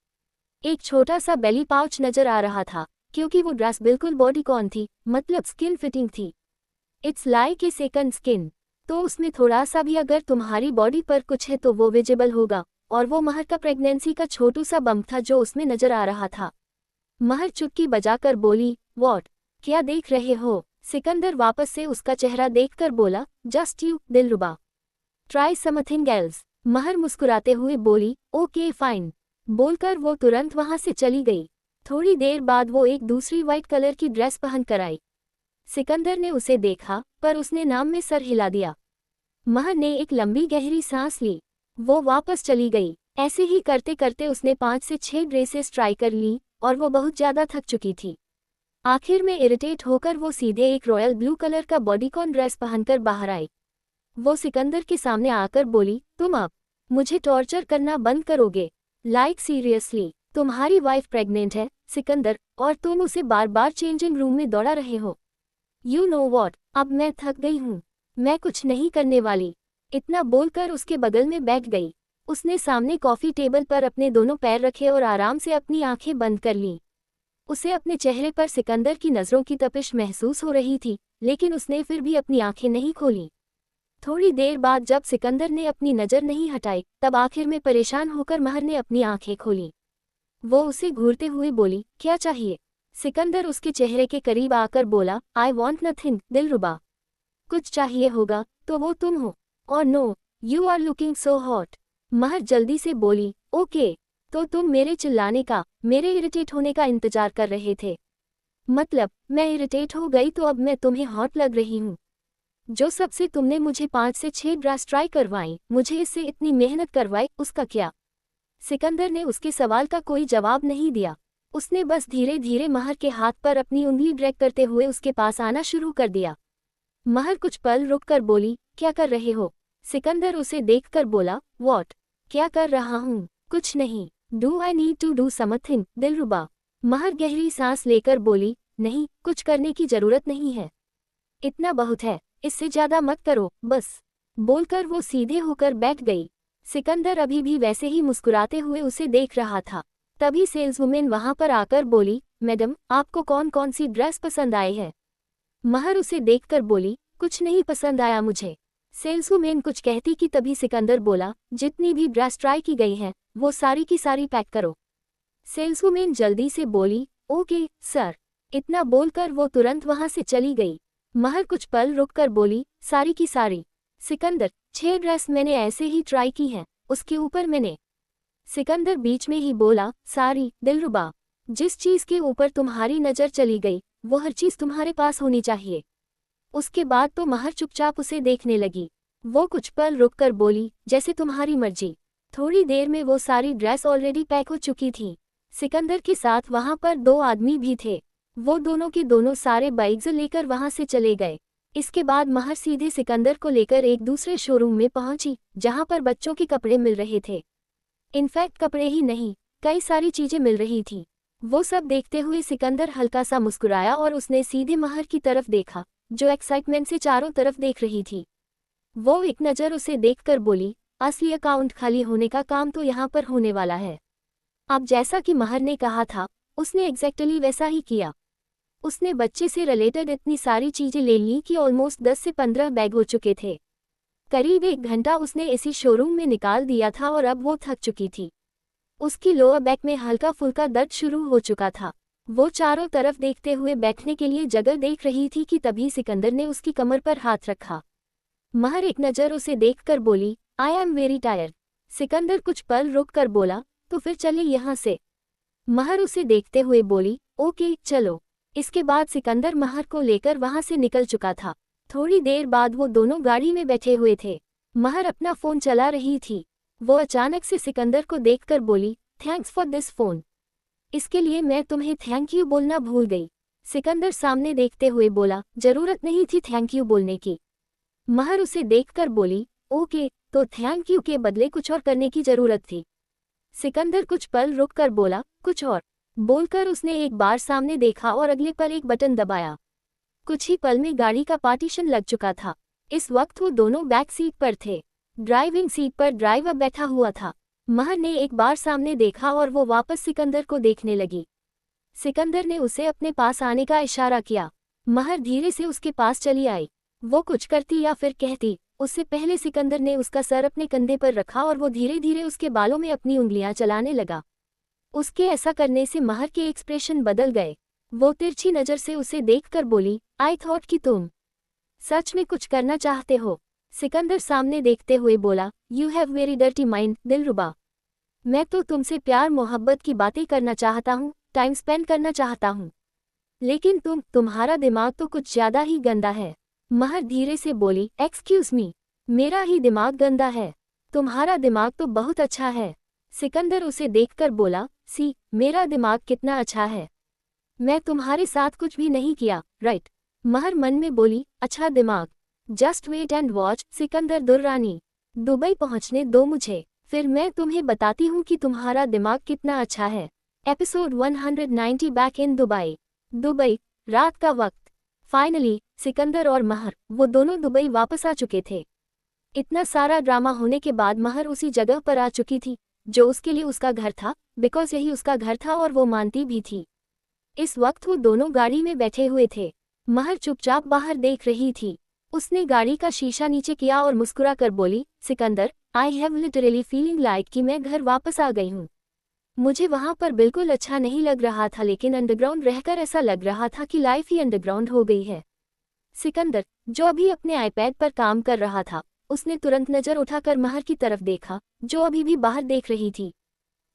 एक छोटा सा बेली पाउच नजर आ रहा था, क्योंकि वो ड्रेस बिल्कुल बॉडीकॉन थी, मतलब स्किन फिटिंग थी। It's like a second skin. तो उसमें थोड़ा सा भी अगर तुम्हारी बॉडी पर कुछ है तो वो विजिबल होगा, और वो महर का प्रेगनेंसी का छोटू सा बम्प था जो उसमें नजर आ रहा था। महर चुटकी बजाकर बोली, वॉट? क्या देख रहे हो? सिकंदर वापस से उसका चेहरा देखकर बोला, जस्ट यू दिलरुबा। Try something else. महर मुस्कुराते हुए बोली, ओके फाइन। बोलकर वो तुरंत वहां से चली गई। थोड़ी देर बाद वो एक दूसरी वाइट कलर की ड्रेस पहन कर आई। सिकंदर ने उसे देखा, पर उसने नाम में सर हिला दिया। महर ने एक लंबी गहरी सांस ली। वो वापस चली गई। ऐसे ही करते करते उसने 5 से 6 ड्रेसेस ट्राई कर ली और वो बहुत ज्यादा थक चुकी थी। आखिर में इरिटेट होकर वो सीधे एक रॉयल ब्लू कलर का बॉडीकॉन ड्रेस पहनकर बाहर आई। वो सिकंदर के सामने आकर बोली, तुम अब मुझे टॉर्चर करना बंद करोगे? लाइक सीरियसली, तुम्हारी वाइफ प्रेग्नेंट है सिकंदर, और तुम उसे बार बार चेंजिंग रूम में दौड़ा रहे हो। यू नो वॉट, अब मैं थक गई हूँ, मैं कुछ नहीं करने वाली। इतना बोलकर उसके बगल में बैठ गई। उसने सामने कॉफी टेबल पर अपने दोनों पैर रखे और आराम से अपनी आंखें बंद कर लीं। उसे अपने चेहरे पर सिकंदर की नज़रों की तपिश महसूस हो रही थी, लेकिन उसने फिर भी अपनी आंखें नहीं खोली। थोड़ी देर बाद जब सिकंदर ने अपनी नज़र नहीं हटाई, तब आखिर में परेशान होकर महर ने अपनी आंखें खोली। वो उसे घूरते हुए बोली, क्या चाहिए? सिकंदर उसके चेहरे के करीब आकर बोला, आई वॉन्ट नथिंग दिलरुबा। कुछ चाहिए होगा तो वो तुम हो। और no, you are looking so hot. Mehar जल्दी से बोली, ओके। तो तुम मेरे चिल्लाने का, मेरे इरिटेट होने का इंतजार कर रहे थे। मतलब मैं इरिटेट हो गई तो अब मैं तुम्हें हॉट लग रही हूँ? जो सबसे तुमने मुझे 5 से 6 ड्रेस ट्राई करवाई, मुझे इससे इतनी मेहनत करवाई, उसका क्या? सिकंदर ने उसके सवाल का कोई जवाब नहीं दिया। उसने बस धीरे धीरे महर के हाथ पर अपनी उंगली ड्रैग करते हुए उसके पास आना शुरू कर दिया। महर कुछ पल रुककर बोली, क्या कर रहे हो? सिकंदर उसे देखकर बोला, व्हाट? क्या कर रहा हूँ? कुछ नहीं। Do I need to do something दिलरुबा? महर गहरी सांस लेकर बोली, नहीं, कुछ करने की जरूरत नहीं है। इतना बहुत है, इससे ज्यादा मत करो, बस। बोलकर वो सीधे होकर बैठ गई। सिकंदर अभी भी वैसे ही मुस्कुराते हुए उसे देख रहा था। तभी सेल्सवुमेन वहां पर आकर बोली, मैडम, आपको कौन कौन सी ड्रेस पसंद आई है? महर उसे देखकर बोली, कुछ नहीं पसंद आया मुझे। सेल्सवुमेन कुछ कहती कि तभी सिकंदर बोला, जितनी भी ड्रेस ट्राई की गई हैं, वो सारी की सारी पैक करो। सेल्सवुमेन जल्दी से बोली, ओके सर। इतना बोलकर वो तुरंत वहां से चली गई। महर कुछ पल रुककर बोली, सारी की सारी? सिकंदर, 6 ड्रेस मैंने ऐसे ही ट्राई की हैं, उसके ऊपर मैंने। सिकंदर बीच में ही बोला, सारी दिलरुबा, जिस चीज के ऊपर तुम्हारी नजर चली गई, वो हर चीज तुम्हारे पास होनी चाहिए। उसके बाद तो महर चुपचाप उसे देखने लगी। वो कुछ पल रुककर बोली, जैसे तुम्हारी मर्जी। थोड़ी देर में वो सारी ड्रेस ऑलरेडी पैक हो चुकी थी। सिकंदर के साथ वहां पर 2 आदमी भी थे। वो दोनों के दोनों सारे बाइक्स लेकर वहां से चले गए। इसके बाद महर सीधे सिकंदर को लेकर एक दूसरे शोरूम में पहुंची, जहां पर बच्चों के कपड़े मिल रहे थे। इनफैक्ट कपड़े ही नहीं, कई सारी चीजें मिल रही थी। वो सब देखते हुए सिकंदर हल्का सा मुस्कुराया और उसने सीधे महर की तरफ देखा, जो एक्साइटमेंट से चारों तरफ देख रही थी। वो एक नज़र उसे देखकर बोली, असली अकाउंट खाली होने का काम तो यहाँ पर होने वाला है। अब जैसा कि महर ने कहा था, उसने एग्जैक्टली वैसा ही किया। उसने बच्चे से रिलेटेड इतनी सारी चीजें ले ली कि ऑलमोस्ट 10 से 15 बैग हो चुके थे। करीब 1 घंटा उसने इसी शोरूम में निकाल दिया था और अब वो थक चुकी थी। उसकी लोअर बैक में हल्का फुल्का दर्द शुरू हो चुका था। वो चारों तरफ देखते हुए बैठने के लिए जगह देख रही थी कि तभी सिकंदर ने उसकी कमर पर हाथ रखा। महर एक नज़र उसे देखकर बोली, I am very tired. Sikandar कुछ पल रुक कर बोला, तो फिर चले यहाँ से। महर उसे देखते हुए बोली, ओके चलो। इसके बाद सिकंदर महर को लेकर वहां से निकल चुका था। थोड़ी देर बाद वो दोनों गाड़ी में बैठे हुए थे। महर अपना फोन चला रही थी। वो अचानक से सिकंदर को देखकर बोली, थैंक्स फॉर दिस फोन। इसके लिए मैं तुम्हें थैंक यू बोलना भूल गई। सिकंदर सामने देखते हुए बोला, जरूरत नहीं थी थैंक यू बोलने की। महर उसे देखकर बोली, ओके, तो थैंक यू के बदले कुछ और करने की जरूरत थी। सिकंदर कुछ पल रुककर बोला, कुछ और? बोलकर उसने एक बार सामने देखा और अगले पल एक बटन दबाया। कुछ ही पल में गाड़ी का पार्टीशन लग चुका था। इस वक्त वो दोनों बैक सीट पर थे। ड्राइविंग सीट पर ड्राइवर बैठा हुआ था। महर ने एक बार सामने देखा और वो वापस सिकंदर को देखने लगी। सिकंदर ने उसे अपने पास आने का इशारा किया। महर धीरे से उसके पास चली आई। वो कुछ करती या फिर कहती, उससे पहले सिकंदर ने उसका सर अपने कंधे पर रखा और वो धीरे धीरे उसके बालों में अपनी उंगलियां चलाने लगा। उसके ऐसा करने से महर के एक्सप्रेशन बदल गए। वो तिरछी नज़र से उसे देखकर बोली, आई थॉट कि तुम सच में कुछ करना चाहते हो। सिकंदर सामने देखते हुए बोला, you have very dirty mind दिलरुबा। मैं तो तुमसे प्यार मोहब्बत की बातें करना चाहता हूँ, टाइम स्पेंड करना चाहता हूँ, लेकिन तुम्हारा दिमाग तो कुछ ज्यादा ही गंदा है। महर धीरे से बोली, एक्सक्यूज मी, मेरा ही दिमाग गंदा है? तुम्हारा दिमाग तो बहुत अच्छा है। सिकंदर उसे देखकर बोला, सी, मेरा दिमाग कितना अच्छा है। मैं तुम्हारे साथ कुछ भी नहीं किया, राइट? महर मन में बोली, अच्छा दिमाग। Just wait and watch Sikandar Durrani. Dubai पहुंचने दो मुझे, फिर मैं तुम्हें बताती हूँ कि तुम्हारा दिमाग कितना अच्छा है। Episode 190 back in Dubai. Dubai, रात का वक्त। फाइनली सिकंदर और महर, वो दोनों दुबई वापस आ चुके थे। इतना सारा ड्रामा होने के बाद महर उसी जगह पर आ चुकी थी जो उसके लिए उसका घर था, बिकॉज यही उसका घर था और वो मानती भी थी। इस वक्त वो दोनों गाड़ी में बैठे हुए थे। महर चुपचाप बाहर देख रही थी। उसने गाड़ी का शीशा नीचे किया और मुस्कुरा कर बोली, Sikandar, I have literally feeling like कि मैं घर वापस आ गई हूँ। मुझे वहां पर बिल्कुल अच्छा नहीं लग रहा था, लेकिन अंडरग्राउंड रहकर ऐसा लग रहा था कि लाइफ ही अंडरग्राउंड हो गई है। सिकंदर, जो अभी अपने आईपैड पर काम कर रहा था, उसने तुरंत नजर उठाकर महर की तरफ देखा, जो अभी भी बाहर देख रही थी।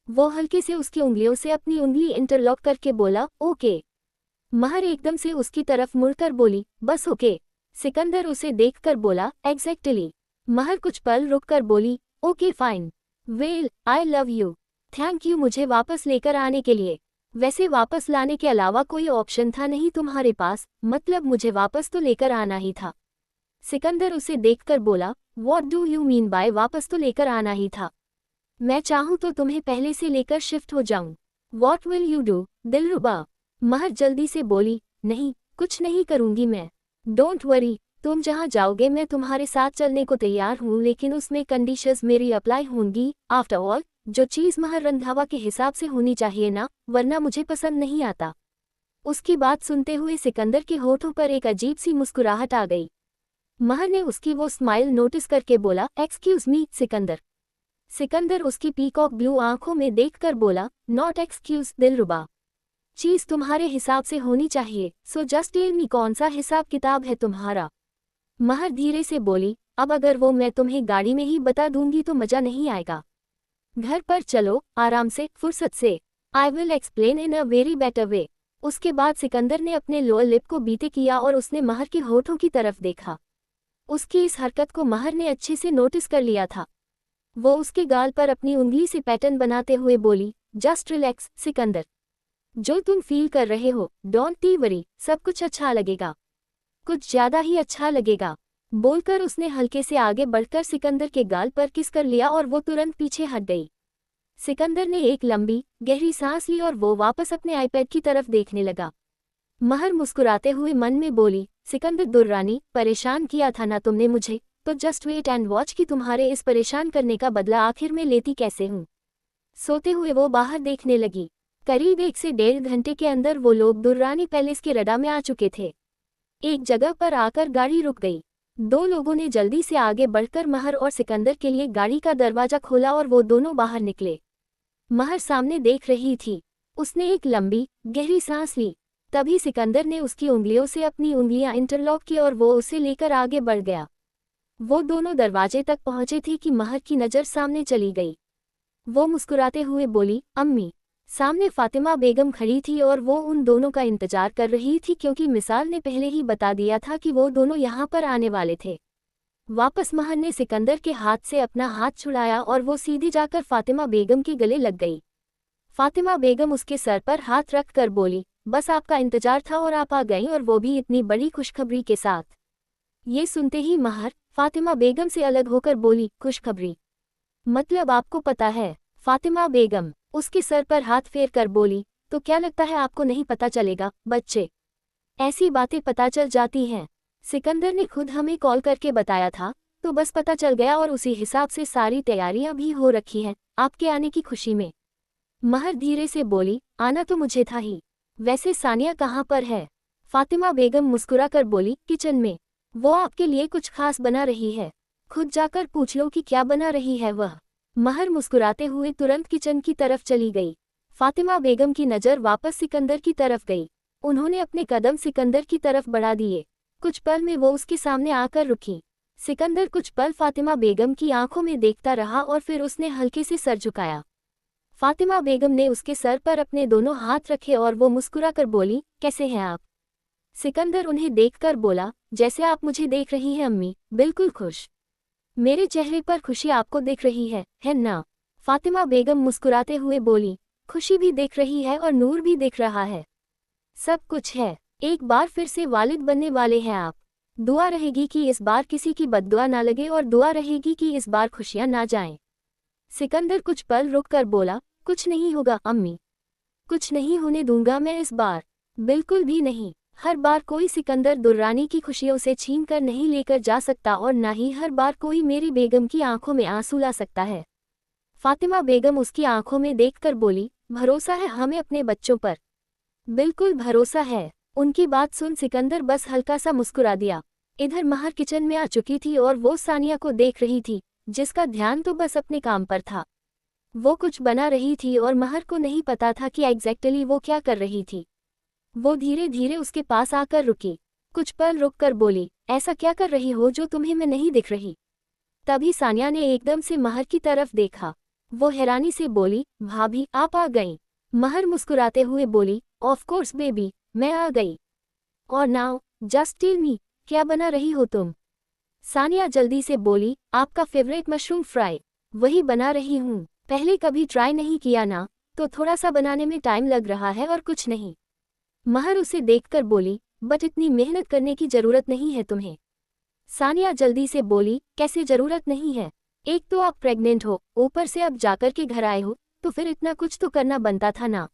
वो हल्के से उसकी उंगलियों से अपनी उंगली इंटरलॉक करके बोला, ओके। महर एकदम से उसकी तरफ मुड़कर बोली, बस ओके। सिकंदर उसे देखकर बोला, एग्जैक्टली। महर कुछ पल रुककर बोली, okay fine. Well, I love you. Thank you मुझे वापस लेकर आने के लिए। वैसे वापस लाने के अलावा कोई ऑप्शन था नहीं तुम्हारे पास, मतलब मुझे वापस तो लेकर आना ही था। सिकंदर उसे देखकर बोला, what do you mean by वापस तो लेकर आना ही था? मैं चाहूँ तो तुम्हें पहले से लेकर शिफ्ट हो जाऊं। व्हाट विल यू डू, दिलरुबा? महर जल्दी से बोली, नहीं, कुछ नहीं करूंगी मैं। डोंट वरी, तुम जहाँ जाओगे मैं तुम्हारे साथ चलने को तैयार हूँ, लेकिन उसमें कंडीशंस मेरी अप्लाई होंगी। आफ्टर ऑल, जो चीज़ महर रंधावा के हिसाब से होनी चाहिए ना, वरना मुझे पसंद नहीं आता। उसकी बात सुनते हुए सिकंदर के होठों पर एक अजीब सी मुस्कुराहट आ गई। महर ने उसकी वो स्माइल नोटिस करके बोला, एक्सक्यूज मी सिकंदर। सिकंदर उसकी पीकॉक ब्लू आंखों में देखकर बोला, नॉट एक्सक्यूज दिलरुबा। चीज तुम्हारे हिसाब से होनी चाहिए, सो जस्ट टेल मी कौन सा हिसाब किताब है तुम्हारा? महर धीरे से बोली, अब अगर वो मैं तुम्हें गाड़ी में ही बता दूंगी तो मजा नहीं आएगा। घर पर चलो, आराम से, फुर्सत से। I will explain in a very better way. उसके बाद सिकंदर ने अपने लोअर लिप को बीते किया और उसने महर के होठों की तरफ देखा। उसकी इस हरकत को महर ने अच्छे से नोटिस कर लिया था। वो उसके गाल पर अपनी उंगली से पैटर्न बनाते हुए बोली, जस्ट रिलैक्स सिकंदर। जो तुम फील कर रहे हो, डोंट टी वरी, सब कुछ अच्छा लगेगा, कुछ ज्यादा ही अच्छा लगेगा। बोलकर उसने हल्के से आगे बढ़कर सिकंदर के गाल पर किस कर लिया और वो तुरंत पीछे हट गई। सिकंदर ने एक लंबी गहरी सांस ली और वो वापस अपने आईपैड की तरफ देखने लगा। महर मुस्कुराते हुए मन में बोली, सिकंदर दुर्रानी, परेशान किया था ना तुमने मुझे, तो जस्ट वेट एंड वॉच कि तुम्हारे इस परेशान करने का बदला आखिर में लेती कैसे हूँ। सोते हुए वो बाहर देखने लगी। करीब 1 से 1.5 घंटे के अंदर वो लोग दुर्रानी पैलेस के रडा में आ चुके थे। एक जगह पर आकर गाड़ी रुक गई। 2 लोगों ने जल्दी से आगे बढ़कर महर और सिकंदर के लिए गाड़ी का दरवाजा खोला और वो दोनों बाहर निकले। महर सामने देख रही थी। उसने एक लंबी गहरी सांस ली। तभी सिकंदर ने उसकी उंगलियों से अपनी उंगलियां इंटरलॉक की और वो उसे लेकर आगे बढ़ गया। वो दोनों दरवाजे तक पहुंचे थे कि महर की नज़र सामने चली गई। वो मुस्कुराते हुए बोली, अम्मी। सामने फातिमा बेगम खड़ी थी और वो उन दोनों का इंतजार कर रही थी, क्योंकि मिसाल ने पहले ही बता दिया था कि वो दोनों यहाँ पर आने वाले थे। वापस महर ने सिकंदर के हाथ से अपना हाथ छुड़ाया और वो सीधी जाकर फातिमा बेगम के गले लग गई। फातिमा बेगम उसके सर पर हाथ रख कर बोली, बस आपका इंतजार था और आप आ गईं, और वो भी इतनी बड़ी खुशखबरी के साथ। ये सुनते ही महर फातिमा बेगम से अलग होकर बोली, खुशखबरी मतलब आपको पता है? फातिमा बेगम उसके सर पर हाथ फेर कर बोली, तो क्या लगता है आपको नहीं पता चलेगा बच्चे? ऐसी बातें पता चल जाती हैं। सिकंदर ने खुद हमें कॉल करके बताया था, तो बस पता चल गया और उसी हिसाब से सारी तैयारियां भी हो रखी हैं आपके आने की खुशी में। महर धीरे से बोली, आना तो मुझे था ही। वैसे सानिया कहाँ पर है? फातिमा बेगम मुस्कुरा कर बोली, किचन में। वो आपके लिए कुछ खास बना रही है, खुद जाकर पूछ लो कि क्या बना रही है वह। महर मुस्कुराते हुए तुरंत किचन की तरफ चली गई। फातिमा बेगम की नज़र वापस सिकंदर की तरफ गई। उन्होंने अपने कदम सिकंदर की तरफ बढ़ा दिए। कुछ पल में वो उसके सामने आकर रुकी। सिकंदर कुछ पल फातिमा बेगम की आंखों में देखता रहा और फिर उसने हल्के से सर झुकाया। फातिमा बेगम ने उसके सर पर अपने दोनों हाथ रखे और वो मुस्कुराकर बोली, कैसे हैं आप? सिकंदर उन्हें देखकर बोला, जैसे आप मुझे देख रही हैं अम्मी, बिल्कुल खुश। मेरे चेहरे पर खुशी आपको दिख रही है ना? फातिमा बेगम मुस्कुराते हुए बोली, खुशी भी दिख रही है और नूर भी दिख रहा है, सब कुछ है। एक बार फिर से वालिद बनने वाले हैं आप। दुआ रहेगी कि इस बार किसी की बद्दुआ ना लगे और दुआ रहेगी कि इस बार खुशियां ना जाएं। सिकंदर कुछ पल रुक कर बोला, कुछ नहीं होगा अम्मी, कुछ नहीं होने दूंगा मैं इस बार, बिल्कुल भी नहीं। हर बार कोई सिकंदर दुर्रानी की खुशियों से छीन कर नहीं लेकर जा सकता और ना ही हर बार कोई मेरी बेगम की आंखों में आंसू ला सकता है। फातिमा बेगम उसकी आंखों में देखकर बोली, भरोसा है हमें अपने बच्चों पर? बिल्कुल भरोसा है। उनकी बात सुन सिकंदर बस हल्का सा मुस्कुरा दिया। इधर महर किचन में आ चुकी थी और वो सानिया को देख रही थी, जिसका ध्यान तो बस अपने काम पर था। वो कुछ बना रही थी और महर को नहीं पता था कि एग्जैक्टली वो क्या कर रही थी। वो धीरे धीरे उसके पास आकर रुकी। कुछ पल रुककर बोली, ऐसा क्या कर रही हो जो तुम्हें मैं नहीं दिख रही? तभी सानिया ने एकदम से महर की तरफ देखा। वो हैरानी से बोली, भाभी आप आ गईं। महर मुस्कुराते हुए बोली, ऑफ कोर्स बेबी, मैं आ गई। और नाउ जस्ट टेल मी, क्या बना रही हो तुम? सानिया जल्दी से बोली, आपका फेवरेट मशरूम फ्राई, वही बना रही हूँ। पहले कभी ट्राई नहीं किया ना, तो थोड़ा सा बनाने में टाइम लग रहा है और कुछ नहीं। महर उसे देखकर बोली, बट इतनी मेहनत करने की जरूरत नहीं है तुम्हें। सानिया जल्दी से बोली, कैसे जरूरत नहीं है? एक तो आप प्रेग्नेंट हो, ऊपर से अब जाकर के घर आए हो, तो फिर इतना कुछ तो करना बनता था ना।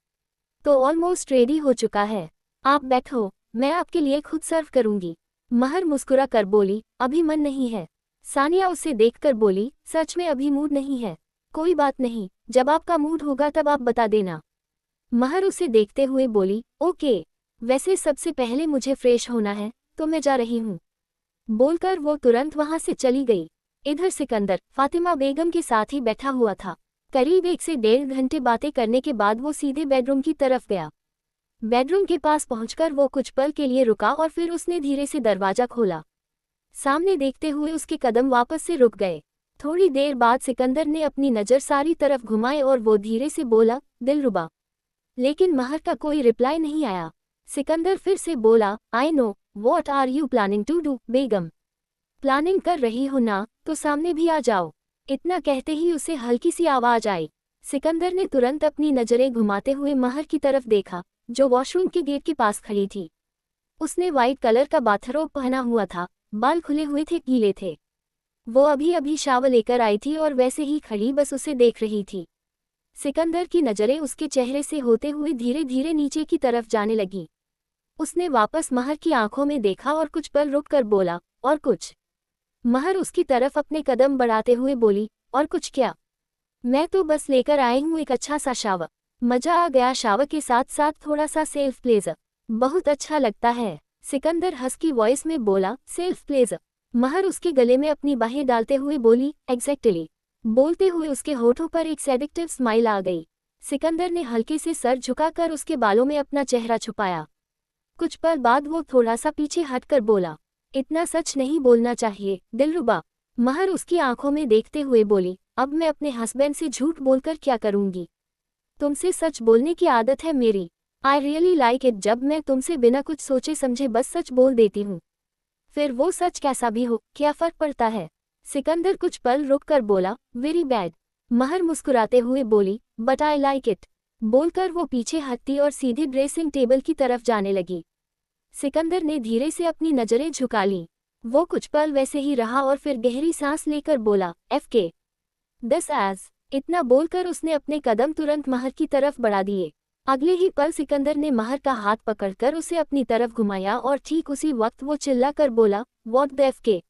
तो ऑलमोस्ट रेडी हो चुका है, आप बैठो, मैं आपके लिए खुद सर्व करूंगी। महर मुस्कुरा कर बोली, अभी मन नहीं है। सानिया उसे देखकर बोली, सच में अभी मूड नहीं है? कोई बात नहीं, जब आपका मूड होगा तब आप बता देना। महर उसे देखते हुए बोली, ओके, वैसे सबसे पहले मुझे फ्रेश होना है, तो मैं जा रही हूँ। बोलकर वो तुरंत वहां से चली गई। इधर सिकंदर फातिमा बेगम के साथ ही बैठा हुआ था। करीब 1 से 1.5 घंटे बातें करने के बाद वो सीधे बेडरूम की तरफ गया। बेडरूम के पास पहुंचकर वो कुछ पल के लिए रुका और फिर उसने धीरे से दरवाजा खोला। सामने देखते हुए उसके कदम वापस से रुक गए। थोड़ी देर बाद सिकंदर ने अपनी नज़र सारी तरफ घुमाए और वो धीरे से बोला, दिलरुबा। लेकिन महर का कोई रिप्लाई नहीं आया। सिकंदर फिर से बोला, I know, what are you planning to do begum? Planning कर रही हो ना, तो सामने भी आ जाओ। इतना कहते ही उसे हल्की सी आवाज आई। सिकंदर ने तुरंत अपनी नजरें घुमाते हुए महर की तरफ देखा, जो वॉशरूम के गेट के पास खड़ी थी। उसने वाइट कलर का बाथरोब पहना हुआ था, बाल खुले हुए थे, गीले थे। वो अभी अभी शावर लेकर आई थी और वैसे ही खड़ी बस उसे देख रही थी। सिकंदर की नजरें उसके चेहरे से होते हुए धीरे धीरे नीचे की तरफ जाने लगी। उसने वापस महर की आंखों में देखा और कुछ पल रुककर बोला, और कुछ? महर उसकी तरफ अपने कदम बढ़ाते हुए बोली, और कुछ क्या? मैं तो बस लेकर आई हूँ एक अच्छा सा शावर। मजा आ गया शावर के साथ साथ थोड़ा सा सेल्फ प्लेजर। बहुत अच्छा लगता है। सिकंदर हंसकी वॉइस में बोला, सेल्फ प्लेजर? महर उसके गले में अपनी बाहें डालते हुए बोली, एग्जैक्टली। बोलते हुए उसके होठों पर एक सेडिक्टिव स्माइल आ गई। सिकंदर ने हल्के से सर झुकाकर उसके बालों में अपना चेहरा छुपाया। कुछ पल बाद वो थोड़ा सा पीछे हटकर बोला, इतना सच नहीं बोलना चाहिए दिलरुबा। महर उसकी आंखों में देखते हुए बोली, अब मैं अपने हस्बैंड से झूठ बोलकर क्या करूंगी? तुमसे सच बोलने की आदत है मेरी। आई रियली लाइक इट जब मैं तुमसे बिना कुछ सोचे समझे बस सच बोल देती हूँ। फिर वो सच कैसा भी हो, क्या फर्क पड़ता है? सिकंदर कुछ पल रुककर बोला, वेरी बैड। महर मुस्कुराते हुए बोली, बट आई लाइक इट। बोलकर वो पीछे हटती और सीधे ड्रेसिंग टेबल की तरफ जाने लगी। सिकंदर ने धीरे से अपनी नजरें झुका लीं। वो कुछ पल वैसे ही रहा और फिर गहरी सांस लेकर बोला, FK दिस एज। इतना बोलकर उसने अपने कदम तुरंत महर की तरफ बढ़ा दिए। अगले ही पल सिकंदर ने महर का हाथ पकड़कर उसे अपनी तरफ घुमाया और ठीक उसी वक्त वो चिल्लाकर बोला, व्हाट द FK।